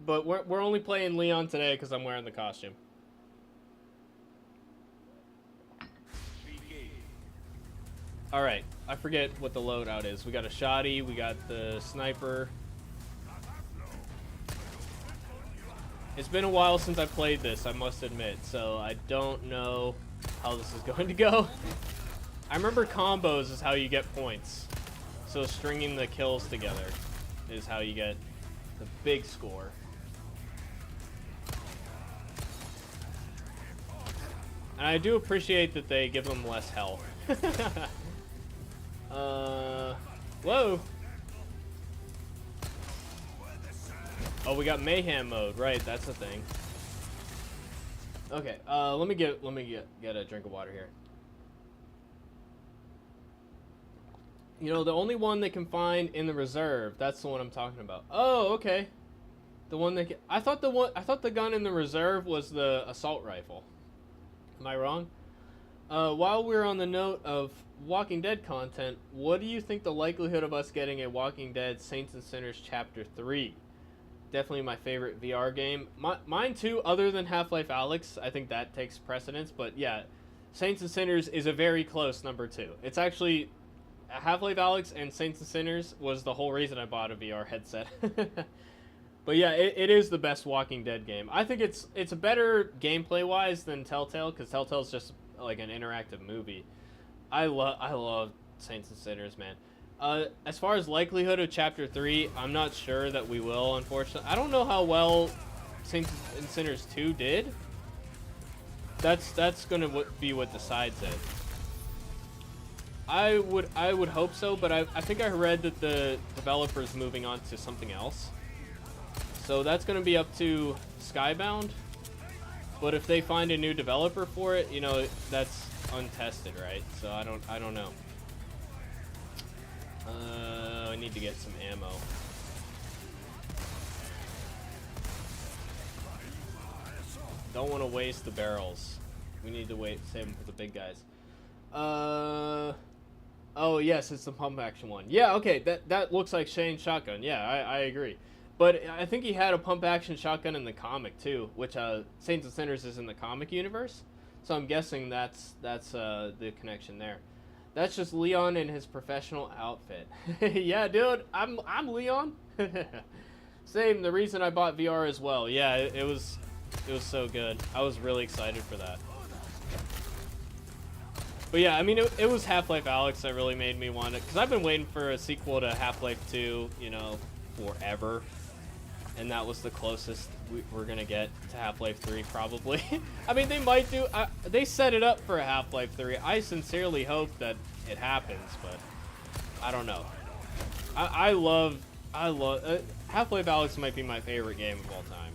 But we're only playing Leon today because I'm wearing the costume. All right, I forget what the loadout is. We got a shotty, we got the sniper. It's been a while since I played this, I must admit, so I don't know how this is going to go. I remember combos is how you get points. So stringing the kills together is how you get the big score. And I do appreciate that they give them less health. Whoa. Oh, we got mayhem mode, right? That's the thing. Okay, let me get a drink of water here. You know, the only one they can find in the reserve, that's the one I'm talking about. Oh, okay. The one that I thought the gun in the reserve was the assault rifle. Am I wrong? While we're on the note of Walking Dead content, what do you think the likelihood of us getting a Walking Dead Saints and Sinners Chapter 3? Definitely my favorite VR game. Mine too, other than Half-Life Alyx. I think that takes precedence, but yeah, Saints and Sinners is a very close number 2. It's actually Half-Life Alyx and Saints and Sinners was the whole reason I bought a VR headset. But yeah, it is the best Walking Dead game. I think it's better gameplay-wise than Telltale, because Telltale's just like an interactive movie. I love Saints and Sinners, man. As far as likelihood of Chapter 3, I'm not sure that we will, unfortunately. I don't know how well Saints and Sinners 2 did. That's gonna be what decides it. I would hope so, but I think I read that the developer's moving on to something else. So that's going to be up to Skybound. But if they find a new developer for it, you know, that's untested, right? So I don't know. I need to get some ammo. Don't want to waste the barrels. We need to save them for the big guys. Oh yes, it's the pump action one. Yeah, okay, that looks like Shane's shotgun. Yeah, I agree. But I think he had a pump action shotgun in the comic too, which Saints and Sinners is in the comic universe. So I'm guessing that's the connection there. That's just Leon in his professional outfit. Yeah, dude, I'm Leon. Same, the reason I bought VR as well. Yeah, it was so good. I was really excited for that. But yeah, I mean, it was Half-Life Alyx that really made me want it, because I've been waiting for a sequel to Half-Life 2, you know, forever. And that was the closest we're going to get to Half-Life 3, probably. I mean, they might do... they set it up for a Half-Life 3. I sincerely hope that it happens, but I don't know. I love... Half-Life Alyx might be my favorite game of all time.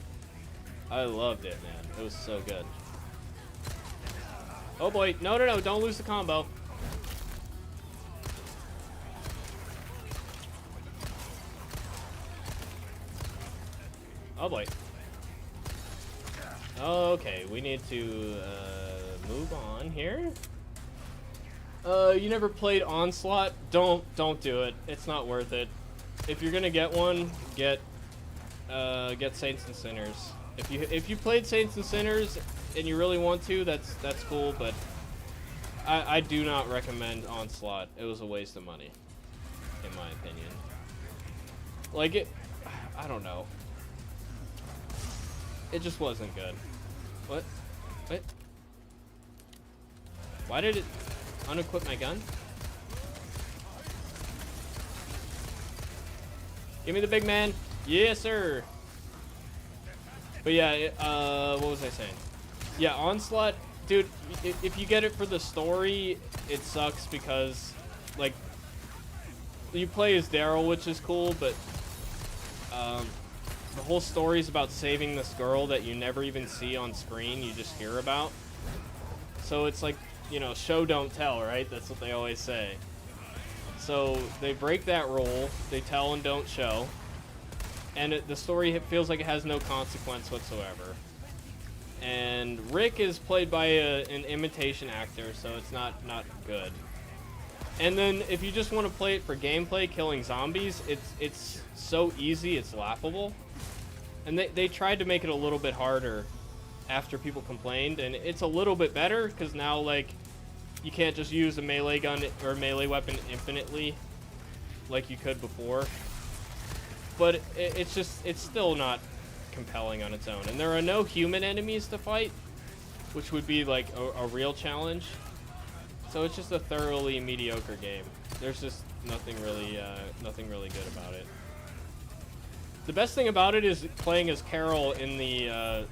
I loved it, man. It was so good. Oh boy, no, don't lose the combo. Oh boy. Okay, we need to move on here. You never played Onslaught? Don't do it. It's not worth it. If you're gonna get one, get Saints and Sinners. If you played Saints and Sinners and you really want to, that's cool, but I do not recommend Onslaught. It was a waste of money. in my opinion. Like it, I don't know. It just wasn't good. What? What? Why did it unequip my gun? Give me the big man. Yes, sir. But yeah, what was I saying? Yeah, Onslaught, dude, if you get it for the story, it sucks because, like, you play as Daryl, which is cool, but the whole story is about saving this girl that you never even see on screen, you just hear about. So it's like, you know, show don't tell, right? That's what they always say. So they break that rule, they tell and don't show, and the story feels like it has no consequence whatsoever. And Rick is played by an imitation actor, so it's not good. And then if you just want to play it for gameplay, killing zombies, it's so easy, it's laughable. And they tried to make it a little bit harder after people complained, and it's a little bit better because now, like, you can't just use a melee gun or melee weapon infinitely like you could before. But it's still not compelling on its own. And there are no human enemies to fight, which would be like a real challenge. So it's just a thoroughly mediocre game. There's just nothing really good about it. The best thing about it is playing as Carol in the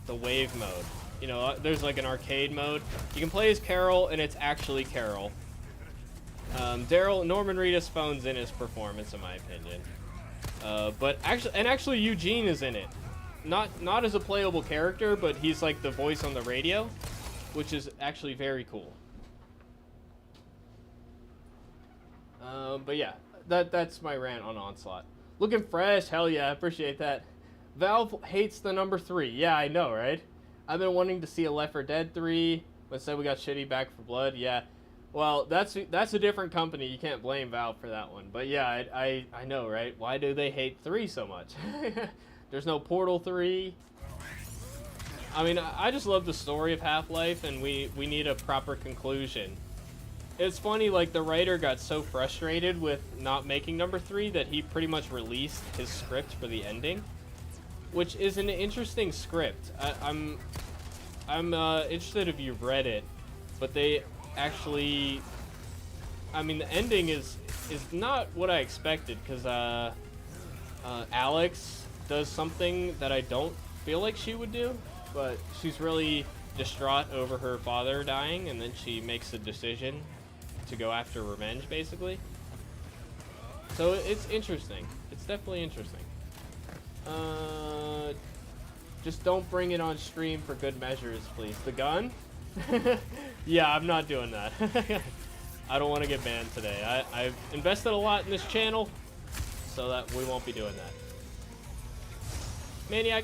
wave mode. You know, there's like an arcade mode. You can play as Carol, and it's actually Carol. Norman Reedus phones in his performance, in my opinion. But actually Eugene is in it. Not as a playable character, but he's like the voice on the radio, which is actually very cool. But yeah, that's my rant on Onslaught. Looking fresh, hell yeah, I appreciate that. Valve hates the number 3. Yeah, I know, right? I've been wanting to see a Left 4 Dead 3. Let's say we got shitty Back 4 Blood. Yeah. Well, that's a different company. You can't blame Valve for that one. But yeah, I know, right? Why do they hate 3 so much? There's no Portal 3. I mean, I just love the story of Half-Life, and we need a proper conclusion. It's funny, like, the writer got so frustrated with not making number 3 that he pretty much released his script for the ending, which is an interesting script. I'm interested if you've read it, but they actually, I mean, the ending is not what I expected, because Alex does something that I don't feel like she would do, but she's really distraught over her father dying, and then she makes a decision to go after revenge, basically. So it's interesting. It's definitely interesting. Just don't bring it on stream for good measures, please. The gun? Yeah, I'm not doing that. I don't want to get banned today. I've invested a lot in this channel, so that we won't be doing that. Maniac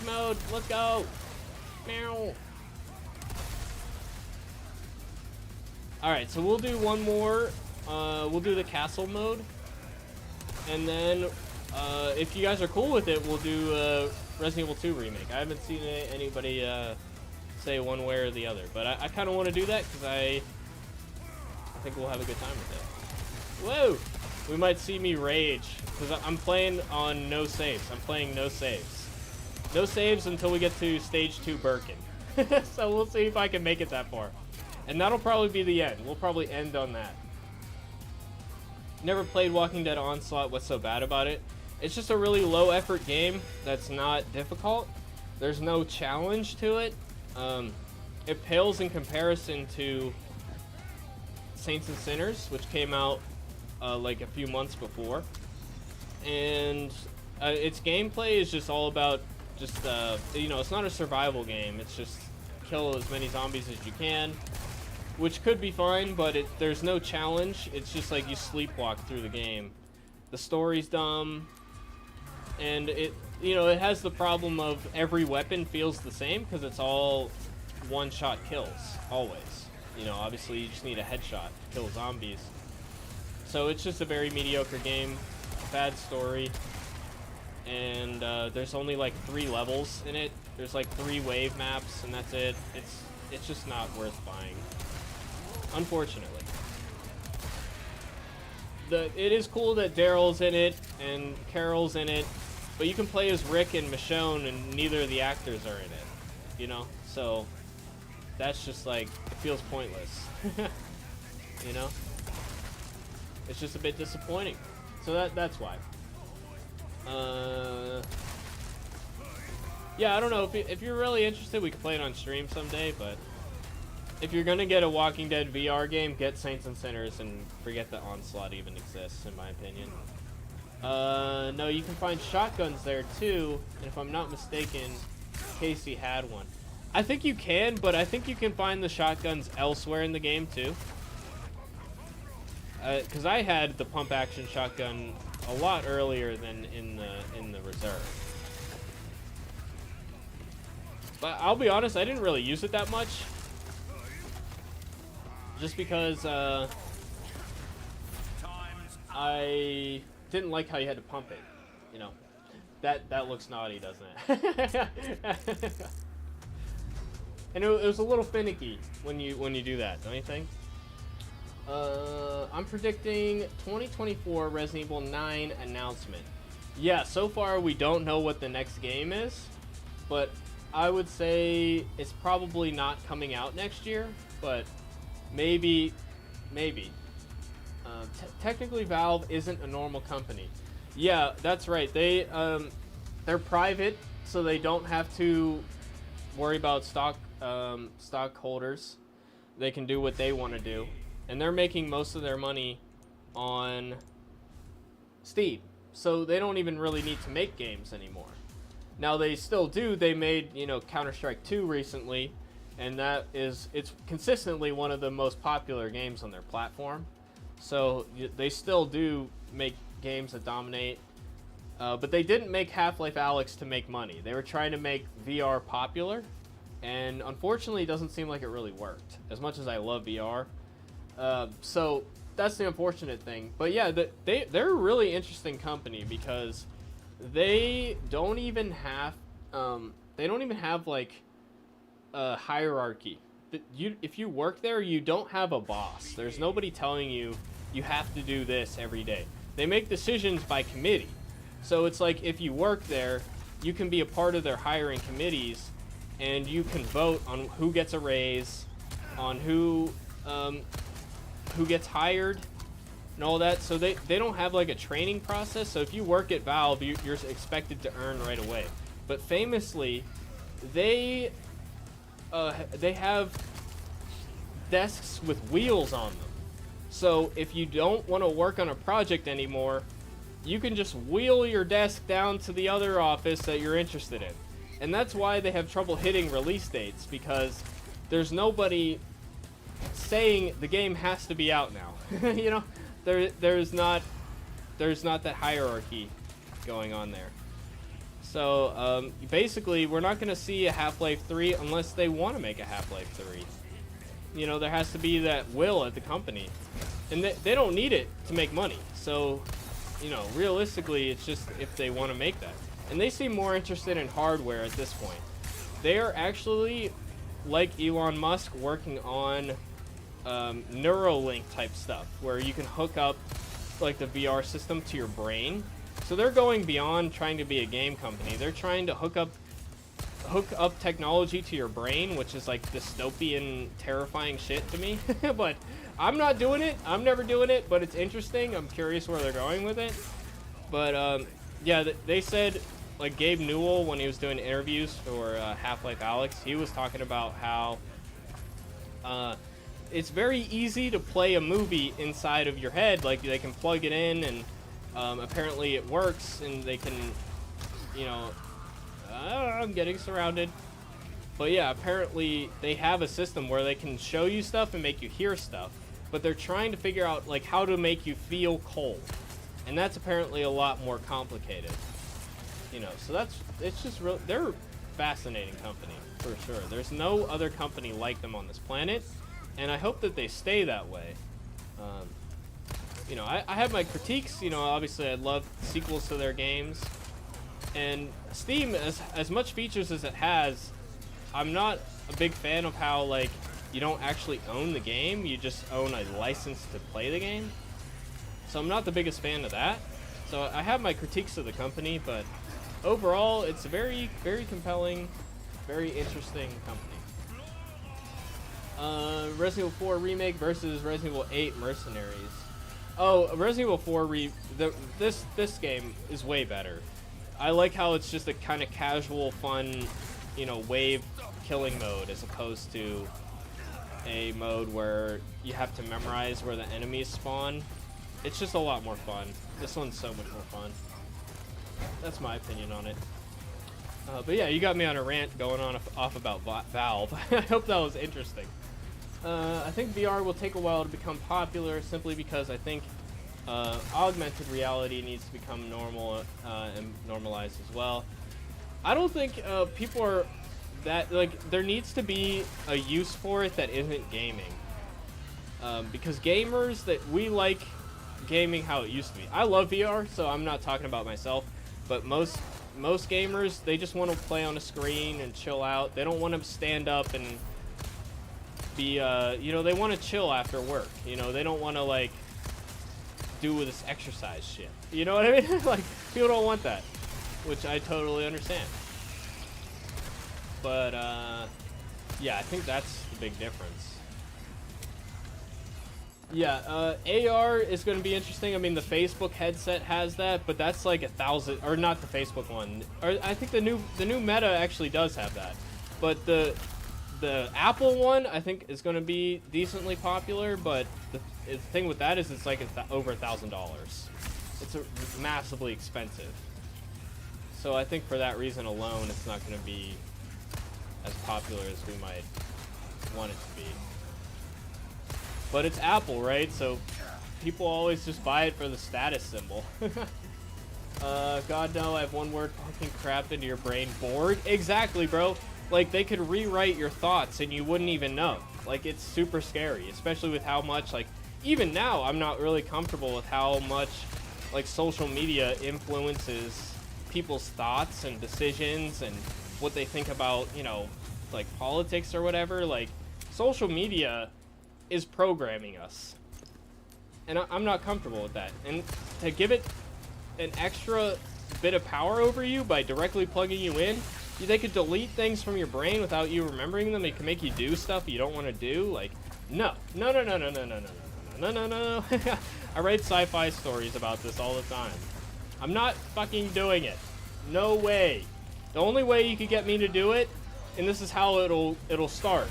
mode, let's go. Meow. Alright, so we'll do one more. We'll do the castle mode. And then, if you guys are cool with it, we'll do Resident Evil 2 Remake. I haven't seen anybody say one way or the other. But I kind of want to do that because I think we'll have a good time with it. Whoa! We might see me rage because I'm playing on no saves. I'm playing no saves. No saves until we get to stage 2 Birkin. So we'll see if I can make it that far. And that'll probably be the end. We'll probably end on that. Never played Walking Dead Onslaught. What's so bad about it? It's just a really low effort game that's not difficult. There's no challenge to it. It pales in comparison to Saints and Sinners, which came out like a few months before. And its gameplay is just all about just, you know, it's not a survival game. It's just kill as many zombies as you can, which could be fine, but there's no challenge. It's just like you sleepwalk through the game. The story's dumb, and it has the problem of every weapon feels the same because it's all one-shot kills, always. You know, obviously you just need a headshot to kill zombies. So it's just a very mediocre game, bad story, and there's only like 3 levels in it. There's like 3 wave maps, and that's it. It's just not worth buying, unfortunately. it is cool that Daryl's in it and Carol's in it, but you can play as Rick and Michonne, and neither of the actors are in it. You know, so that's just like, it feels pointless. You know, it's just a bit disappointing. So that's why. Yeah, I don't know, if you're really interested, we could play it on stream someday, but if you're gonna get a Walking Dead VR game, get Saints and Sinners and forget that Onslaught even exists, in my opinion. No, you can find shotguns there too, and if I'm not mistaken, Casey had one. I think you can, but I think you can find the shotguns elsewhere in the game too. Because I had the pump action shotgun a lot earlier than in the reserve. But I'll be honest, I didn't really use it that much. Just because I didn't like how you had to pump it. You know, that looks naughty, doesn't it? And it was a little finicky when you do that, don't you think? I'm predicting 2024 Resident Evil 9 announcement. Yeah, so far we don't know what the next game is, but I would say it's probably not coming out next year, but maybe. Technically, Valve isn't a normal company. Yeah, that's right. They're private, so they don't have to worry about stockholders. They can do what they want to do, and they're making most of their money on Steam, so they don't even really need to make games anymore. Now they still do. They made, you know, Counter-Strike 2 recently, and it's consistently one of the most popular games on their platform. So they still do make games that dominate, but they didn't make Half-Life Alyx to make money. They were trying to make VR popular, and unfortunately it doesn't seem like it really worked, as much as I love VR. So that's the unfortunate thing. But yeah, they're a really interesting company because they don't even have like a hierarchy. If you work there, you don't have a boss. There's nobody telling you have to do this every day. They make decisions by committee. So it's like, if you work there, you can be a part of their hiring committees, and you can vote on who gets a raise, on who gets hired, and all that. So they don't have like a training process. So if you work at Valve, you're expected to earn right away. But famously, they have desks with wheels on them. So if you don't want to work on a project anymore, you can just wheel your desk down to the other office that you're interested in. And that's why they have trouble hitting release dates, because there's nobody saying the game has to be out now. You know, there's not that hierarchy going on there. So basically, we're not going to see a Half-Life 3 unless they want to make a Half-Life 3. You know, there has to be that will at the company, and they don't need it to make money. So, you know, realistically, it's just if they want to make that. And they seem more interested in hardware at this point. They are actually, like Elon Musk, working on Neuralink type stuff, where you can hook up like the VR system to your brain. So they're going beyond trying to be a game company. They're trying to hook up technology to your brain, which is like dystopian, terrifying shit to me. But I'm not doing it. I'm never doing it, but it's interesting. I'm curious where they're going with it. But yeah, they said, like Gabe Newell, when he was doing interviews for Half-Life Alyx, he was talking about how it's very easy to play a movie inside of your head. Like, they can plug it in, and apparently it works, and they can, you know, I'm getting surrounded. But yeah, apparently they have a system where they can show you stuff and make you hear stuff, but they're trying to figure out like how to make you feel cold, and that's apparently a lot more complicated. You know, so it's just real. They're a fascinating company for sure. There's no other company like them on this planet, and I hope that they stay that way. You know, I have my critiques. You know, obviously I love sequels to their games, and Steam, as much features as it has, I'm not a big fan of how, like, you don't actually own the game, you just own a license to play the game. So I'm not the biggest fan of that. So I have my critiques of the company, but overall, it's a very, very compelling, very interesting company. Resident Evil 4 Remake versus Resident Evil 8 Mercenaries. Oh, Resident Evil 4 this game is way better. I like how it's just a kind of casual, fun, you know, wave killing mode as opposed to a mode where you have to memorize where the enemies spawn. It's just a lot more fun. This one's so much more fun. That's my opinion on it. But yeah, you got me on a rant going on off about Valve. I hope that was interesting. I think VR will take a while to become popular simply because I think augmented reality needs to become normal and normalized as well. I don't think people are that, like, there needs to be a use for it that isn't gaming. Because gamers, that we like gaming how it used to be. I love VR, so I'm not talking about myself, but most gamers, they just want to play on a screen and chill out. They don't want to stand up and be, you know, they want to chill after work. You know, they don't want to, like, do this exercise shit. You know what I mean? Like, people don't want that, which I totally understand. But, yeah, I think that's the big difference. Yeah, AR is going to be interesting. I mean, the Facebook headset has that, but that's like 1,000, or not the Facebook one. Or I think the new Meta actually does have that. But the Apple one, I think, is going to be decently popular, but the thing with that is it's like over $1,000. It's massively expensive. So I think for that reason alone, it's not going to be as popular as we might want it to be. But it's Apple, right? So people always just buy it for the status symbol. God no, I have one word fucking crapped into your brain. Bored? Exactly, bro. Like, they could rewrite your thoughts and you wouldn't even know. Like, it's super scary, especially with how much, like, even now, I'm not really comfortable with how much, like, social media influences people's thoughts and decisions and what they think about, you know, like, politics or whatever. Like, social media is programming us, and I'm not comfortable with that. And to give it an extra bit of power over you by directly plugging you in, they could delete things from your brain without you remembering them. They can make you do stuff you don't want to do. Like, no. I write sci-fi stories about this all the time. I'm not fucking doing it. No way. The only way you could get me to do it, and this is how it'll start.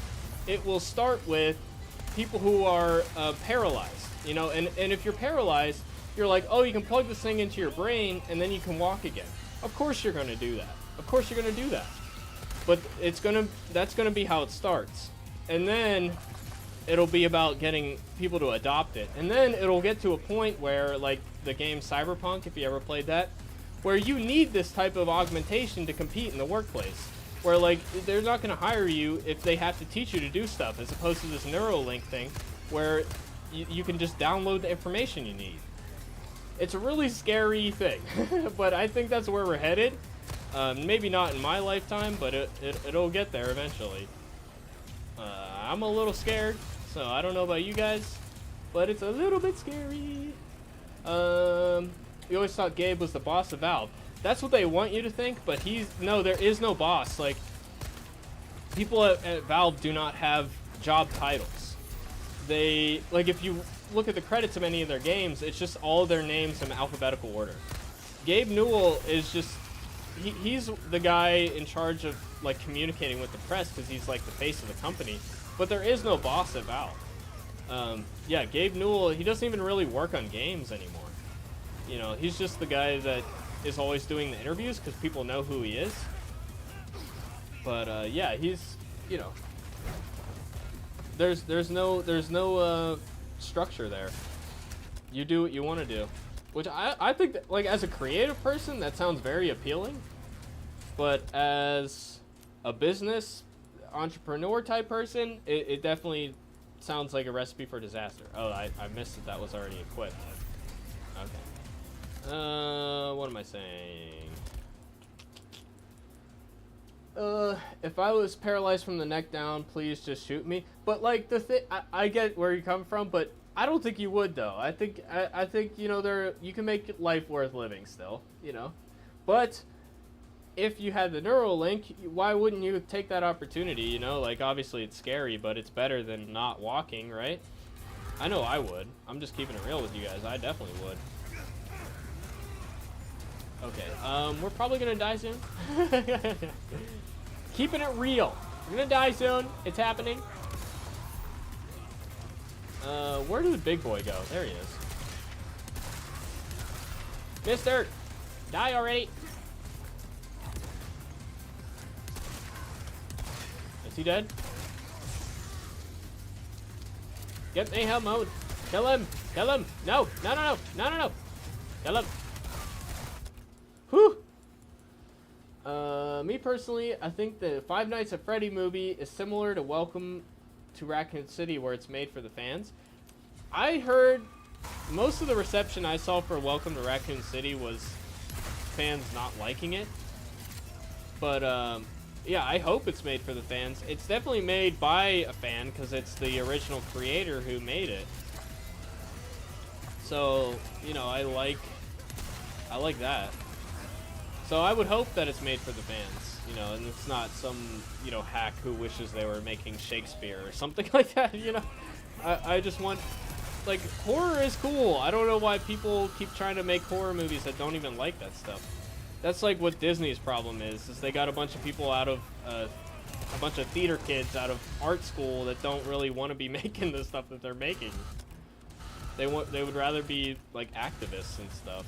It will start with people who are paralyzed, you know, and if you're paralyzed, you're like, oh, you can plug this thing into your brain and then you can walk again. Of course you're going to do that. Of course you're going to do that. But that's going to be how it starts. And then it'll be about getting people to adopt it. And then it'll get to a point where, like the game Cyberpunk, if you ever played that, where you need this type of augmentation to compete in the workplace. Where, like, they're not going to hire you if they have to teach you to do stuff, as opposed to this Neuralink thing, where you can just download the information you need. It's a really scary thing, but I think that's where we're headed. Maybe not in my lifetime, but it'll get there eventually. I'm a little scared, so I don't know about you guys, but it's a little bit scary. We always thought Gabe was the boss of Valve. That's what they want you to think, but no, there is no boss. Like, people at Valve do not have job titles. They, like, if you look at the credits of any of their games, it's just all their names in alphabetical order. Gabe Newell is just, he's the guy in charge of, like, communicating with the press because he's, like, the face of the company. But there is no boss at Valve. Yeah, Gabe Newell, he doesn't even really work on games anymore. You know, he's just the guy that is always doing the interviews because people know who he is. But yeah, he's, you know, there's no structure there. You do what you want to do, which I think that, like, as a creative person, that sounds very appealing. But as a business entrepreneur type person, it definitely sounds like a recipe for disaster. Oh, I missed that was already equipped. Okay. What am I saying? If I was paralyzed from the neck down, please just shoot me. But, like, the thing, I get where you come from, but I don't think you would though. I think you know you can make life worth living still, you know. But if you had the Neuralink, why wouldn't you take that opportunity, you know? Like obviously it's scary, but it's better than not walking, right? I know I would. I'm just keeping it real with you guys. I definitely would. Okay, we're probably gonna die soon. Keeping it real. We're gonna die soon. It's happening. Where did the big boy go? There he is. Mister! Die already! Is he dead? Get mayhem mode. Kill him! Kill him! No! No, no, no! No, no, no! Kill him! Whew! Me personally, I think the Five Nights at Freddy movie is similar to Welcome to Raccoon City, where it's made for the fans. I heard most of the reception I saw for Welcome to Raccoon City was fans not liking it. But, yeah, I hope it's made for the fans. It's definitely made by a fan, because it's the original creator who made it. So, you know, I like that. So I would hope that it's made for the fans, you know, and it's not some, you know, hack who wishes they were making Shakespeare or something like that, you know. I just want, like, horror is cool. I don't know why people keep trying to make horror movies that don't even like that stuff. That's like what Disney's problem is they got a bunch of people out of, a bunch of theater kids out of art school that don't really want to be making the stuff that they're making. They would rather be, like, activists and stuff.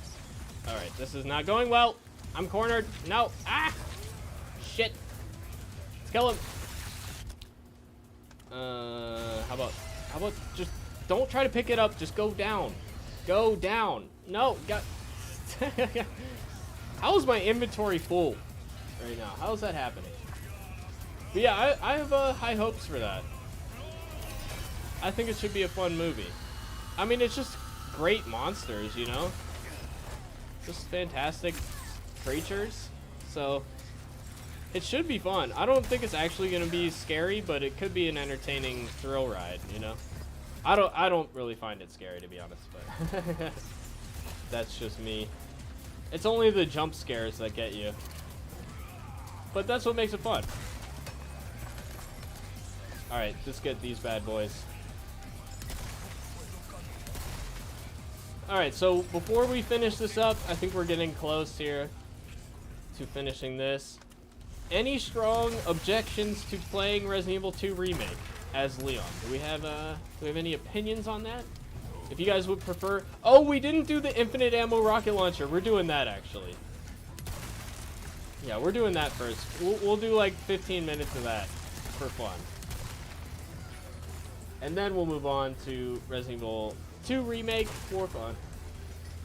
Alright, this is not going well. I'm cornered. No. Ah! Shit. Let's kill him. How about just don't try to pick it up. Just go down. Go down. No. Got. How is my inventory full right now? How is that happening? But yeah, I have high hopes for that. I think it should be a fun movie. I mean, it's just great monsters, you know? Just fantastic creatures, so it should be fun. I don't think it's actually going to be scary, but it could be an entertaining thrill ride, you know. I don't really find it scary, to be honest, but that's just me. It's only the jump scares that get you, but that's what makes it fun. All right, let's get these bad boys. All right, so before we finish this up, I think we're getting close here to finishing this. Any strong objections to playing Resident Evil 2 Remake as Leon? Do we have any opinions on that? If you guys would prefer... Oh, we didn't do the infinite ammo rocket launcher. We're doing that, actually. Yeah, we're doing that first. We'll do like 15 minutes of that for fun. And then we'll move on to Resident Evil 2 Remake for fun.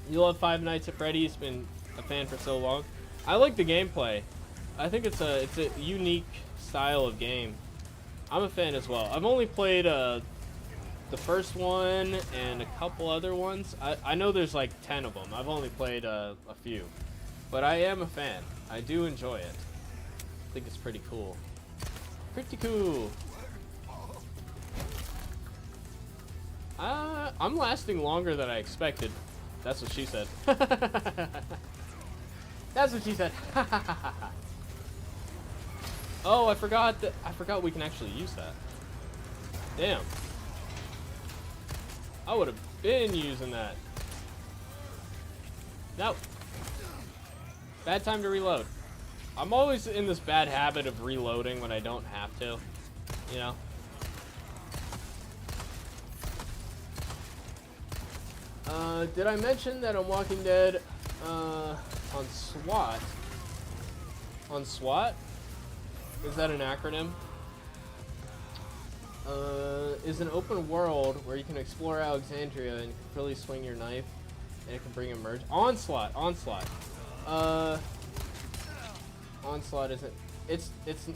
You love Five Nights at Freddy's, been a fan for so long. I like the gameplay. I think it's a unique style of game. I'm a fan as well. I've only played the first one and a couple other ones. I know there's like 10 of them. I've only played a few. But I am a fan. I do enjoy it. I think it's pretty cool. Pretty cool. I'm lasting longer than I expected. That's what she said. That's what she said. Oh, I forgot we can actually use that. Damn. I would have been using that. Nope. Bad time to reload. I'm always in this bad habit of reloading when I don't have to, you know. Did I mention that on Walking Dead, on SWAT? On SWAT? Is that an acronym? Is an open world where you can explore Alexandria and you can really swing your knife and it can bring emerge. Onslaught! Onslaught isn't...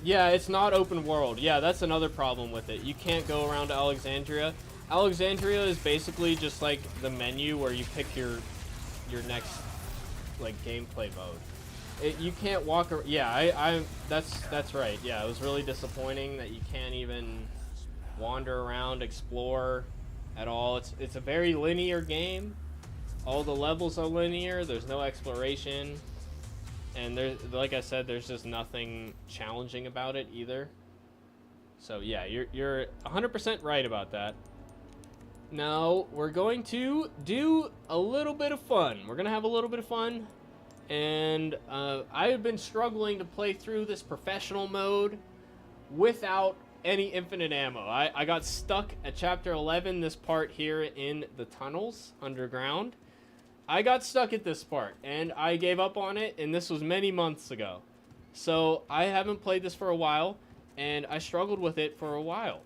Yeah, it's not open world. Yeah, that's another problem with it. You can't go around to Alexandria. Alexandria is basically just like the menu where you pick your next like gameplay mode. You can't walk around. Yeah, that's right. Yeah, it was really disappointing that you can't even wander around, explore. at all. It's a very linear game. All the levels are linear. There's no exploration, and there, like I said, there's just nothing challenging about it either. So yeah, you're 100% right about that. Now we're going to do a little bit of fun. We're gonna have a little bit of fun, and I have been struggling to play through this professional mode without any infinite ammo. I got stuck at chapter 11, this part here in the tunnels underground. I got stuck at this part, and I gave up on it, and this was many months ago. So I haven't played this for a while, and I struggled with it for a while.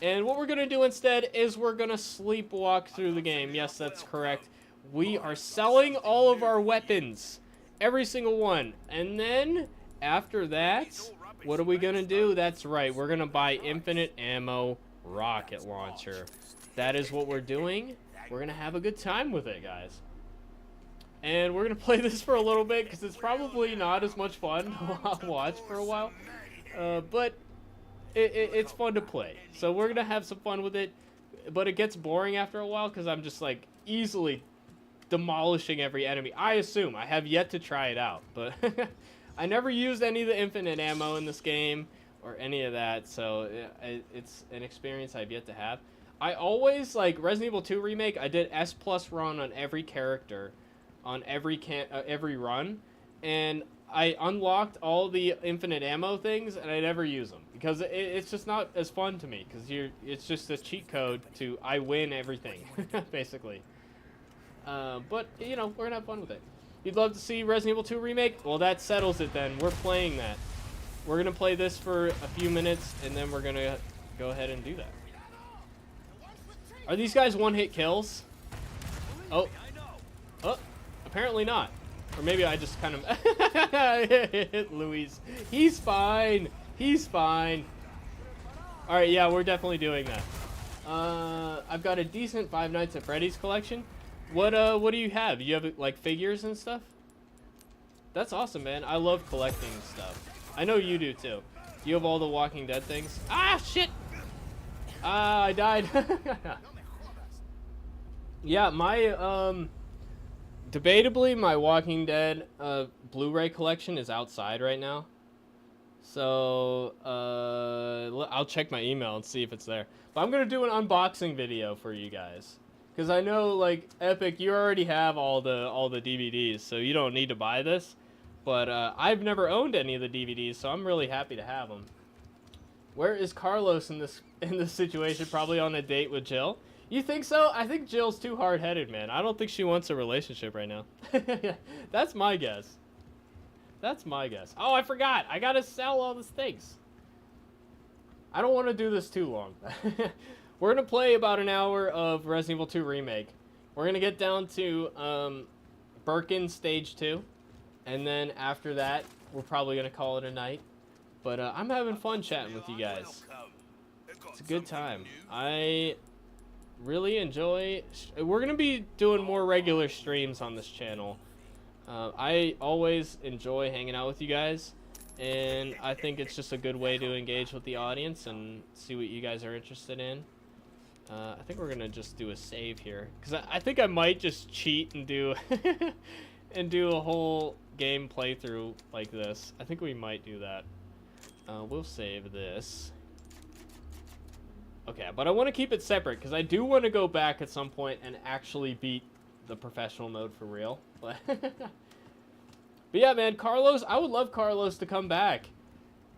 And what we're going to do instead is we're going to sleepwalk through the game. Yes, that's correct. We are selling all of our weapons. Every single one. And then, after that, what are we going to do? That's right. We're going to buy infinite ammo rocket launcher. That is what we're doing. We're going to have a good time with it, guys. And we're going to play this for a little bit because it's probably not as much fun to watch for a while. But it's fun to play. So we're going to have some fun with it. But it gets boring after a while because I'm just like easily demolishing every enemy. I assume. I have yet to try it out. But I never used any of the infinite ammo in this game or any of that. So it's an experience I've yet to have. I always, like Resident Evil 2 Remake, I did S+ run on every character. On every run, and I unlocked all the infinite ammo things, and I never use them because it's just not as fun to me. Because it's just a cheat code to I win everything, basically. But you know, we're gonna have fun with it. You'd love to see Resident Evil 2 Remake? Well, that settles it then. We're playing that. We're gonna play this for a few minutes, and then we're gonna go ahead and do that. Are these guys one-hit kills? Oh. Apparently not. Or maybe I just kind of hit Luis. He's fine. He's fine. Alright, yeah, we're definitely doing that. I've got a decent Five Nights at Freddy's collection. What do you have? You have like figures and stuff? That's awesome, man. I love collecting stuff. I know you do too. You have all the Walking Dead things. Ah, shit! Ah, I died. Yeah, my debatably, my Walking Dead Blu-ray collection is outside right now. So, I'll check my email and see if it's there. But I'm going to do an unboxing video for you guys. Because I know, like, Epic, you already have all the DVDs, so you don't need to buy this. But I've never owned any of the DVDs, so I'm really happy to have them. Where is Carlos in this situation? Probably on a date with Jill. You think so? I think Jill's too hard-headed, man. I don't think she wants a relationship right now. That's my guess. That's my guess. Oh, I forgot. I gotta sell all these things. I don't want to do this too long. We're gonna play about an hour of Resident Evil 2 Remake. We're gonna get down to Birkin Stage 2. And then after that, we're probably gonna call it a night. But I'm having fun chatting with you guys. It's a good time. I really enjoy. We're gonna be doing more regular streams on this channel. I always enjoy hanging out with you guys, and I think it's just a good way to engage with the audience and see what you guys are interested in. I think we're gonna just do a save here because I think I might just cheat and do and do a whole game playthrough like this. I think we might do that. We'll save this. Okay, but I want to keep it separate because I do want to go back at some point and actually beat the professional mode for real. But yeah, man, Carlos, I would love Carlos to come back.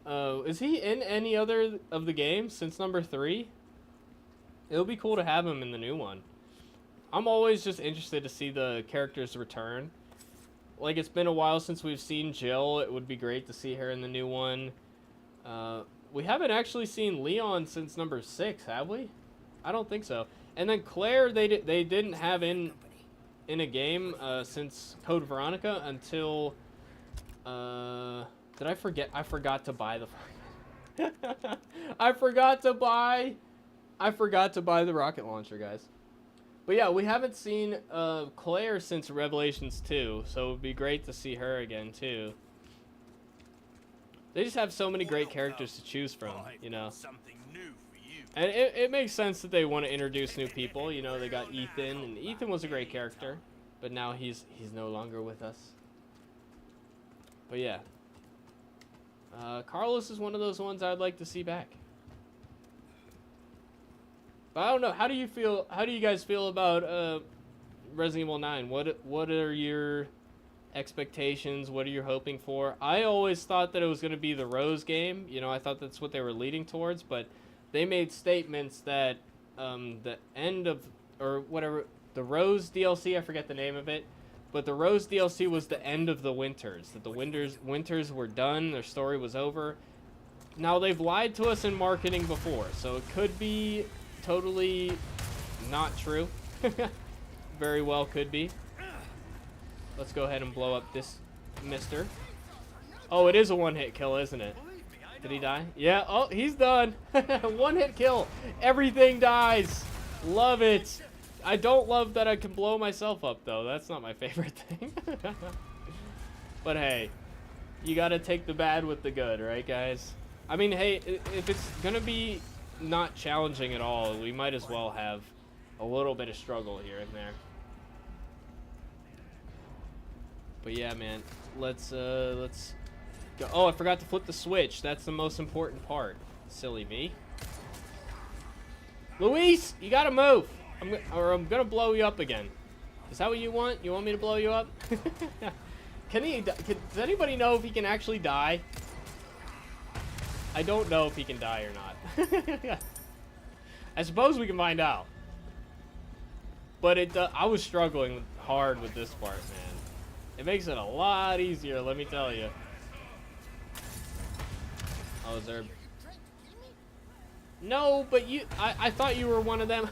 Is he in any other of the games since number 3? It would be cool to have him in the new one. I'm always just interested to see the characters return. Like, it's been a while since we've seen Jill. It would be great to see her in the new one. We haven't actually seen Leon since number 6, have we? I don't think so. And then Claire, they didn't have in a game since Code Veronica until. Did I forget? I forgot to buy the. I forgot to buy the rocket launcher, guys. But yeah, we haven't seen Claire since Revelations 2, so it would be great to see her again too. They just have so many great characters to choose from, you know. Something new for you. And it makes sense that they want to introduce new people. You know, they got Ethan, and Ethan was a great character, but now he's no longer with us. But yeah, Carlos is one of those ones I'd like to see back. But I don't know. How do you feel? How do you guys feel about Resident Evil 9? What are your expectations? What are you hoping for? I always thought that it was going to be the Rose game. You know, I thought that's what they were leading towards, but they made statements that the end of, or whatever, the Rose DLC, I forget the name of it, but the Rose DLC was the end of the Winters, that the Winters were done, their story was over. Now, they've lied to us in marketing before, so it could be totally not true. Very well could be. Let's go ahead and blow up this mister. Oh, it is a one-hit kill, isn't it? Did he die? Yeah. Oh, he's done. One-hit kill. Everything dies. Love it. I don't love that I can blow myself up, though. That's not my favorite thing. But hey, you gotta take the bad with the good, right, guys? I mean, hey, if it's gonna be not challenging at all, we might as well have a little bit of struggle here and there. But yeah, man, let's go. Oh, I forgot to flip the switch. That's the most important part. Silly me. Luis, you gotta move. I'm gonna blow you up again. Is that what you want? You want me to blow you up? Does anybody know if he can actually die? I don't know if he can die or not. I suppose we can find out. But I was struggling hard with this part, man. It makes it a lot easier, let me tell you. Oh, is there... No, but I thought you were one of them.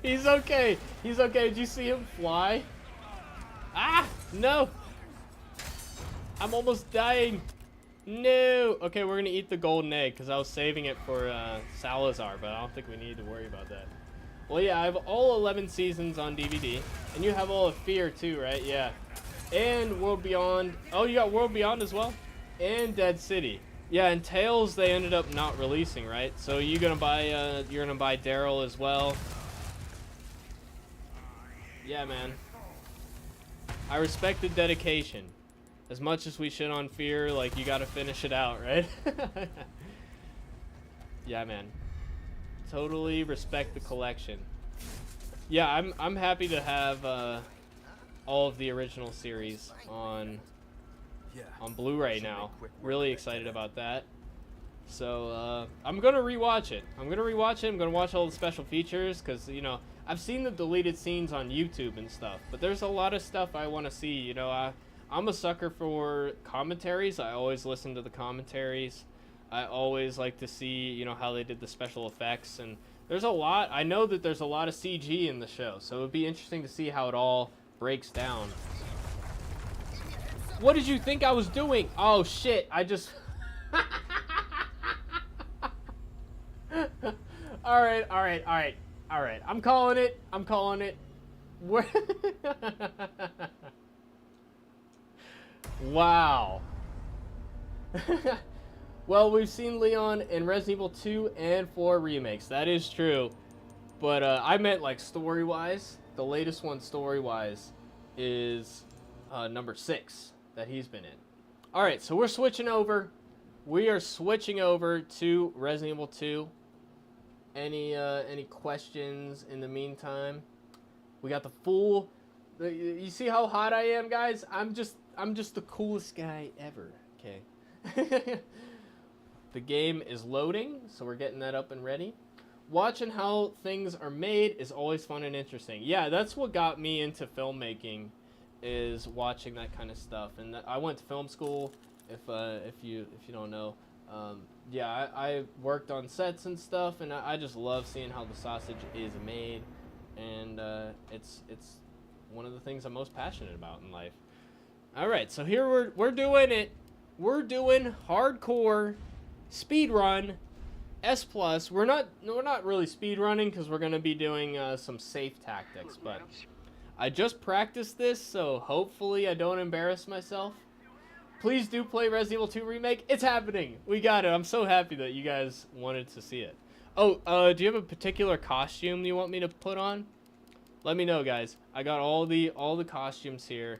He's okay. He's okay. Did you see him fly? Ah, no. I'm almost dying. No. Okay, we're going to eat the golden egg because I was saving it for Salazar, but I don't think we need to worry about that. Well, yeah, I have all 11 seasons on DVD. And you have all of Fear, too, right? Yeah. And World Beyond. Oh, you got World Beyond as well? And Dead City. Yeah, and Tales, they ended up not releasing, right? So you're gonna buy Daryl as well. Yeah, man. I respect the dedication. As much as we shit on Fear, like, you gotta finish it out, right? Yeah, man. Totally respect the collection. Yeah, I'm happy to have all of the original series on Blu-ray now. Really excited about that. So I'm gonna rewatch it. I'm gonna watch all the special features because, you know, I've seen the deleted scenes on YouTube and stuff, but there's a lot of stuff I want to see. You know, I'm a sucker for commentaries. I always listen to the commentaries. I always like to see, you know, how they did the special effects, and there's a lot. I know that there's a lot of CG in the show, so it would be interesting to see how it all breaks down. What did you think I was doing? Oh shit, I just... Alright. I'm calling it. Where... Wow. Well, we've seen Leon in Resident Evil 2 and 4 remakes. That is true. But I meant, like, story-wise. The latest one, story-wise, is number 6 that he's been in. Alright, so we're switching over. We are switching over to Resident Evil 2. Any questions in the meantime? We got the full... You see how hot I am, guys? I'm just the coolest guy ever, okay? The game is loading, so we're getting that up and ready. Watching how things are made is always fun and interesting. Yeah, that's what got me into filmmaking, is watching that kind of stuff. And I went to film school, if you don't know. Yeah, I worked on sets and stuff, and I just love seeing how the sausage is made. And it's one of the things I'm most passionate about in life. All right, so here we're doing it. We're doing hardcore speed run S+. We're not really speed running because we're gonna be doing some safe tactics, but I just practiced this, so hopefully I don't embarrass myself. Please do play Resident Evil 2 Remake. It's happening. We got it. I'm so happy that you guys wanted to see it. Oh, do you have a particular costume you want me to put on? Let me know, guys. I got all the costumes here.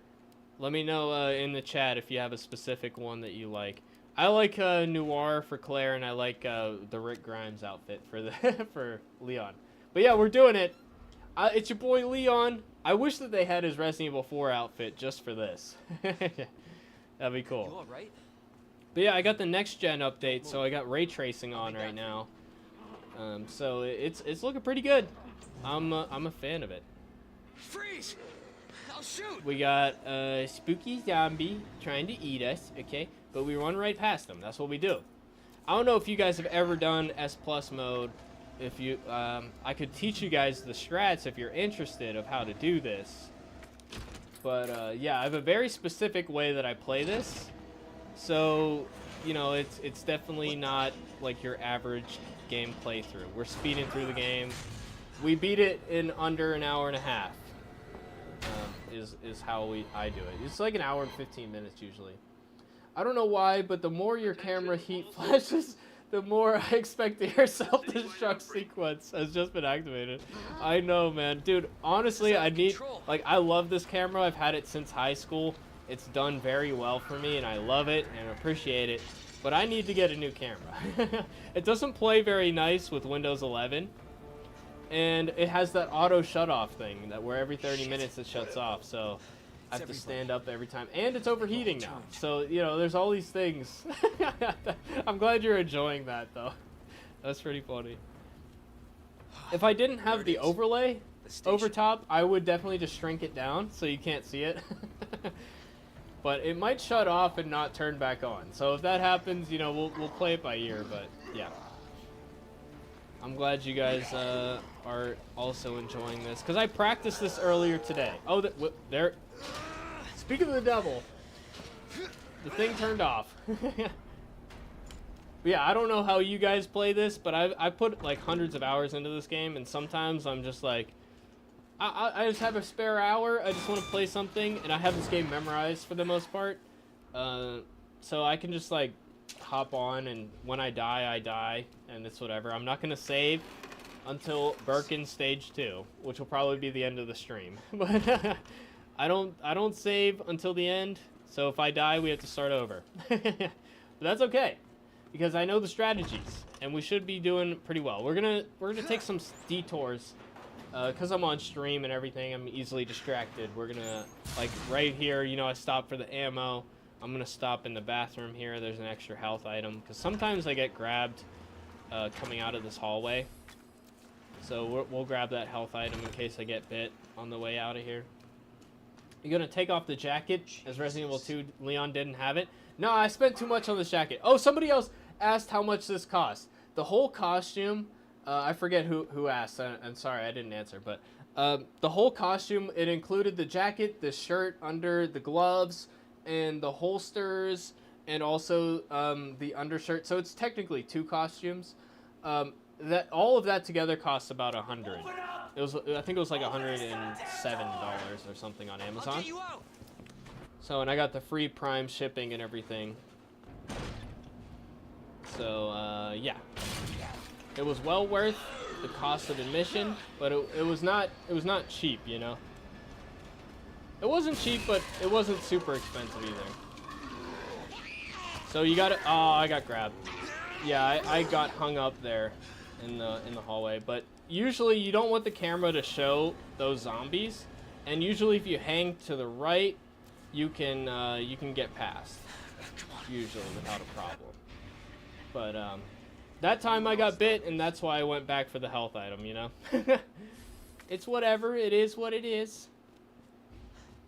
Let me know in the chat if you have a specific one that you like. I like Noir for Claire, and I like the Rick Grimes outfit for the for Leon. But yeah, we're doing it. It's your boy Leon. I wish that they had his Resident Evil 4 outfit just for this. That'd be cool. You all right? But yeah, I got the next gen update, so I got ray tracing on right now. So it's looking pretty good. I'm a fan of it. Freeze! I'll shoot. We got a spooky zombie trying to eat us, okay? But we run right past them. That's what we do. I don't know if you guys have ever done S Plus mode. If you, I could teach you guys the strats if you're interested of how to do this. But yeah, I have a very specific way that I play this. So, you know, it's definitely not like your average game playthrough. We're speeding through the game. We beat it in under an hour and a half. Is how I do it. It's like an hour and 15 minutes usually. I don't know why, but the more your camera heat flashes, the more I expect to hear self-destruct sequence has just been activated. I know, man. Dude, honestly, I need, like, I love this camera. I've had it since high school. It's done very well for me, and I love it and appreciate it. But I need to get a new camera. It doesn't play very nice with Windows 11. And it has that auto shut-off thing, that where every 30 minutes it shuts off. So I have to stand up every time. And it's overheating now. So, you know, there's all these things. I'm glad you're enjoying that, though. That's pretty funny. If I didn't have the overlay over top, I would definitely just shrink it down so you can't see it. But it might shut off and not turn back on. So if that happens, you know, we'll play it by ear. But, yeah. I'm glad you guys are also enjoying this. Because I practiced this earlier today. Oh, there. Speaking of the devil, the thing turned off. But yeah, I don't know how you guys play this, but I put like hundreds of hours into this game, and sometimes I'm just like, I just have a spare hour, I just want to play something, and I have this game memorized for the most part. So I can just like hop on, and when I die, and it's whatever. I'm not going to save until Birkin Stage 2, which will probably be the end of the stream. But I don't save until the end, so if I die, we have to start over. But that's okay, because I know the strategies, and we should be doing pretty well. We're gonna take some detours, because I'm on stream and everything. I'm easily distracted. We're gonna, like right here, you know, I stopped for the ammo. I'm gonna stop in the bathroom here. There's an extra health item, because sometimes I get grabbed coming out of this hallway. So we'll grab that health item in case I get bit on the way out of here. You're gonna take off the jacket, as Resident Evil 2 Leon didn't have it. No, I spent too much on this jacket. Oh, somebody else asked how much this cost. The whole costume, I forget who asked. I'm sorry, I didn't answer. But the whole costume, it included the jacket, the shirt under, the gloves, and the holsters, and also the undershirt. So it's technically 2 costumes. That all of that together costs about $100. I think it was like $107 or something on Amazon. So, and I got the free Prime shipping and everything. So, yeah, it was well worth the cost of admission, but it was not cheap, you know. It wasn't cheap, but it wasn't super expensive either. So you got it. Oh, I got grabbed. Yeah, I got hung up there in the hallway, but usually you don't want the camera to show those zombies, and usually if you hang to the right, you can get past, usually without a problem. But that time I got bit, and that's why I went back for the health item, you know. It's whatever, it is what it is.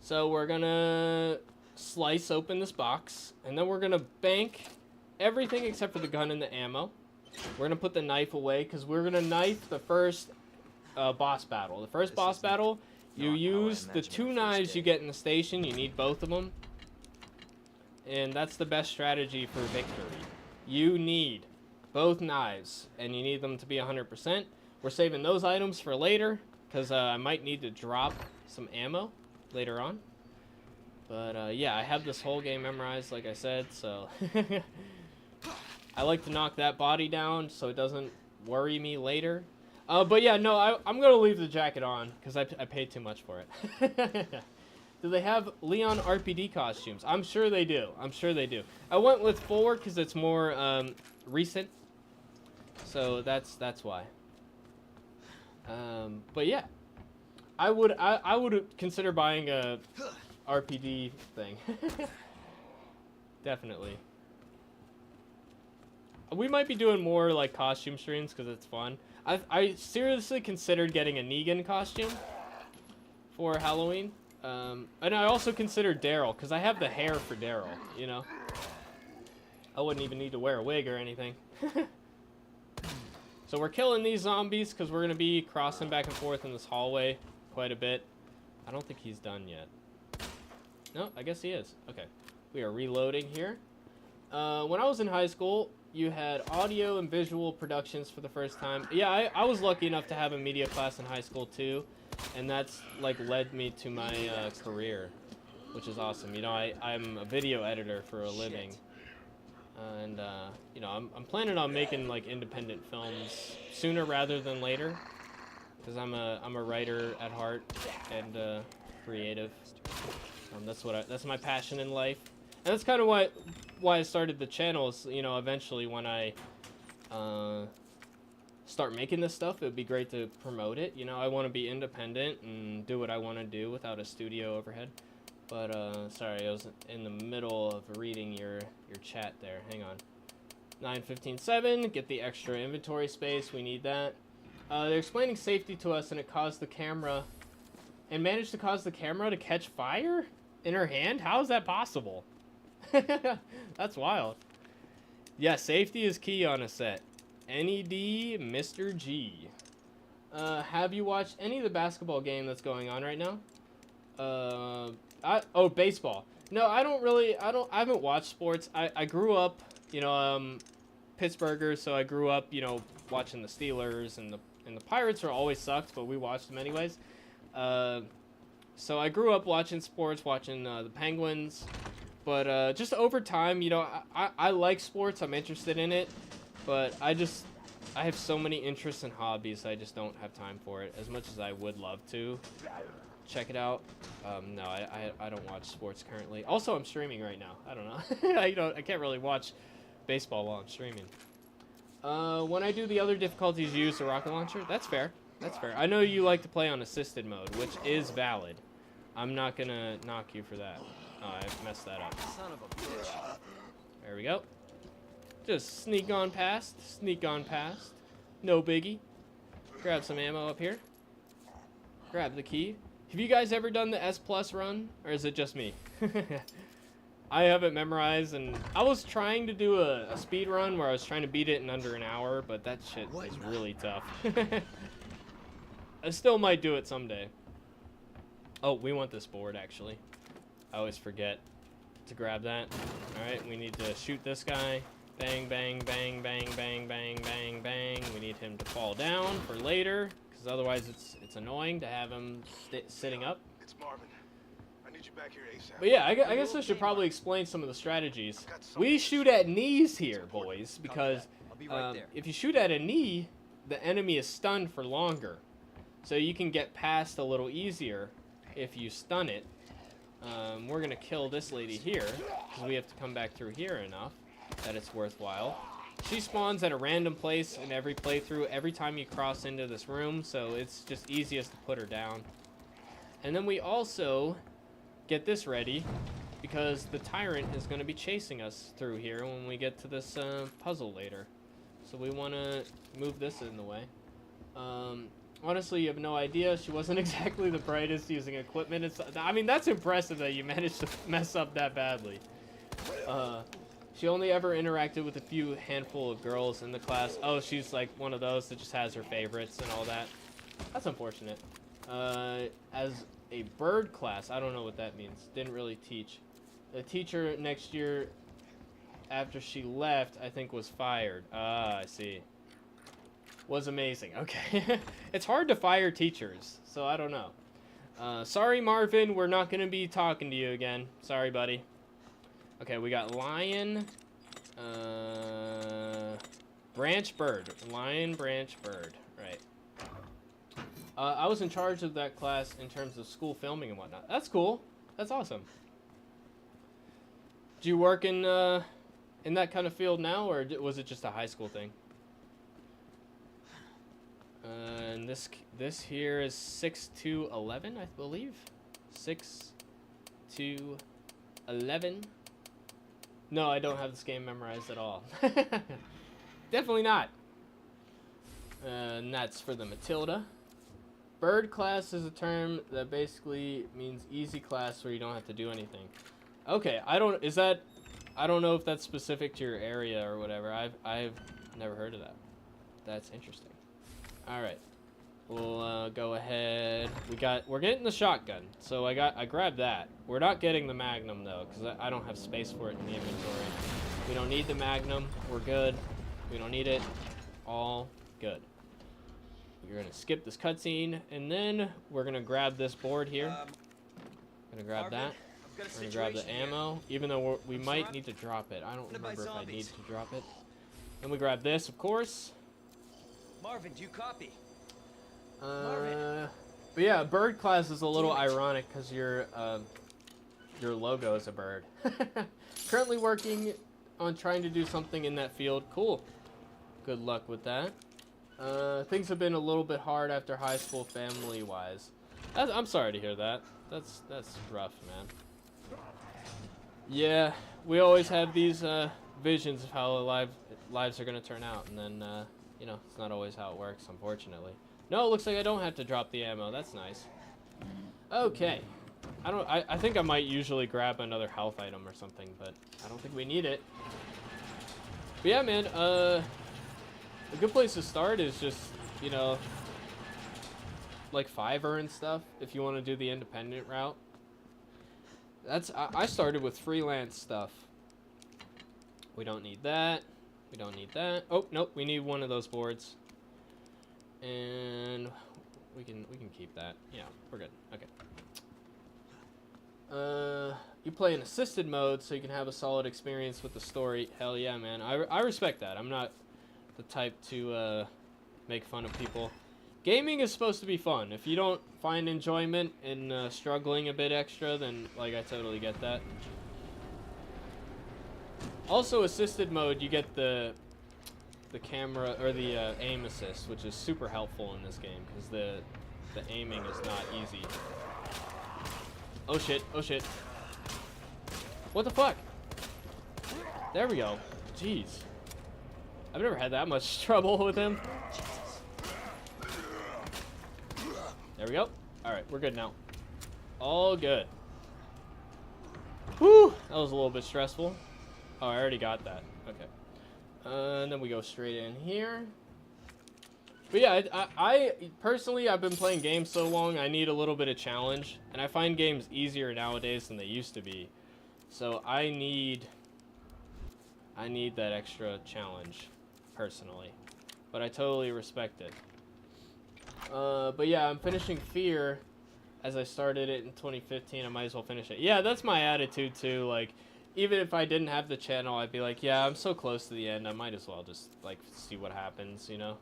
So we're gonna slice open this box, and then we're gonna bank everything except for the gun and the ammo. We're gonna put the knife away, because we're gonna knife the first boss battle. The first boss battle, you use the 2 knives you get in the station. You need both of them, and that's the best strategy for victory. You need both knives, and you need them to be 100%. We're saving those items for later, because I might need to drop some ammo later on. But yeah, I have this whole game memorized, like I said, so I like to knock that body down so it doesn't worry me later. But yeah, no, I'm gonna leave the jacket on because I paid too much for it. Do they have Leon RPD costumes? I'm sure they do. I'm sure they do. I went with 4 because it's more recent. So that's why. But yeah, I would consider buying a RPD thing. Definitely. We might be doing more like costume streams because it's fun. I seriously considered getting a Negan costume for Halloween. And I also considered Daryl because I have the hair for Daryl, you know. I wouldn't even need to wear a wig or anything. So we're killing these zombies because we're going to be crossing back and forth in this hallway quite a bit. I don't think he's done yet. No, I guess he is. Okay. We are reloading here. When I was in high school, you had audio and visual productions for the first time. Yeah, I was lucky enough to have a media class in high school too. And that's like led me to my career, which is awesome. You know, I'm a video editor for a living. And you know, I'm planning on making like independent films sooner rather than later, because I'm a writer at heart and creative. That's my passion in life, and that's kind of why I started the channel. Is, you know, eventually when I start making this stuff, it would be great to promote it. You know, I want to be independent and do what I want to do without a studio overhead. But, sorry, I was in the middle of reading your chat there. Hang on. 9:15:7, get the extra inventory space. We need that. They're explaining safety to us, and it caused the camera... And managed to cause the camera to catch fire in her hand? How is that possible? That's wild. Yeah, safety is key on a set. NED Mr. G. Have you watched any of the basketball game that's going on right now? Oh, baseball. No, I haven't watched sports. I grew up, you know, Pittsburgher, so I grew up, you know, watching the Steelers, and the Pirates are always sucked, but we watched them anyways. So I grew up watching sports, watching the Penguins, but just over time, you know, I like sports. I'm interested in it, but I have so many interests and hobbies, I just don't have time for it as much as I would love to. Check it out. No, I don't watch sports currently. Also, I'm streaming right now. I don't know. I can't really watch baseball while I'm streaming. When I do the other difficulties, use the rocket launcher. That's fair. That's fair. I know you like to play on assisted mode, which is valid. I'm not gonna knock you for that. Oh, I messed that up. Son of a bitch. There we go. Just sneak on past. Sneak on past. No biggie. Grab some ammo up here. Grab the key. Have you guys ever done the S+ run, or is it just me? I have it memorized, and I was trying to do a speed run where I was trying to beat it in under an hour, but that shit is really tough. I still might do it someday. Oh, we want this board, actually. I always forget to grab that. Alright, we need to shoot this guy. Bang, bang, bang, bang, bang, bang, bang, bang. We need him to fall down for later, because otherwise it's annoying to have him sitting up. It's Marvin. I need you back here ASAP. But yeah, I guess I should probably explain some of the strategies. We shoot at knees here, boys, because if you shoot at a knee, the enemy is stunned for longer. So you can get past a little easier if you stun it. We're going to kill this lady here, because we have to come back through here enough that it's worthwhile. She spawns at a random place in every playthrough every time you cross into this room, so it's just easiest to put her down. And then we also get this ready, because the tyrant is going to be chasing us through here when we get to this puzzle later. So we want to move this in the way. Honestly, you have no idea. She wasn't exactly the brightest using equipment. I mean, that's impressive that you managed to mess up that badly. She only ever interacted with a few handful of girls in the class. Oh, she's like one of those that just has her favorites and all that. That's unfortunate. As a bird class, I don't know what that means. Didn't really teach. The teacher next year, after she left, I think was fired. Ah, I see. Was amazing. Okay. It's hard to fire teachers, so I don't know. Sorry, Marvin. We're not going to be talking to you again. Sorry, buddy. Okay, we got Lion. Branch bird. Lion branch bird. Right. I was in charge of that class in terms of school filming and whatnot. That's cool. That's awesome. Do you work in that kind of field now, or was it just a high school thing? And this here is 6 to 11, I believe. 6 to 11. No, I don't have this game memorized at all. Definitely not. And that's for the Matilda. Bird class is a term that basically means easy class where you don't have to do anything. Okay, I don't know if that's specific to your area or whatever. I've never heard of that. That's interesting. All right, we'll go ahead. We're getting the shotgun, so I grabbed that. We're not getting the Magnum though, because I don't have space for it in the inventory. We don't need the Magnum. We're good. We don't need it. All good. We're gonna skip this cutscene, and then we're gonna grab this board here. Gonna grab that. We're gonna grab the ammo, even though we might need to drop it. I don't remember if I need to drop it. Then we grab this, of course. Marvin, do you copy? But yeah, bird class is a little ironic because your logo is a bird. Currently working on trying to do something in that field. Cool. Good luck with that. Things have been a little bit hard after high school family-wise. I'm sorry to hear that. That's rough, man. Yeah, we always have these visions of how lives are gonna turn out, and then you know, it's not always how it works, unfortunately. No, it looks like I don't have to drop the ammo. That's nice. Okay. I think I might usually grab another health item or something, but I don't think we need it. But yeah, man, a good place to start is just, you know, like Fiverr and stuff, if you want to do the independent route. I started with freelance stuff. We don't need that. We don't need that. Oh, nope, we need one of those boards. And we can keep that. Yeah, we're good. Okay. You play in assisted mode so you can have a solid experience with the story. Hell yeah, man. I respect that. I'm not the type to make fun of people. Gaming is supposed to be fun. If you don't find enjoyment in struggling a bit extra, then like I totally get that. Also, assisted mode, you get the camera or the aim assist, which is super helpful in this game because the aiming is not easy. Oh shit! Oh shit! What the fuck? There we go. Jeez, I've never had that much trouble with him. There we go. All right, we're good now. All good. Whew, that was a little bit stressful. Oh, I already got that. Okay. And then we go straight in here. But yeah, I personally, I've been playing games so long, I need a little bit of challenge. And I find games easier nowadays than they used to be. So I need that extra challenge, personally. But I totally respect it. But yeah, I'm finishing Fear. As I started it in 2015, I might as well finish it. Yeah, that's my attitude too. Like, even if I didn't have the channel, I'd be like, yeah, I'm so close to the end, I might as well just, like, see what happens, you know?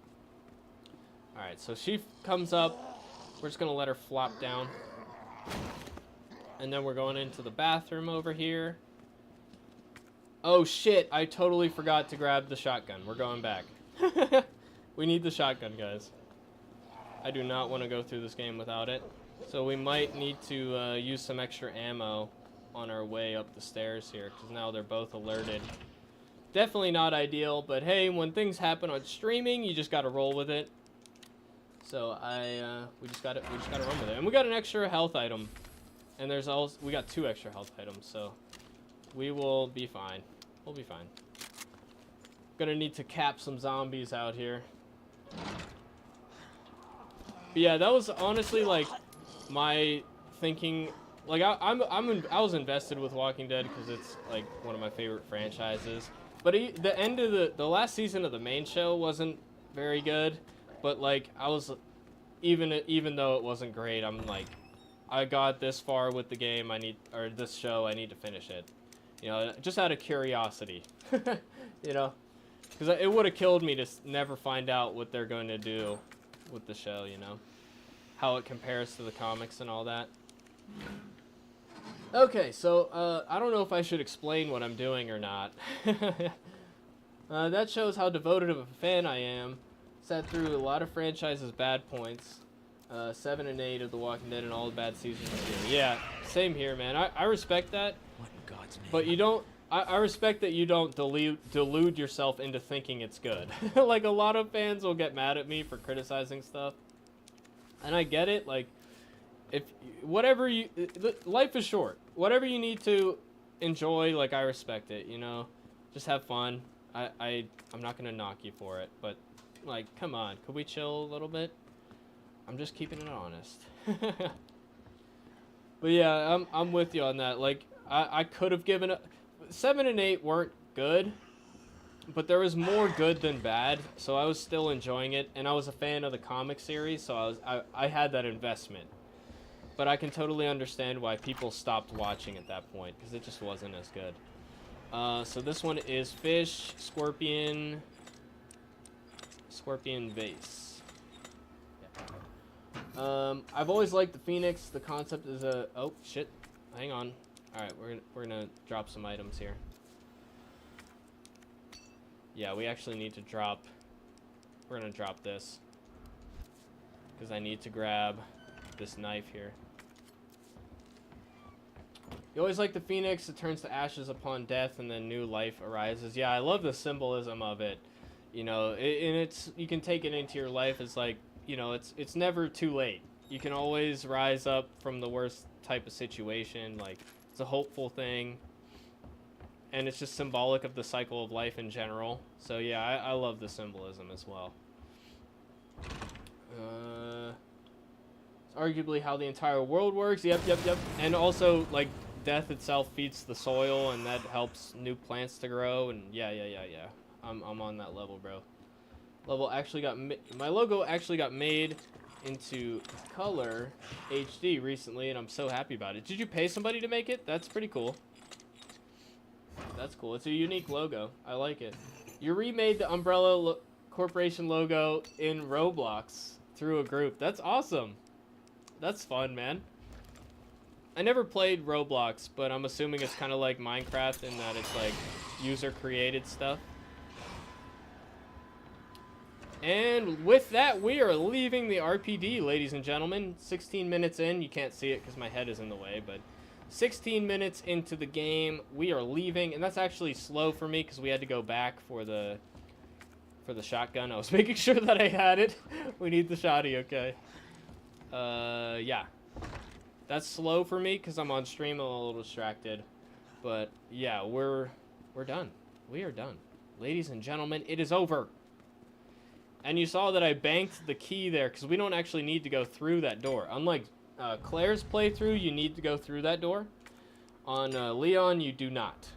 Alright, so she comes up. We're just gonna let her flop down. And then we're going into the bathroom over here. Oh, shit, I totally forgot to grab the shotgun. We're going back. We need the shotgun, guys. I do not want to go through this game without it. So we might need to use some extra ammo on our way up the stairs here, because now they're both alerted. Definitely not ideal, but hey, when things happen on streaming, you just gotta roll with it. So we just gotta run with it. And we got an extra health item, and we got 2 extra health items, so we will be fine. We'll be fine. Gonna need to cap some zombies out here. But yeah, that was honestly like my thinking. Like I was invested with Walking Dead because it's like one of my favorite franchises. But the end of the last season of the main show wasn't very good. But like I was, even though it wasn't great, I'm like, I got this far with the game. This show. I need to finish it. You know, just out of curiosity. You know, Because it would have killed me to never find out what they're going to do with the show, you know? How it compares to the comics and all that. Okay, so I don't know if I should explain what I'm doing or not. That shows how devoted of a fan I am. Sat through a lot of franchises' bad points. 7 and 8 of The Walking Dead and all the bad seasons. Yeah, same here, man. I respect that. What in God's name? But you don't... I respect that you don't delude yourself into thinking it's good. Like, a lot of fans will get mad at me for criticizing stuff. And I get it. Like, if... Whatever you... Life is short. Whatever you need to enjoy, like, I respect it, you know? Just have fun. I'm not gonna knock you for it, but, like, come on. Could we chill a little bit? I'm just keeping it honest. But yeah, I'm with you on that. Like, I could have given... 7 and 8 weren't good, but there was more good than bad, so I was still enjoying it, and I was a fan of the comic series, so I had that investment. But I can totally understand why people stopped watching at that point, because it just wasn't as good. So this one is Fish, Scorpion Vase. Yeah. I've always liked the Phoenix. The concept is a... Oh, shit. Hang on. Alright, we're gonna drop some items here. Yeah, we actually need to drop... We're gonna drop this. Because I need to grab this knife here. You always like the Phoenix. It turns to ashes upon death and then new life arises. Yeah, I love the symbolism of it. You know, and it's... You can take it into your life as like, you know, it's never too late. You can always rise up from the worst type of situation, like... It's a hopeful thing, and it's just symbolic of the cycle of life in general. So yeah, I love the symbolism as well. It's arguably how the entire world works. Yep. And also, like, death itself feeds the soil, and that helps new plants to grow. And yeah. I'm on that level, bro. My logo actually got made into color HD recently, and I'm so happy about it. Did you pay somebody to make it? That's pretty cool. That's cool. It's a unique logo. I like it. You remade the Umbrella Corporation logo in Roblox through a group. That's awesome. That's fun, man. I never played Roblox, but I'm assuming it's kind of like Minecraft in that it's like user-created stuff. And with that, we are leaving the RPD, ladies and gentlemen. 16 minutes in. You can't see it because my head is in the way, but 16 minutes into the game, we are leaving. And that's actually slow for me because we had to go back for the shotgun. I was making sure that I had it. We need the shotty, okay. Yeah. That's slow for me because I'm on stream. I'm a little distracted. But yeah, we're done. We are done. Ladies and gentlemen, it is over. And you saw that I banked the key there because we don't actually need to go through that door. Unlike Claire's playthrough, you need to go through that door. On Leon, you do not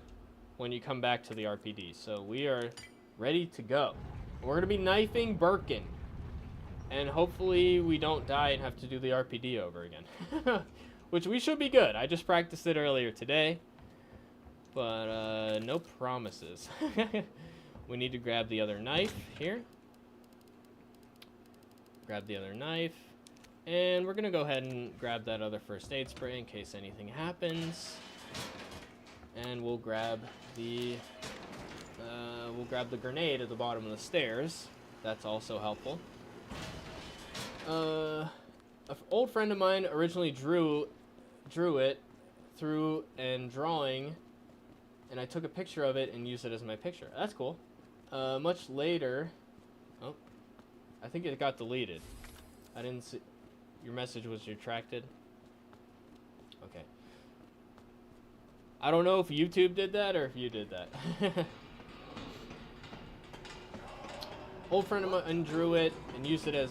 when you come back to the RPD. So we are ready to go. We're going to be knifing Birkin. And hopefully we don't die and have to do the RPD over again. Which we should be good. I just practiced it earlier today. But no promises. We need to grab the other knife here. Grab the other knife, and we're gonna go ahead and grab that other first aid spray in case anything happens. And we'll grab the grenade at the bottom of the stairs. That's also helpful. An old friend of mine originally drew it through and drawing, and I took a picture of it and used it as my picture. That's cool. Much later. Oh. I think it got deleted. I didn't see... Your message was retracted? Okay. I don't know if YouTube did that or if you did that. Old friend of mine drew it and used it as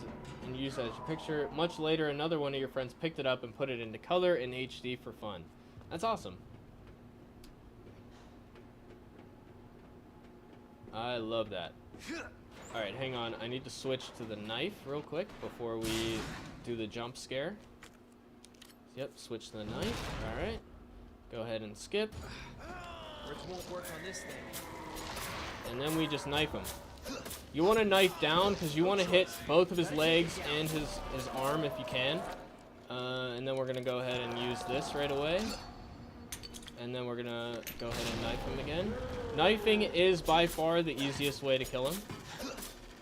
your picture. Much later, another one of your friends picked it up and put it into color in HD for fun. That's awesome. I love that. Alright, hang on. I need to switch to the knife real quick before we do the jump scare. Yep, switch to the knife. Alright. Go ahead and skip. It won't work on this thing. And then we just knife him. You want to knife down because you want to hit both of his legs and his arm if you can. And then we're going to go ahead and use this right away. And then we're going to go ahead and knife him again. Knifing is by far the easiest way to kill him,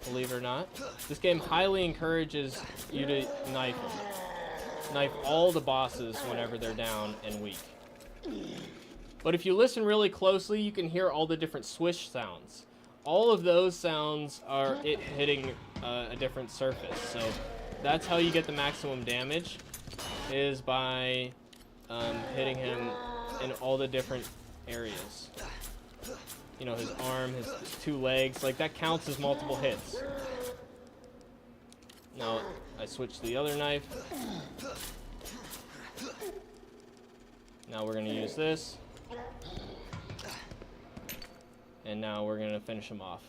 believe it or not. This game highly encourages you to knife him. Knife all the bosses whenever they're down and weak. But if you listen really closely, you can hear all the different swish sounds. All of those sounds are it hitting a different surface. So that's how you get the maximum damage, is by hitting him in all the different areas. You know, his arm, his 2 legs, like that counts as multiple hits. Now I switch to the other knife. Now we're gonna use this. And now we're gonna finish him off.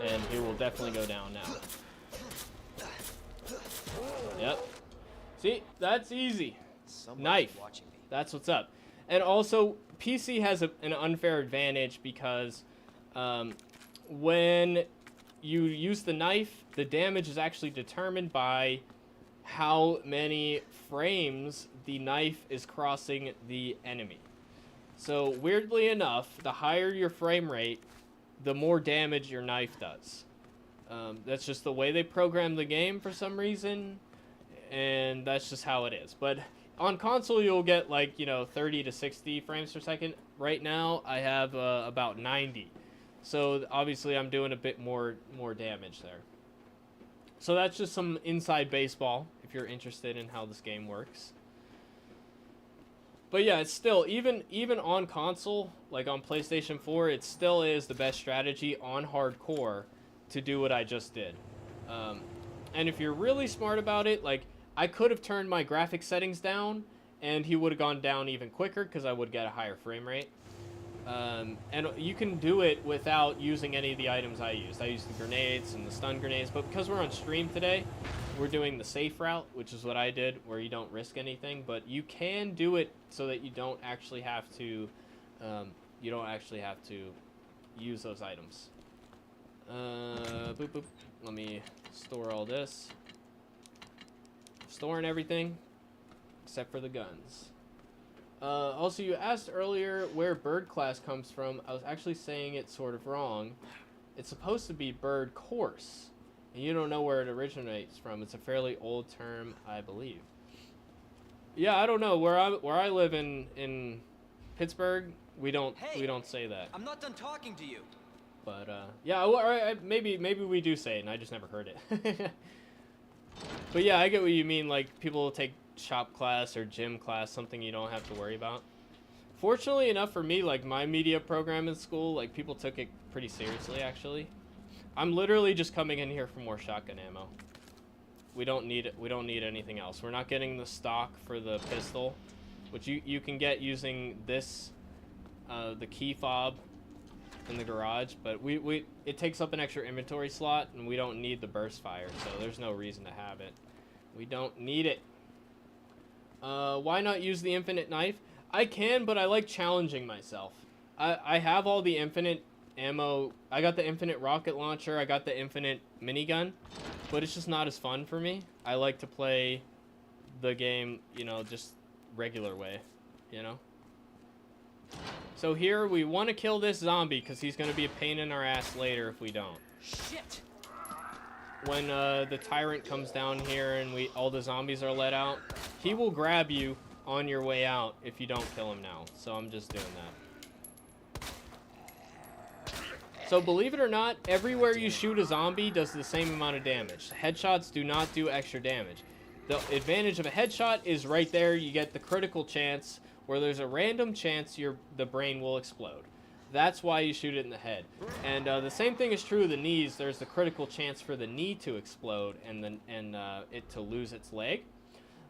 And he will definitely go down now. Yep. See, that's easy. Somebody's Knife. watching me. That's what's up. And also, PC has an unfair advantage because when you use the knife, the damage is actually determined by how many frames the knife is crossing the enemy. So weirdly enough, the higher your frame rate, the more damage your knife does. That's just the way they program the game for some reason, and that's just how it is. But on console, you'll get like, 30 to 60 frames per second. Right now, I have about 90. So obviously, I'm doing a bit more damage there. So that's just some inside baseball if you're interested in how this game works. But yeah, it's still, even on console, like on PlayStation 4, it still is the best strategy on hardcore to do what I just did. And if you're really smart about it, like, I could have turned my graphic settings down, and he would have gone down even quicker, because I would get a higher frame rate. And you can do it without using any of the items I used. I used the grenades and the stun grenades, but because we're on stream today, we're doing the safe route, which is what I did, where you don't risk anything. But you can do it so that you don't actually have to, use those items. Boop boop. Let me store all this. Storing everything, except for the guns. Also, you asked earlier where bird class comes from. I was actually saying it sort of wrong. It's supposed to be bird course, and you don't know where it originates from. It's a fairly old term, I believe. Yeah, I don't know where I live in Pittsburgh. We don't say that. I'm not done talking to you. But yeah, well, maybe we do say it, and I just never heard it. But yeah, I get what you mean. Like, people take shop class or gym class, something you don't have to worry about. Fortunately enough for me, like, my media program in school, like, people took it pretty seriously, actually. I'm literally just coming in here for more shotgun ammo. We don't need it. We don't need anything else. We're not getting the stock for the pistol, which you can get using this, the key fob in the garage, but it takes up an extra inventory slot, and we don't need the burst fire, so there's no reason to have it. We don't need it. Why not use the infinite knife? I can, but I like challenging myself. I have all the infinite ammo. I got the infinite rocket launcher. I got the infinite minigun, but it's just not as fun for me. I like to play the game, just regular way, So here, we want to kill this zombie, because he's going to be a pain in our ass later if we don't. Shit! When the tyrant comes down here and all the zombies are let out, he will grab you on your way out if you don't kill him now. So I'm just doing that. So believe it or not, everywhere you shoot a zombie does the same amount of damage. Headshots do not do extra damage. The advantage of a headshot is right there. You get the critical chance where there's a random chance the brain will explode. That's why you shoot it in the head. And the same thing is true of the knees. There's the critical chance for the knee to explode and it to lose its leg.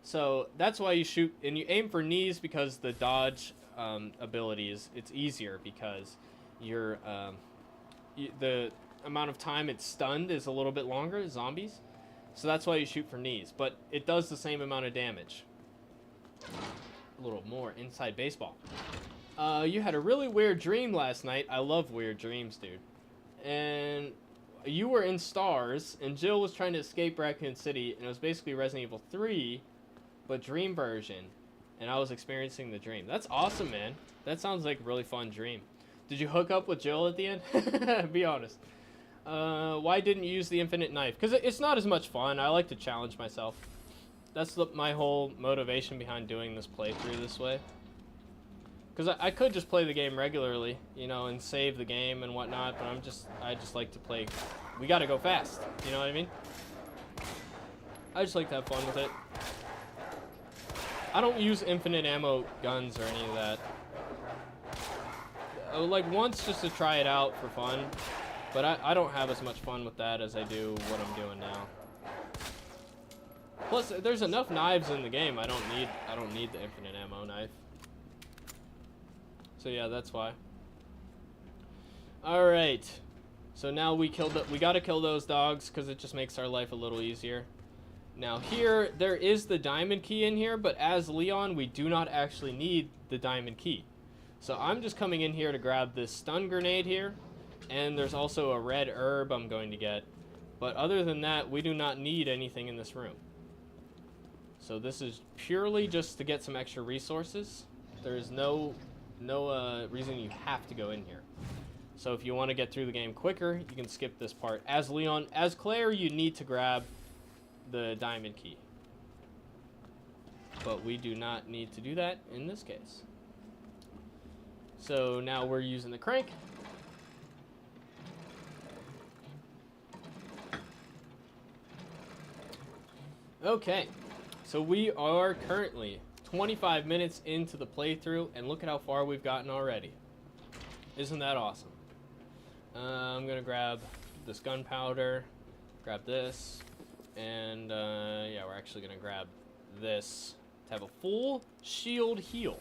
So that's why you shoot, and you aim for knees, because the dodge ability it's easier, because the amount of time it's stunned is a little bit longer, zombies. So that's why you shoot for knees, but it does the same amount of damage. A little more inside baseball. You had a really weird dream last night. I love weird dreams, dude. And you were in Stars, and Jill was trying to escape Raccoon City, and it was basically Resident Evil 3, but dream version. And I was experiencing the dream. That's awesome, man. That sounds like a really fun dream. Did you hook up with Jill at the end? Be honest. Why didn't you use the infinite knife? Because it's not as much fun. I like to challenge myself. That's my whole motivation behind doing this playthrough this way. Because I could just play the game regularly, you know, and save the game and whatnot, but I just like to play. We gotta go fast, you know what I mean? I just like to have fun with it. I don't use infinite ammo guns or any of that. Like once just to try it out for fun, but I don't have as much fun with that as I do what I'm doing now. Plus, there's enough knives in the game. I don't need the infinite ammo knife. So yeah, that's why. All right. So now we gotta kill those dogs because it just makes our life a little easier. Now here, there is the diamond key in here, but as Leon, we do not actually need the diamond key. So I'm just coming in here to grab this stun grenade here, and there's also a red herb I'm going to get. But other than that, we do not need anything in this room. So this is purely just to get some extra resources. There is no reason you have to go in here. So if you want to get through the game quicker, you can skip this part. As Leon, as Claire, you need to grab the diamond key. But we do not need to do that in this case. So now we're using the crank. Okay, so we are currently 25 minutes into the playthrough, and look at how far we've gotten already. Isn't that awesome? I'm gonna grab this gunpowder, grab this, and yeah, we're actually gonna grab this to have a full shield heal.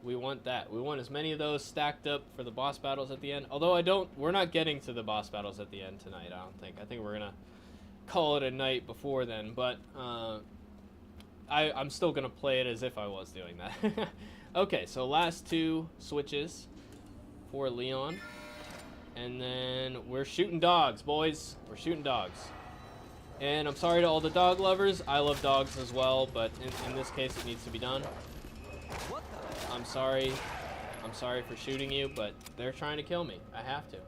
We want that. We want as many of those stacked up for the boss battles at the end. Although we're not getting to the boss battles at the end tonight, I don't think. I think we're gonna call it a night before then, but I'm still gonna play it as if I was doing that. Okay, so last two switches for Leon, and then we're shooting dogs, boys. We're shooting dogs. And I'm sorry to all the dog lovers. I love dogs as well, but in this case, it needs to be done. I'm sorry. I'm sorry for shooting you, but they're trying to kill me. I have to.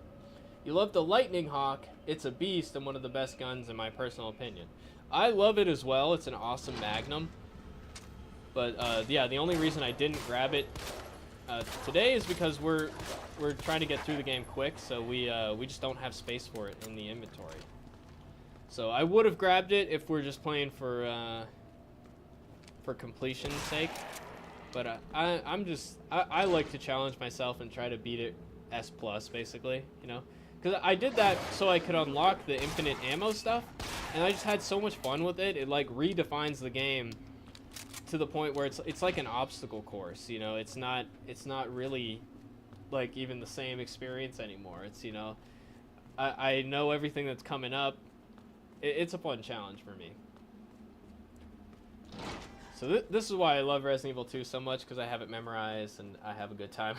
You love the Lightning Hawk. It's a beast and one of the best guns in my personal opinion. I love it as well. It's an awesome Magnum. But yeah, the only reason I didn't grab it today is because we're trying to get through the game quick, so we just don't have space for it in the inventory. So I would have grabbed it if we're just playing for completion's sake. But I like to challenge myself and try to beat it S+, basically, you know? Because I did that so I could unlock the infinite ammo stuff, and I just had so much fun with it. It, like, redefines the game to the point where it's like an obstacle course, you know? It's not really, like, even the same experience anymore. It's, you know, I know everything that's coming up. It's a fun challenge for me. So this is why I love Resident Evil 2 so much, because I have it memorized and I have a good time.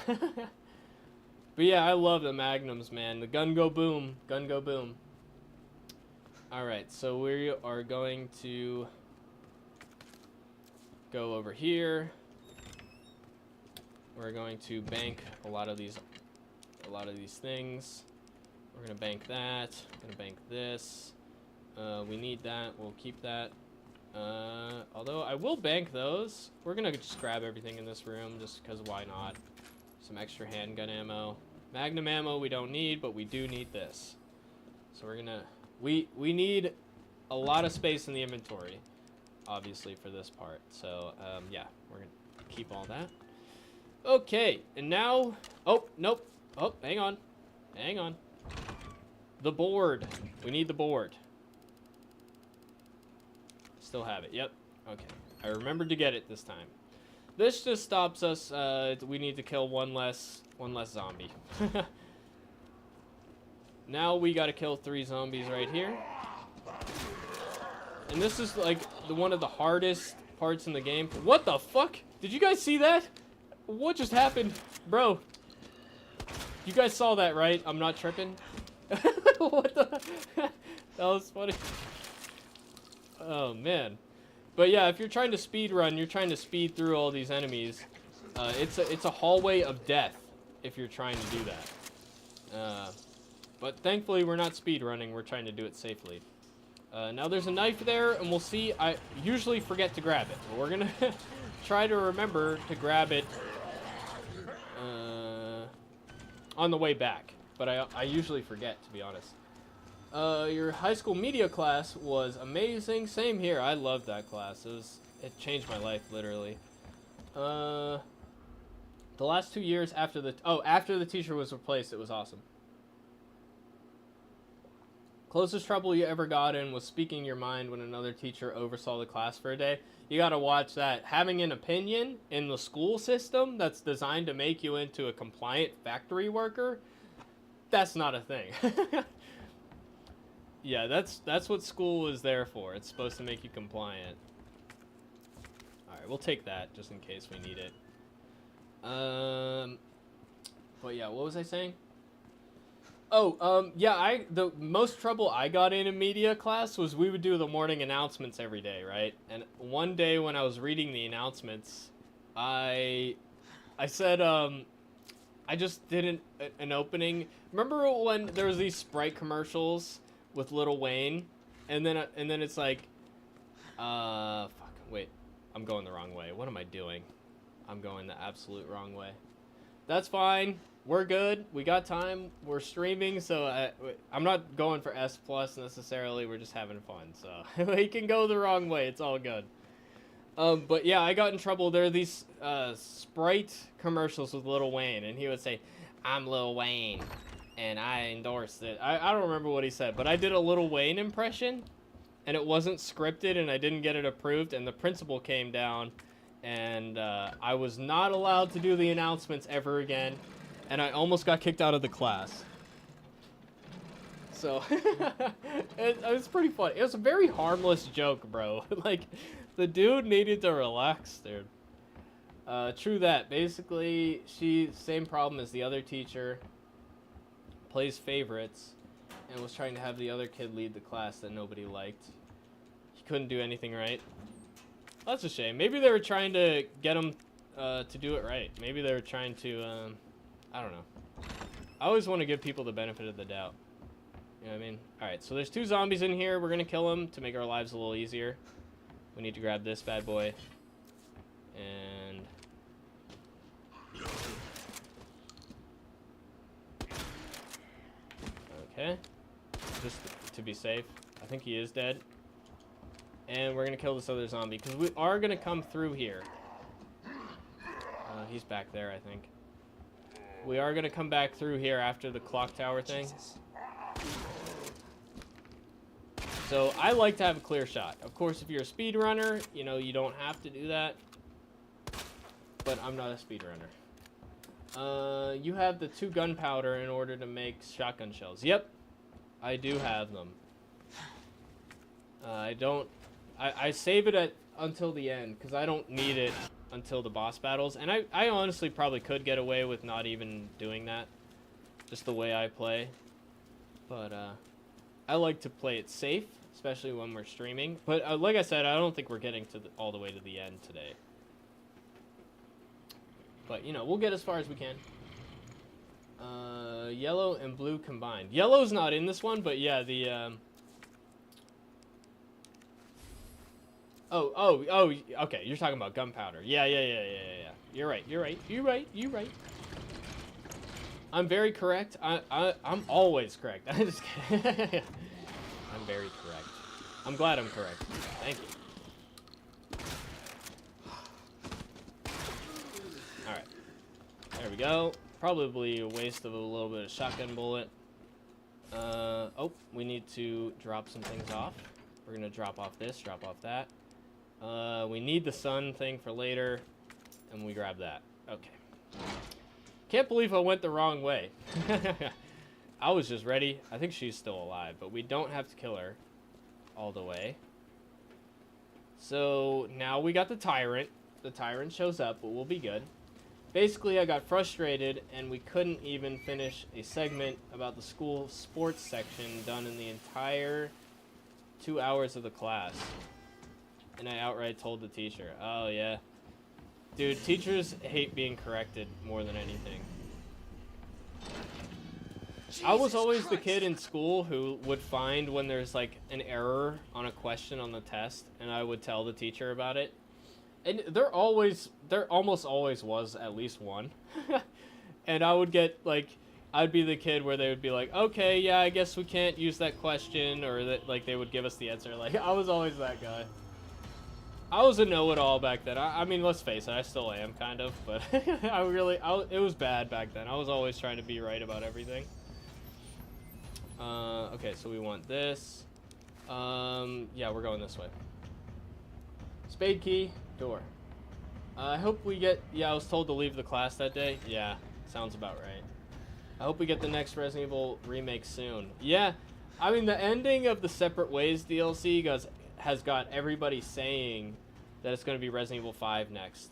But yeah, I love the Magnums, man. The gun go boom. Gun go boom. Alright, so we are going to go over here. We're going to bank a lot of these things. We're going to bank that. We're going to bank this. We need that. We'll keep that. Although I will bank those. We're gonna just grab everything in this room just because why not? Some extra handgun ammo. Magnum ammo we don't need, but we do need this. So we're gonna we need a lot of space in the inventory, obviously, for this part. So yeah, we're gonna keep all that. Okay, and now oh nope. Oh, hang on. Hang on. The board. We need the board. Still have it. Yep. Okay. I remembered to get it this time. This just stops us. We need to kill one less zombie. Now we got to kill 3 zombies right here. And this is like one of the hardest parts in the game. What the fuck? Did you guys see that? What just happened? Bro. You guys saw that, right? I'm not tripping. What the? That was funny. Oh, man. But yeah, if you're trying to speed run, you're trying to speed through all these enemies. It's a hallway of death if you're trying to do that. But thankfully, we're not speed running. We're trying to do it safely. Now there's a knife there, and we'll see. I usually forget to grab it. But we're gonna try to remember to grab it on the way back. But I usually forget, to be honest. Your high school media class was amazing. Same here. I loved that class. It changed my life, literally. The last 2 years after the teacher was replaced, it was awesome. Closest trouble you ever got in was speaking your mind when another teacher oversaw the class for a day. You gotta watch that. Having an opinion in the school system that's designed to make you into a compliant factory worker, that's not a thing. Yeah, that's what school is there for. It's supposed to make you compliant. Alright, we'll take that just in case we need it. But yeah, what was I saying? Oh, yeah, the most trouble I got in media class was we would do the morning announcements every day, right? And one day when I was reading the announcements, I said, I just did an opening. Remember when there was these Sprite commercials with Lil Wayne? And then it's like, fuck, wait, I'm going the wrong way. What am I doing? I'm going the absolute wrong way. That's fine. We're good. We got time. We're streaming, so I'm not going for S+ necessarily. We're just having fun, so we can go the wrong way. It's all good. But yeah, I got in trouble. There are these Sprite commercials with Lil Wayne, and he would say, "I'm Lil Wayne, and I endorsed it." I don't remember what he said, but I did a Lil Wayne impression, and it wasn't scripted, and I didn't get it approved, and the principal came down, and I was not allowed to do the announcements ever again. And I almost got kicked out of the class. So, it was pretty funny. It was a very harmless joke, bro. Like, the dude needed to relax, dude. True that. Basically, same problem as the other teacher. Plays favorites. And was trying to have the other kid lead the class that nobody liked. He couldn't do anything right. That's a shame. Maybe they were trying to get him to do it right. Maybe they were trying to... I don't know. I always want to give people the benefit of the doubt. You know what I mean? Alright, so there's 2 zombies in here. We're going to kill them to make our lives a little easier. We need to grab this bad boy. And... okay. Just to be safe. I think he is dead. And we're going to kill this other zombie. Because we are going to come through here. He's back there, I think. We are going to come back through here after the clock tower thing. Jesus. So I like to have a clear shot. Of course, if you're a speedrunner, you know, you don't have to do that. But I'm not a speedrunner. You have the 2 gunpowder in order to make shotgun shells. Yep, I do have them. I save it until the end because I don't need it until the boss battles, and I honestly probably could get away with not even doing that, just the way I play, but I like to play it safe, especially when we're streaming, but like I said, I don't think we're getting to all the way to the end today, but you know, we'll get as far as we can. Yellow and blue combined. Yellow's not in this one, but yeah, the Oh, okay, you're talking about gunpowder. Yeah. You're right. I'm very correct. I'm always correct. I'm just kidding. I'm very correct. I'm glad I'm correct. Thank you. Alright. There we go. Probably a waste of a little bit of shotgun bullet. Oh, we need to drop some things off. We're gonna drop off this, drop off that. We need the sun thing for later, and we grab that. Okay. Can't believe I went the wrong way. I was just ready. I think she's still alive, but we don't have to kill her all the way. So now we got the tyrant. The tyrant shows up, but we'll be good. basically I got frustrated and we couldn't even finish a segment about the school sports section done in the entire 2 hours of the class. And I outright told the teacher, oh yeah. Dude, teachers hate being corrected more than anything. I was always the kid in school who would find when there's like an error on a question on the test, and I would tell the teacher about it. And there almost always was at least one. And I would get like, I'd be the kid where they would be like, okay, yeah, I guess we can't use that question, or that like they would give us the answer. Like, I was always that guy. I was a know-it-all back then. I mean, let's face it, I still am kind of, but it was bad back then. I was always trying to be right about everything. Okay, so we want this. Yeah, we're going this way. Spade key, door. I hope we get, yeah, I was told to leave the class that day. Yeah, sounds about right. I hope we get the next Resident Evil remake soon. Yeah, I mean, the ending of the Separate Ways DLC has got everybody saying that it's going to be Resident Evil 5 next.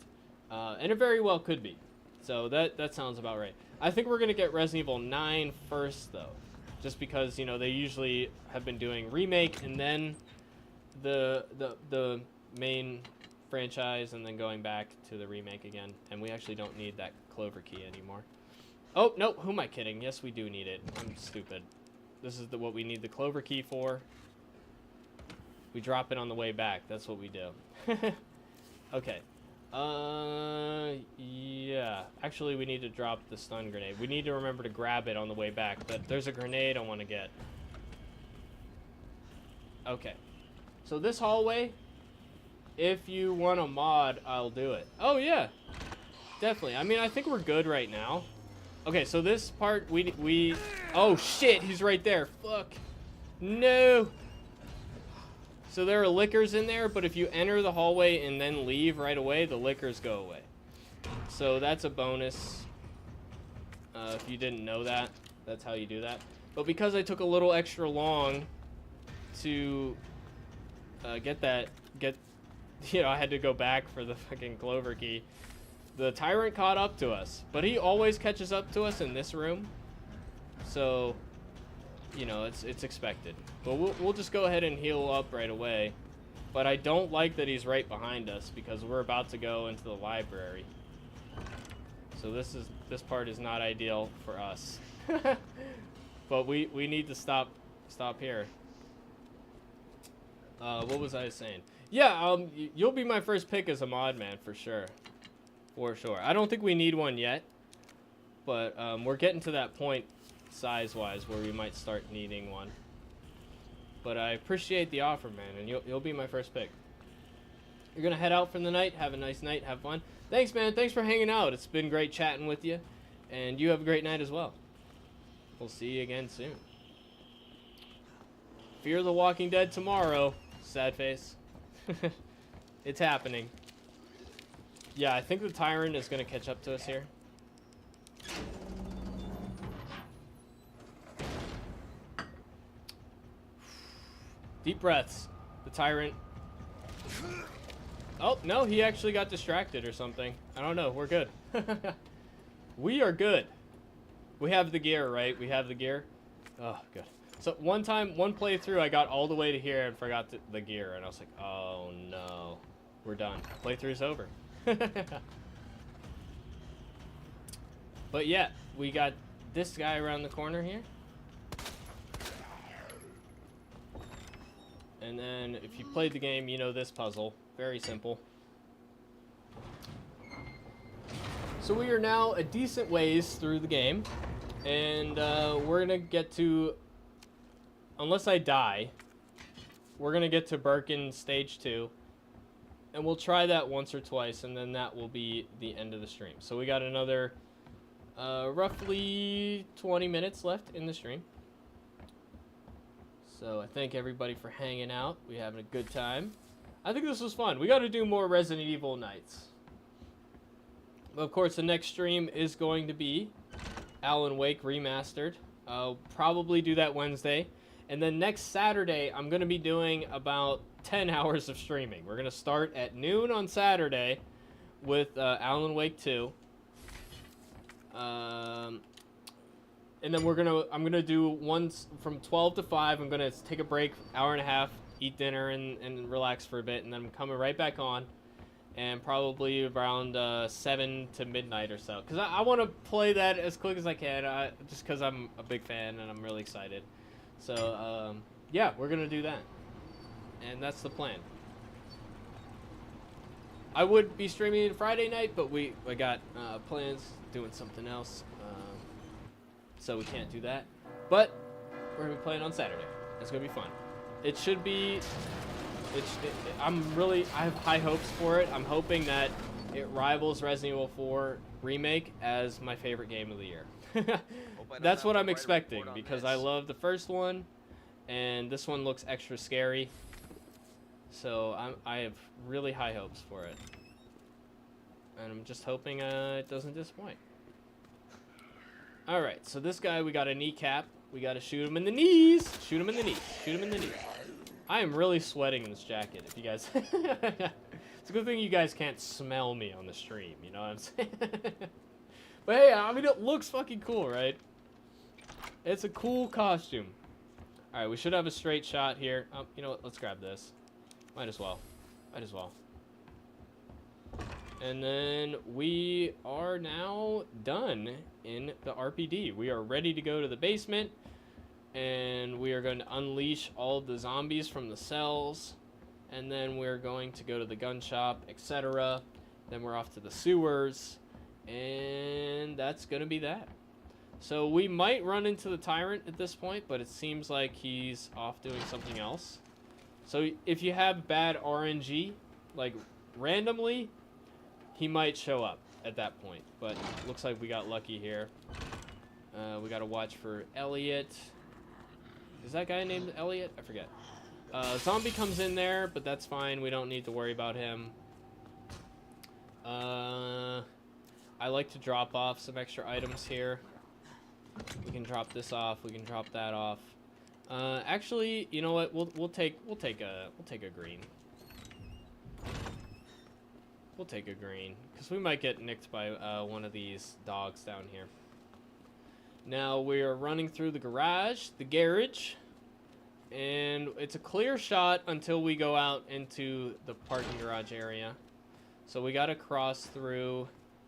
And it very well could be. So that sounds about right. I think we're going to get Resident Evil 9 first, though. Just because, you know, they usually have been doing remake and then the main franchise and then going back to the remake again. And we actually don't need that Clover key anymore. Oh, no, who am I kidding? Yes, we do need it. I'm stupid. This is what we need the Clover key for. We drop it on the way back. That's what we do. Okay. Yeah. Actually, we need to drop the stun grenade. We need to remember to grab it on the way back, but there's a grenade I want to get. Okay. So this hallway, if you want a mod, I'll do it. Oh, yeah. Definitely. I mean, I think we're good right now. Okay, so this part, we... Oh, shit, he's right there. Fuck. No. So there are lickers in there, but if you enter the hallway and then leave right away, the lickers go away. So that's a bonus. If you didn't know that, that's how you do that. But because I took a little extra long to you know, I had to go back for the fucking Clover key. The Tyrant caught up to us, but he always catches up to us in this room. So, you know, it's expected. But we'll just go ahead and heal up right away. But I don't like that he's right behind us because we're about to go into the library. So this part is not ideal for us. But we need to stop here. What was I saying? Yeah, you'll be my first pick as a mod man for sure. For sure. I don't think we need one yet, but we're getting to that point size-wise where we might start needing one. But I appreciate the offer, man, and you'll be my first pick. You're gonna head out for the night. Have a nice night. Have fun. Thanks, man. Thanks for hanging out. It's been great chatting with you, and you have a great night as well. We'll see you again soon. Fear the Walking Dead tomorrow. Sad face. It's happening. Yeah, I think the Tyrant is going to catch up to us here. Deep breaths. The Tyrant. Oh, no, he actually got distracted or something. I don't know. We're good. We are good. We have the gear, right? We have the gear. Oh, good. So one playthrough, I got all the way to here and forgot the gear. And I was like, oh, no. We're done. Playthrough's over. But yeah, we got this guy around the corner here. And then if you played the game, you know this puzzle. Very simple. So we are now a decent ways through the game. And we're going to get to, unless I die, we're going to get to Birkin Stage 2. And we'll try that once or twice, and then that will be the end of the stream. So we got another roughly 20 minutes left in the stream. So I thank everybody for hanging out. We're having a good time. I think this was fun. We got to do more Resident Evil nights. Of course, the next stream is going to be Alan Wake Remastered. I'll probably do that Wednesday. And then next Saturday, I'm going to be doing about 10 hours of streaming. We're going to start at noon on Saturday with Alan Wake 2. And then I'm gonna do once from 12 to 5. I'm gonna take a break, hour and a half, eat dinner and relax for a bit, and then I'm coming right back on, and probably around 7 to midnight or so, because I want to play that as quick as I can, just because I'm a big fan and I'm really excited. So yeah, we're gonna do that, and that's the plan. I would be streaming Friday night, but I got plans doing something else, so we can't do that. But we're gonna be playing on Saturday. It's gonna be fun. It should be. I have high hopes for it. I'm hoping that it rivals Resident Evil 4 Remake as my favorite game of the year. That's what I'm expecting, because I love the first one, and this one looks extra scary. So I have really high hopes for it, and I'm just hoping it doesn't disappoint. All right, so this guy, we got a kneecap. We got to shoot him in the knees. Shoot him in the knees. Shoot him in the knees. I am really sweating in this jacket. If you guys, it's a good thing you guys can't smell me on the stream. You know what I'm saying? But hey, I mean, it looks fucking cool, right? It's a cool costume. All right, we should have a straight shot here. You know what? Let's grab this. Might as well. Might as well. And then we are now done in the RPD. We are ready to go to the basement, and we are going to unleash all of the zombies from the cells, and then we're going to go to the gun shop, etc. Then we're off to the sewers, and that's going to be that. So we might run into the Tyrant at this point, but it seems like he's off doing something else. So if you have bad RNG, like randomly, he might show up at that point, but looks like we got lucky here. We got to watch for Elliot. Is that guy named Elliot? I forget. Zombie comes in there, but that's fine. We don't need to worry about him. I like to drop off some extra items here. We can drop this off. We can drop that off. Actually, you know what? We'll take a green. We'll take a green, because we might get nicked by one of these dogs down here. Now we are running through the garage, and it's a clear shot until we go out into the parking garage area. So we got to cross through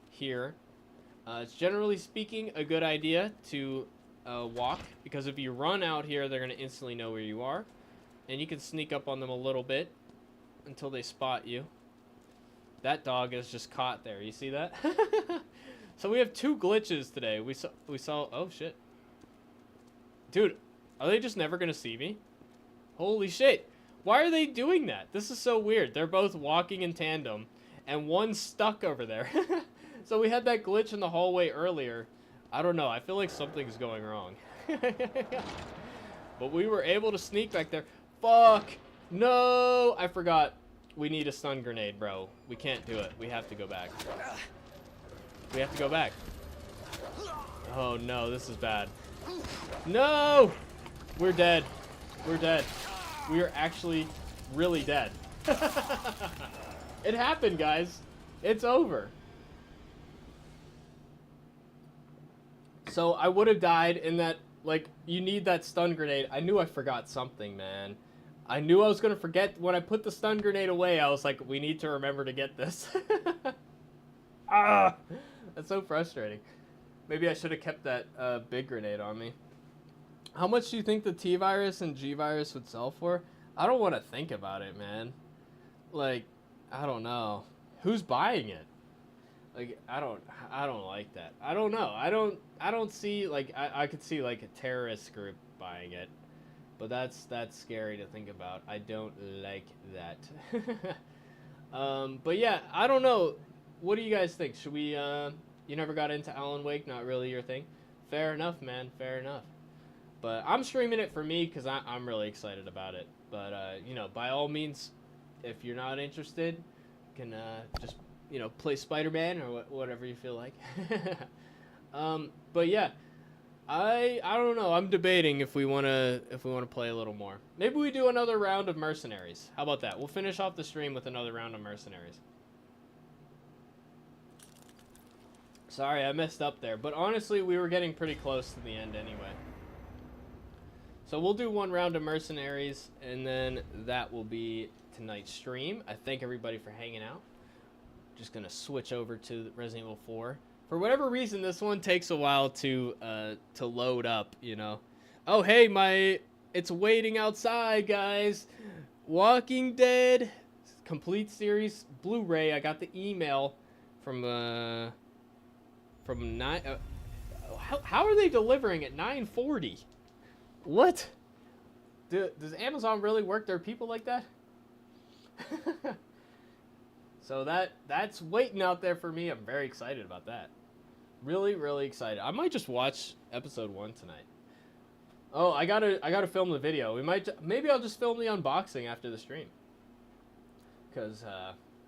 here. It's generally speaking a good idea to walk, because if you run out here, they're going to instantly know where you are, and you can sneak up on them a little bit until they spot you. That dog is just caught there. You see that? So we have 2 glitches today. We saw. Oh shit, dude, are they just never gonna see me? Holy shit! Why are they doing that? This is so weird. They're both walking in tandem, and one's stuck over there. So we had that glitch in the hallway earlier. I don't know. I feel like something's going wrong. But we were able to sneak back there. Fuck! No! I forgot. We need a stun grenade, bro. We can't do it. We have to go back. We have to go back. Oh no, this is bad. No! We're dead. We're dead. We are actually really dead. It happened, guys. It's over. So I would have died in that, like, you need that stun grenade. I knew I forgot something, man. I knew I was going to forget. When I put the stun grenade away, I was like, we need to remember to get this. Ah, that's so frustrating. Maybe I should have kept that big grenade on me. How much do you think the T-Virus and G-Virus would sell for? I don't want to think about it, man. Like, I don't know. Who's buying it? Like, I don't like that. I don't know. I don't see, like, I could see, like, a terrorist group buying it. But that's scary to think about. I don't like that. But yeah, I don't know. What do you guys think? Should we, you never got into Alan Wake? Not really your thing? Fair enough, man. Fair enough. But I'm streaming it for me because I'm really excited about it. But, you know, by all means, if you're not interested, you can just, you know, play Spider-Man or whatever you feel like. But yeah. I don't know. I'm debating if we want to play a little more. Maybe we do another round of Mercenaries. How about that? We'll finish off the stream with another round of Mercenaries. Sorry, I messed up there. But honestly, we were getting pretty close to the end anyway. So we'll do one round of Mercenaries, and then that will be tonight's stream. I thank everybody for hanging out. Just going to switch over to Resident Evil 4. For whatever reason, this one takes a while to load up, you know. Oh, hey, it's waiting outside, guys. Walking Dead complete series Blu-ray. I got the email from 9. How are they delivering at 9:40? What? Does Amazon really work their people like that? So that's waiting out there for me. I'm very excited about that. Really, really excited. I might just watch episode 1 tonight. Oh, I gotta film the video. Maybe I'll just film the unboxing after the stream. Cause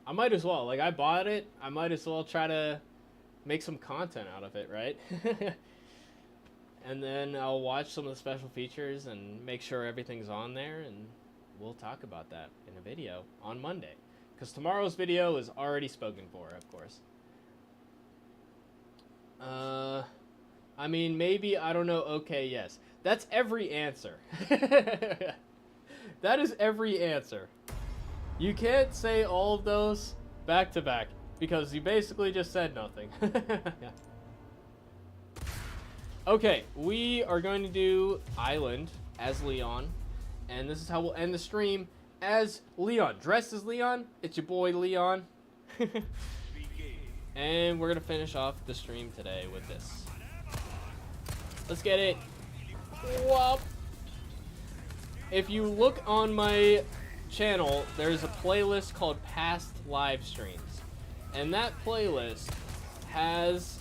I might as well. Like, I bought it. I might as well try to make some content out of it, right? And then I'll watch some of the special features and make sure everything's on there, and we'll talk about that in a video on Monday. Because tomorrow's video is already spoken for, of course. I mean, maybe, I don't know, okay, yes. That's every answer. That is every answer. You can't say all of those back to back, because you basically just said nothing. Okay, we are going to do Island as Leon, and this is how we'll end the stream as Leon. Dressed as Leon, it's your boy Leon. And we're going to finish off the stream today with this. Let's get it. Whoop. If you look on my channel, there's a playlist called Past Live Streams, and that playlist has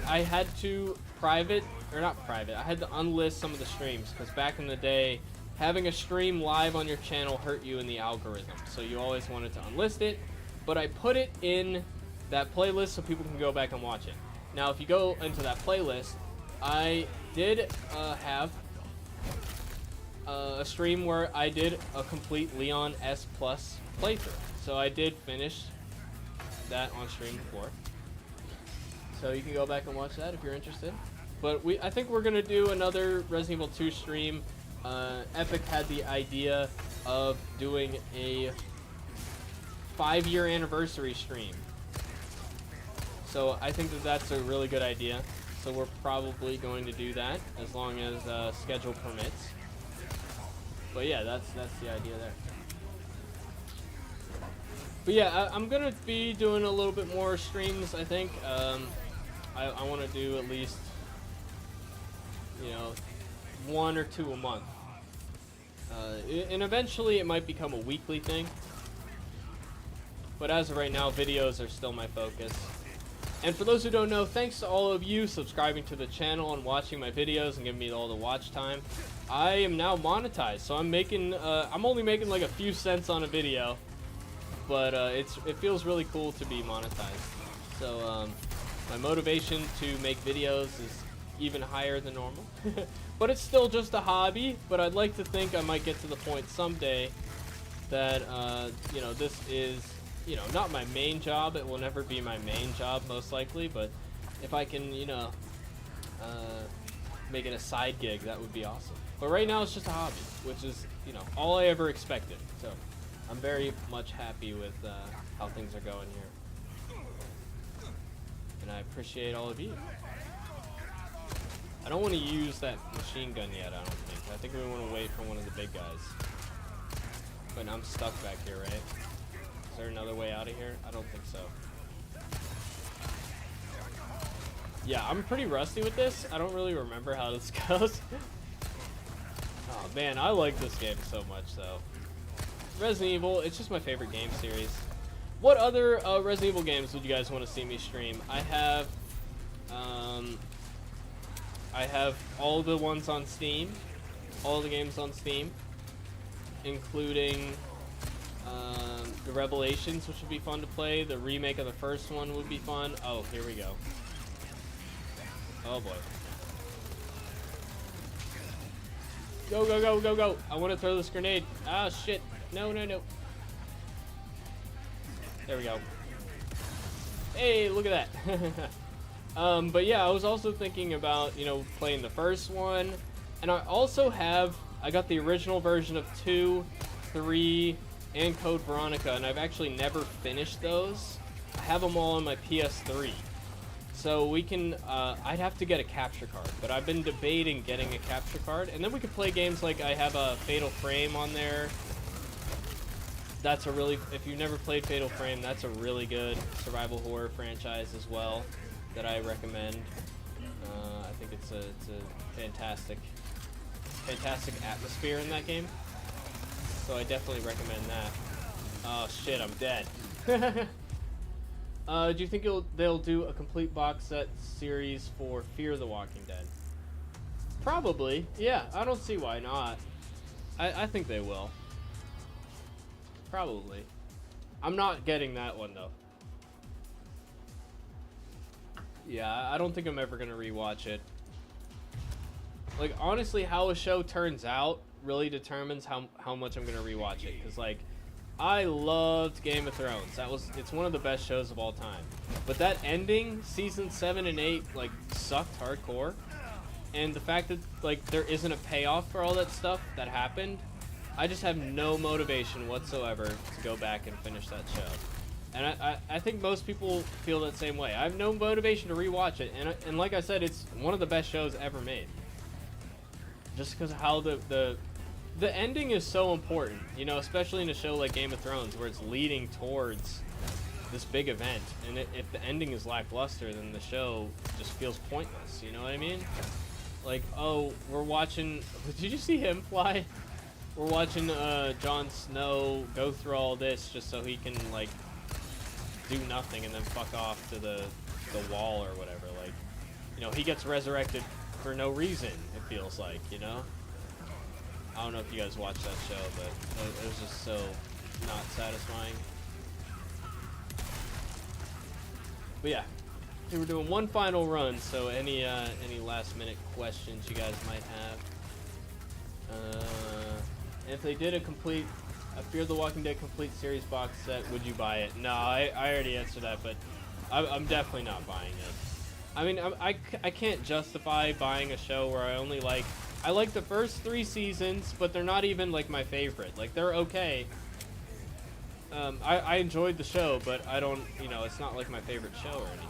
I had to I had to unlist some of the streams, because back in the day, having a stream live on your channel hurt you in the algorithm, so you always wanted to unlist it. But I put it in that playlist so people can go back and watch it. Now, if you go into that playlist, I did have a stream where I did a complete Leon S Plus playthrough. So I did finish that on stream before. So you can go back and watch that if you're interested. But I think we're gonna do another Resident Evil 2 stream. Epic had the idea of doing a 5-year anniversary stream. So I think that's a really good idea. So we're probably going to do that as long as schedule permits. But yeah, that's the idea there. But yeah, I'm gonna be doing a little bit more streams. I think I want to do at least, you know, 1 or 2 a month, and eventually it might become a weekly thing. But as of right now, videos are still my focus. And for those who don't know, thanks to all of you subscribing to the channel and watching my videos and giving me all the watch time. I am now monetized, so I'm making I'm only making like a few cents on a video, but it feels really cool to be monetized. So my motivation to make videos is even higher than normal. But it's still just a hobby. But I'd like to think I might get to the point someday that you know, this is, you know, not my main job. It will never be my main job, most likely. But if I can, you know, make it a side gig, that would be awesome. But right now it's just a hobby, which is, you know, all I ever expected. So I'm very much happy with how things are going here. And I appreciate all of you. I don't want to use that machine gun yet, I don't think. I think we want to wait for one of the big guys. But I'm stuck back here, right? Is there another way out of here? I don't think so. Yeah, I'm pretty rusty with this. I don't really remember how this goes. Oh man, I like this game so much though. Resident Evil, it's just my favorite game series. What other Resident Evil games would you guys want to see me stream? I have all the ones on Steam, all the games on Steam, including the Revelations, which would be fun to play. The remake of the first one would be fun. Oh, here we go. Oh boy. Go, go, go, go, go. I want to throw this grenade. Ah, shit. No, no, no. There we go. Hey, look at that. But yeah, I was also thinking about, you know, playing the first one. And I also I got the original version of 2, 3, and Code Veronica, and I've actually never finished those. I have them all on my PS3. So we can, I'd have to get a capture card, but I've been debating getting a capture card. And then we could play games like I have a Fatal Frame on there. That's a really, if you've never played Fatal Frame, that's a really good survival horror franchise as well that I recommend. I think it's a fantastic atmosphere in that game. So I definitely recommend that. Oh shit, I'm dead. Do you think they'll do a complete box set series for Fear the Walking Dead? Probably, yeah. I don't see why not. I think they will. Probably. I'm not getting that one though. Yeah, I don't think I'm ever gonna rewatch it. Like, honestly, how a show turns out really determines how much I'm gonna rewatch it. Cause like, I loved Game of Thrones. It's one of the best shows of all time. But that ending, season 7 and 8, like, sucked hardcore. And the fact that, like, there isn't a payoff for all that stuff that happened, I just have no motivation whatsoever to go back and finish that show. And I think most people feel that same way. I have no motivation to rewatch it. And like I said, it's one of the best shows ever made. Just because of how the ending is so important, you know, especially in a show like Game of Thrones, where it's leading towards this big event. And if the ending is lackluster, then the show just feels pointless, you know what I mean? Like, oh, we're watching... Did you see him fly? We're watching Jon Snow go through all this just so he can, like, do nothing and then fuck off to the wall or whatever. Like, you know, he gets resurrected for no reason, it feels like, you know? I don't know if you guys watched that show, but it was just so not satisfying. But yeah, we're doing one final run, so any last minute questions you guys might have. If they did a Fear the Walking Dead complete series box set, would you buy it? No, I already answered that, but I'm definitely not buying it. I mean, I can't justify buying a show where I like the first 3 seasons, but they're not even like my favorite. Like, they're okay. I enjoyed the show, but I don't, you know, it's not like my favorite show or anything.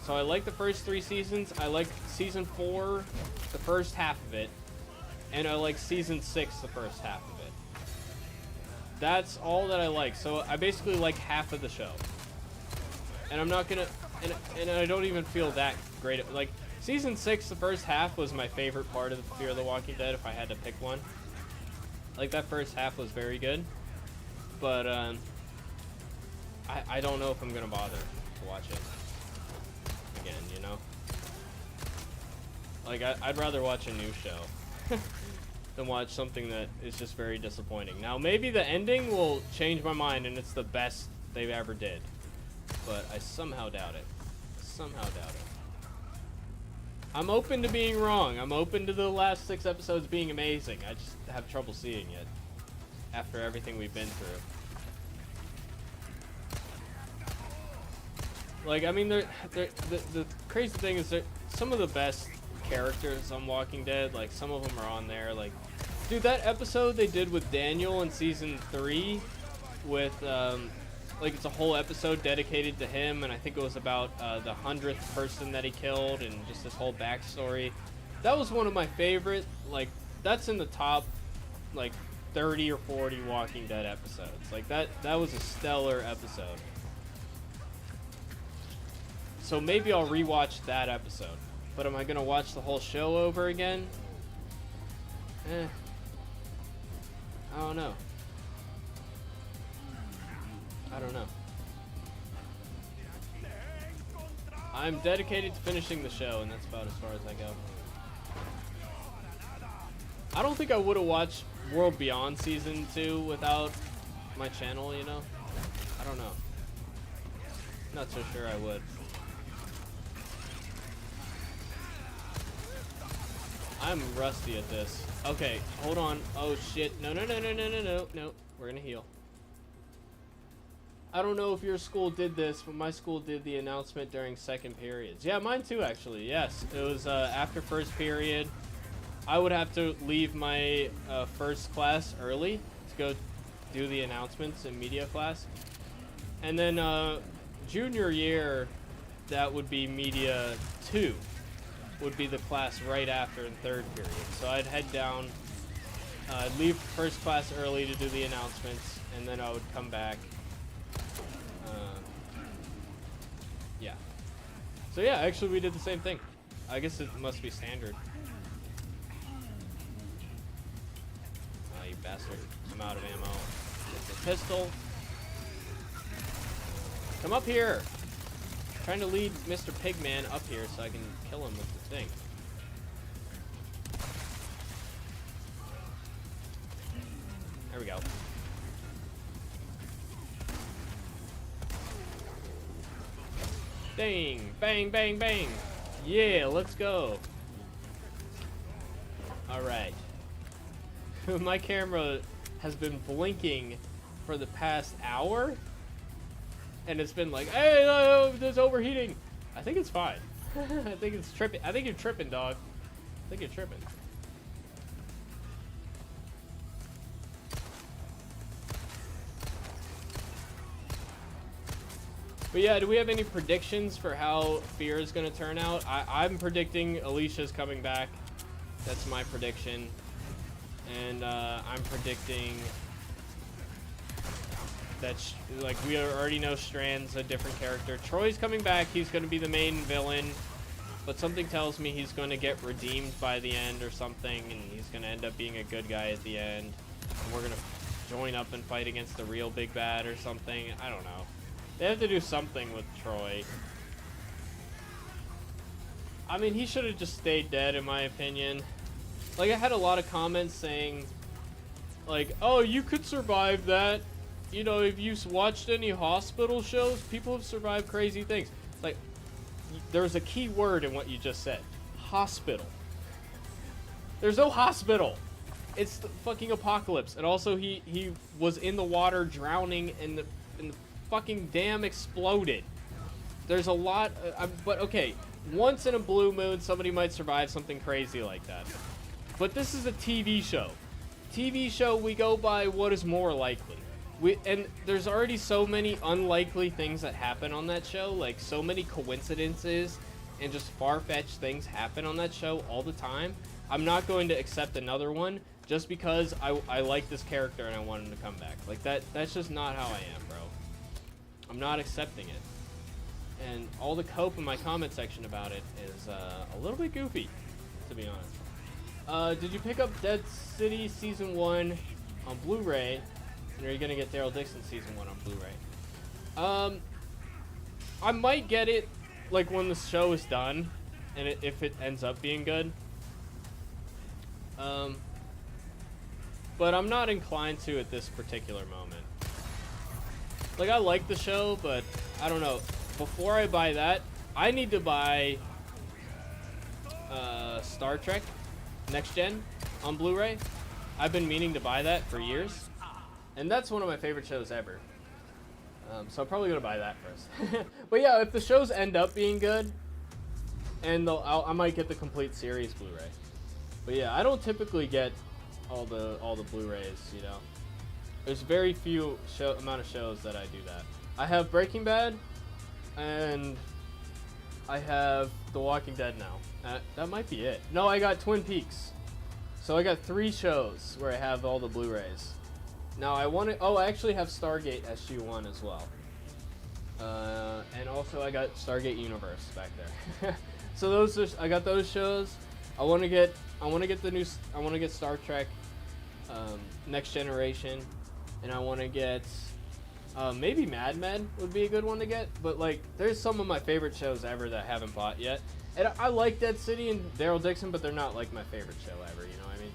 So I like the first 3 seasons. I like season 4, the first half of it, and I like season 6, the first half of it. That's all that I like. So I basically like half of the show, and I'm not gonna, and I don't even feel that great. Like, season 6, the first half was my favorite part of Fear the Walking Dead. If I had to pick one, like, that first half was very good, but I don't know if I'm gonna bother to watch it again, you know? Like, I'd rather watch a new show than watch something that is just very disappointing. Now, maybe the ending will change my mind and it's the best they've ever did, but I somehow doubt it. I'm open to being wrong. I'm open to the last 6 episodes being amazing. I just have trouble seeing it after everything we've been through. Like, I mean, the crazy thing is that some of the best characters on Walking Dead, like, some of them are on there. Like, dude, that episode they did with Daniel in season 3 with, like, it's a whole episode dedicated to him, and I think it was about the 100th person that he killed and just this whole backstory. That was one of my favorite, like, that's in the top, like, 30 or 40 Walking Dead episodes. Like, that was a stellar episode. So maybe I'll rewatch that episode. But am I gonna watch the whole show over again? I don't know. I'm dedicated to finishing the show, and that's about as far as I go. I don't think I would have watched World Beyond Season 2 without my channel, you know? I don't know. Not so sure I would. I'm rusty at this. Okay, hold on. Oh shit. No. We're gonna heal. I don't know if your school did this, but my school did the announcement during second periods. Yeah, mine too, actually. Yes, it was after first period. I would have to leave my first class early to go do the announcements in media class. And then junior year, that would be media 2, would be the class right after in third period. So I'd head down, leave first class early to do the announcements, and then I would come back. Yeah. So yeah, actually we did the same thing. I guess it must be standard. You bastard. I'm out of ammo. Get the pistol. Come up here! I'm trying to lead Mr. Pigman up here so I can kill him with the thing. There we go. Dang! Bang, bang, bang! Yeah, let's go! Alright. My camera has been blinking for the past hour. And it's been like, hey, there's overheating. I think it's fine. I think it's tripping. I think you're tripping, dog. I think you're tripping. But yeah, do we have any predictions for how Fear is going to turn out? I'm predicting Alicia's coming back. That's my prediction. And I'm predicting that, like, we already know Strand's a different character. Troy's coming back. He's going to be the main villain. But something tells me he's going to get redeemed by the end or something. And he's going to end up being a good guy at the end. And we're going to join up and fight against the real big bad or something. I don't know. They have to do something with Troy. I mean, he should have just stayed dead, in my opinion. Like, I had a lot of comments saying, like, oh, you could survive that. You know, if you've watched any hospital shows, people have survived crazy things. Like, there's a key word in what you just said. Hospital. There's no hospital. It's the fucking apocalypse. And also, he was in the water drowning and the fucking dam exploded. There's a lot, but okay, once in a blue moon, somebody might survive something crazy like that. But this is a TV show. TV show, we go by what is more likely. And there's already so many unlikely things that happen on that show, like so many coincidences and just far-fetched things happen on that show all the time. I'm not going to accept another one just because I like this character and I want him to come back. Like, that's just not how I am, bro. I'm not accepting it. And all the cope in my comment section about it is a little bit goofy, to be honest. Did you pick up Dead City Season 1 on Blu-ray? And are you going to get Daryl Dixon Season 1 on Blu-ray? I might get it, like, when the show is done, and if it ends up being good. But I'm not inclined to at this particular moment. Like, I like the show, but I don't know. Before I buy that, I need to buy Star Trek Next Gen on Blu-ray. I've been meaning to buy that for years. And that's one of my favorite shows ever. So I'm probably going to buy that first. But yeah, if the shows end up being good, and I might get the complete series Blu-ray. But yeah, I don't typically get all the Blu-rays, you know. There's very few amount of shows that I do that. I have Breaking Bad, and I have The Walking Dead now. That might be it. No, I got Twin Peaks. So I got 3 shows where I have all the Blu-rays. Now I actually have Stargate SG-1 as well. And also I got Stargate Universe back there. So I got those shows. I want to get Star Trek Next Generation, and I want to get maybe Mad Men would be a good one to get. But like, there's some of my favorite shows ever that I haven't bought yet. And I like Dead City and Daryl Dixon, but they're not like my favorite show ever. You know what I mean?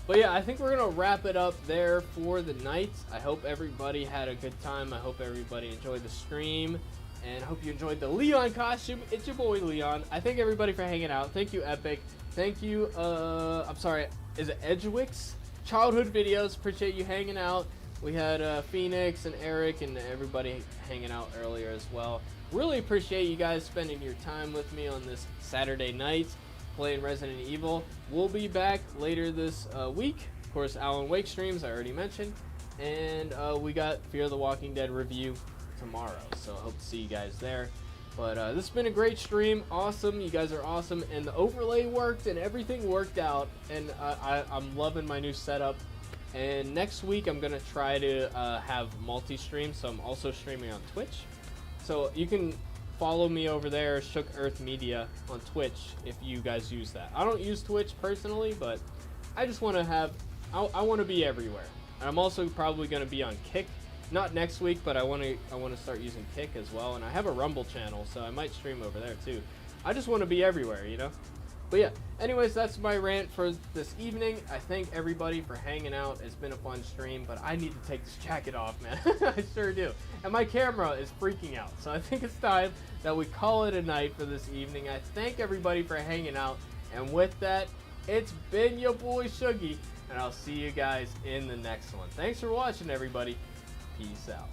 But yeah, I think we're gonna wrap it up there for the night. I hope everybody had a good time. I hope everybody enjoyed the stream, and I hope you enjoyed the Leon costume. It's your boy Leon. I thank everybody for hanging out. Thank you, Epic. Thank you, I'm sorry, is it Edgewix? Childhood Videos, appreciate you hanging out. We had Phoenix and Eric and everybody hanging out earlier as well. Really appreciate you guys spending your time with me on this Saturday night playing Resident Evil. We'll be back later this week. Of course, Alan Wake streams, I already mentioned. And we got Fear the Walking Dead review tomorrow. So I hope to see you guys there. But this has been a great stream. Awesome. You guys are awesome. And the overlay worked and everything worked out. And I'm loving my new setup. And next week I'm going to try to have multi-stream. So I'm also streaming on Twitch. So you can follow me over there, Shook Earth Media on Twitch if you guys use that. I don't use Twitch personally, but I just want to have, I want to be everywhere. And I'm also probably going to be on Kick. Not next week, but I want to start using Kick as well. And I have a Rumble channel, so I might stream over there too. I just want to be everywhere, you know? But yeah, anyways, that's my rant for this evening. I thank everybody for hanging out. It's been a fun stream, but I need to take this jacket off, man. I sure do. And my camera is freaking out. So I think it's time that we call it a night for this evening. I thank everybody for hanging out. And with that, it's been your boy Shuggy, and I'll see you guys in the next one. Thanks for watching, everybody. Peace out.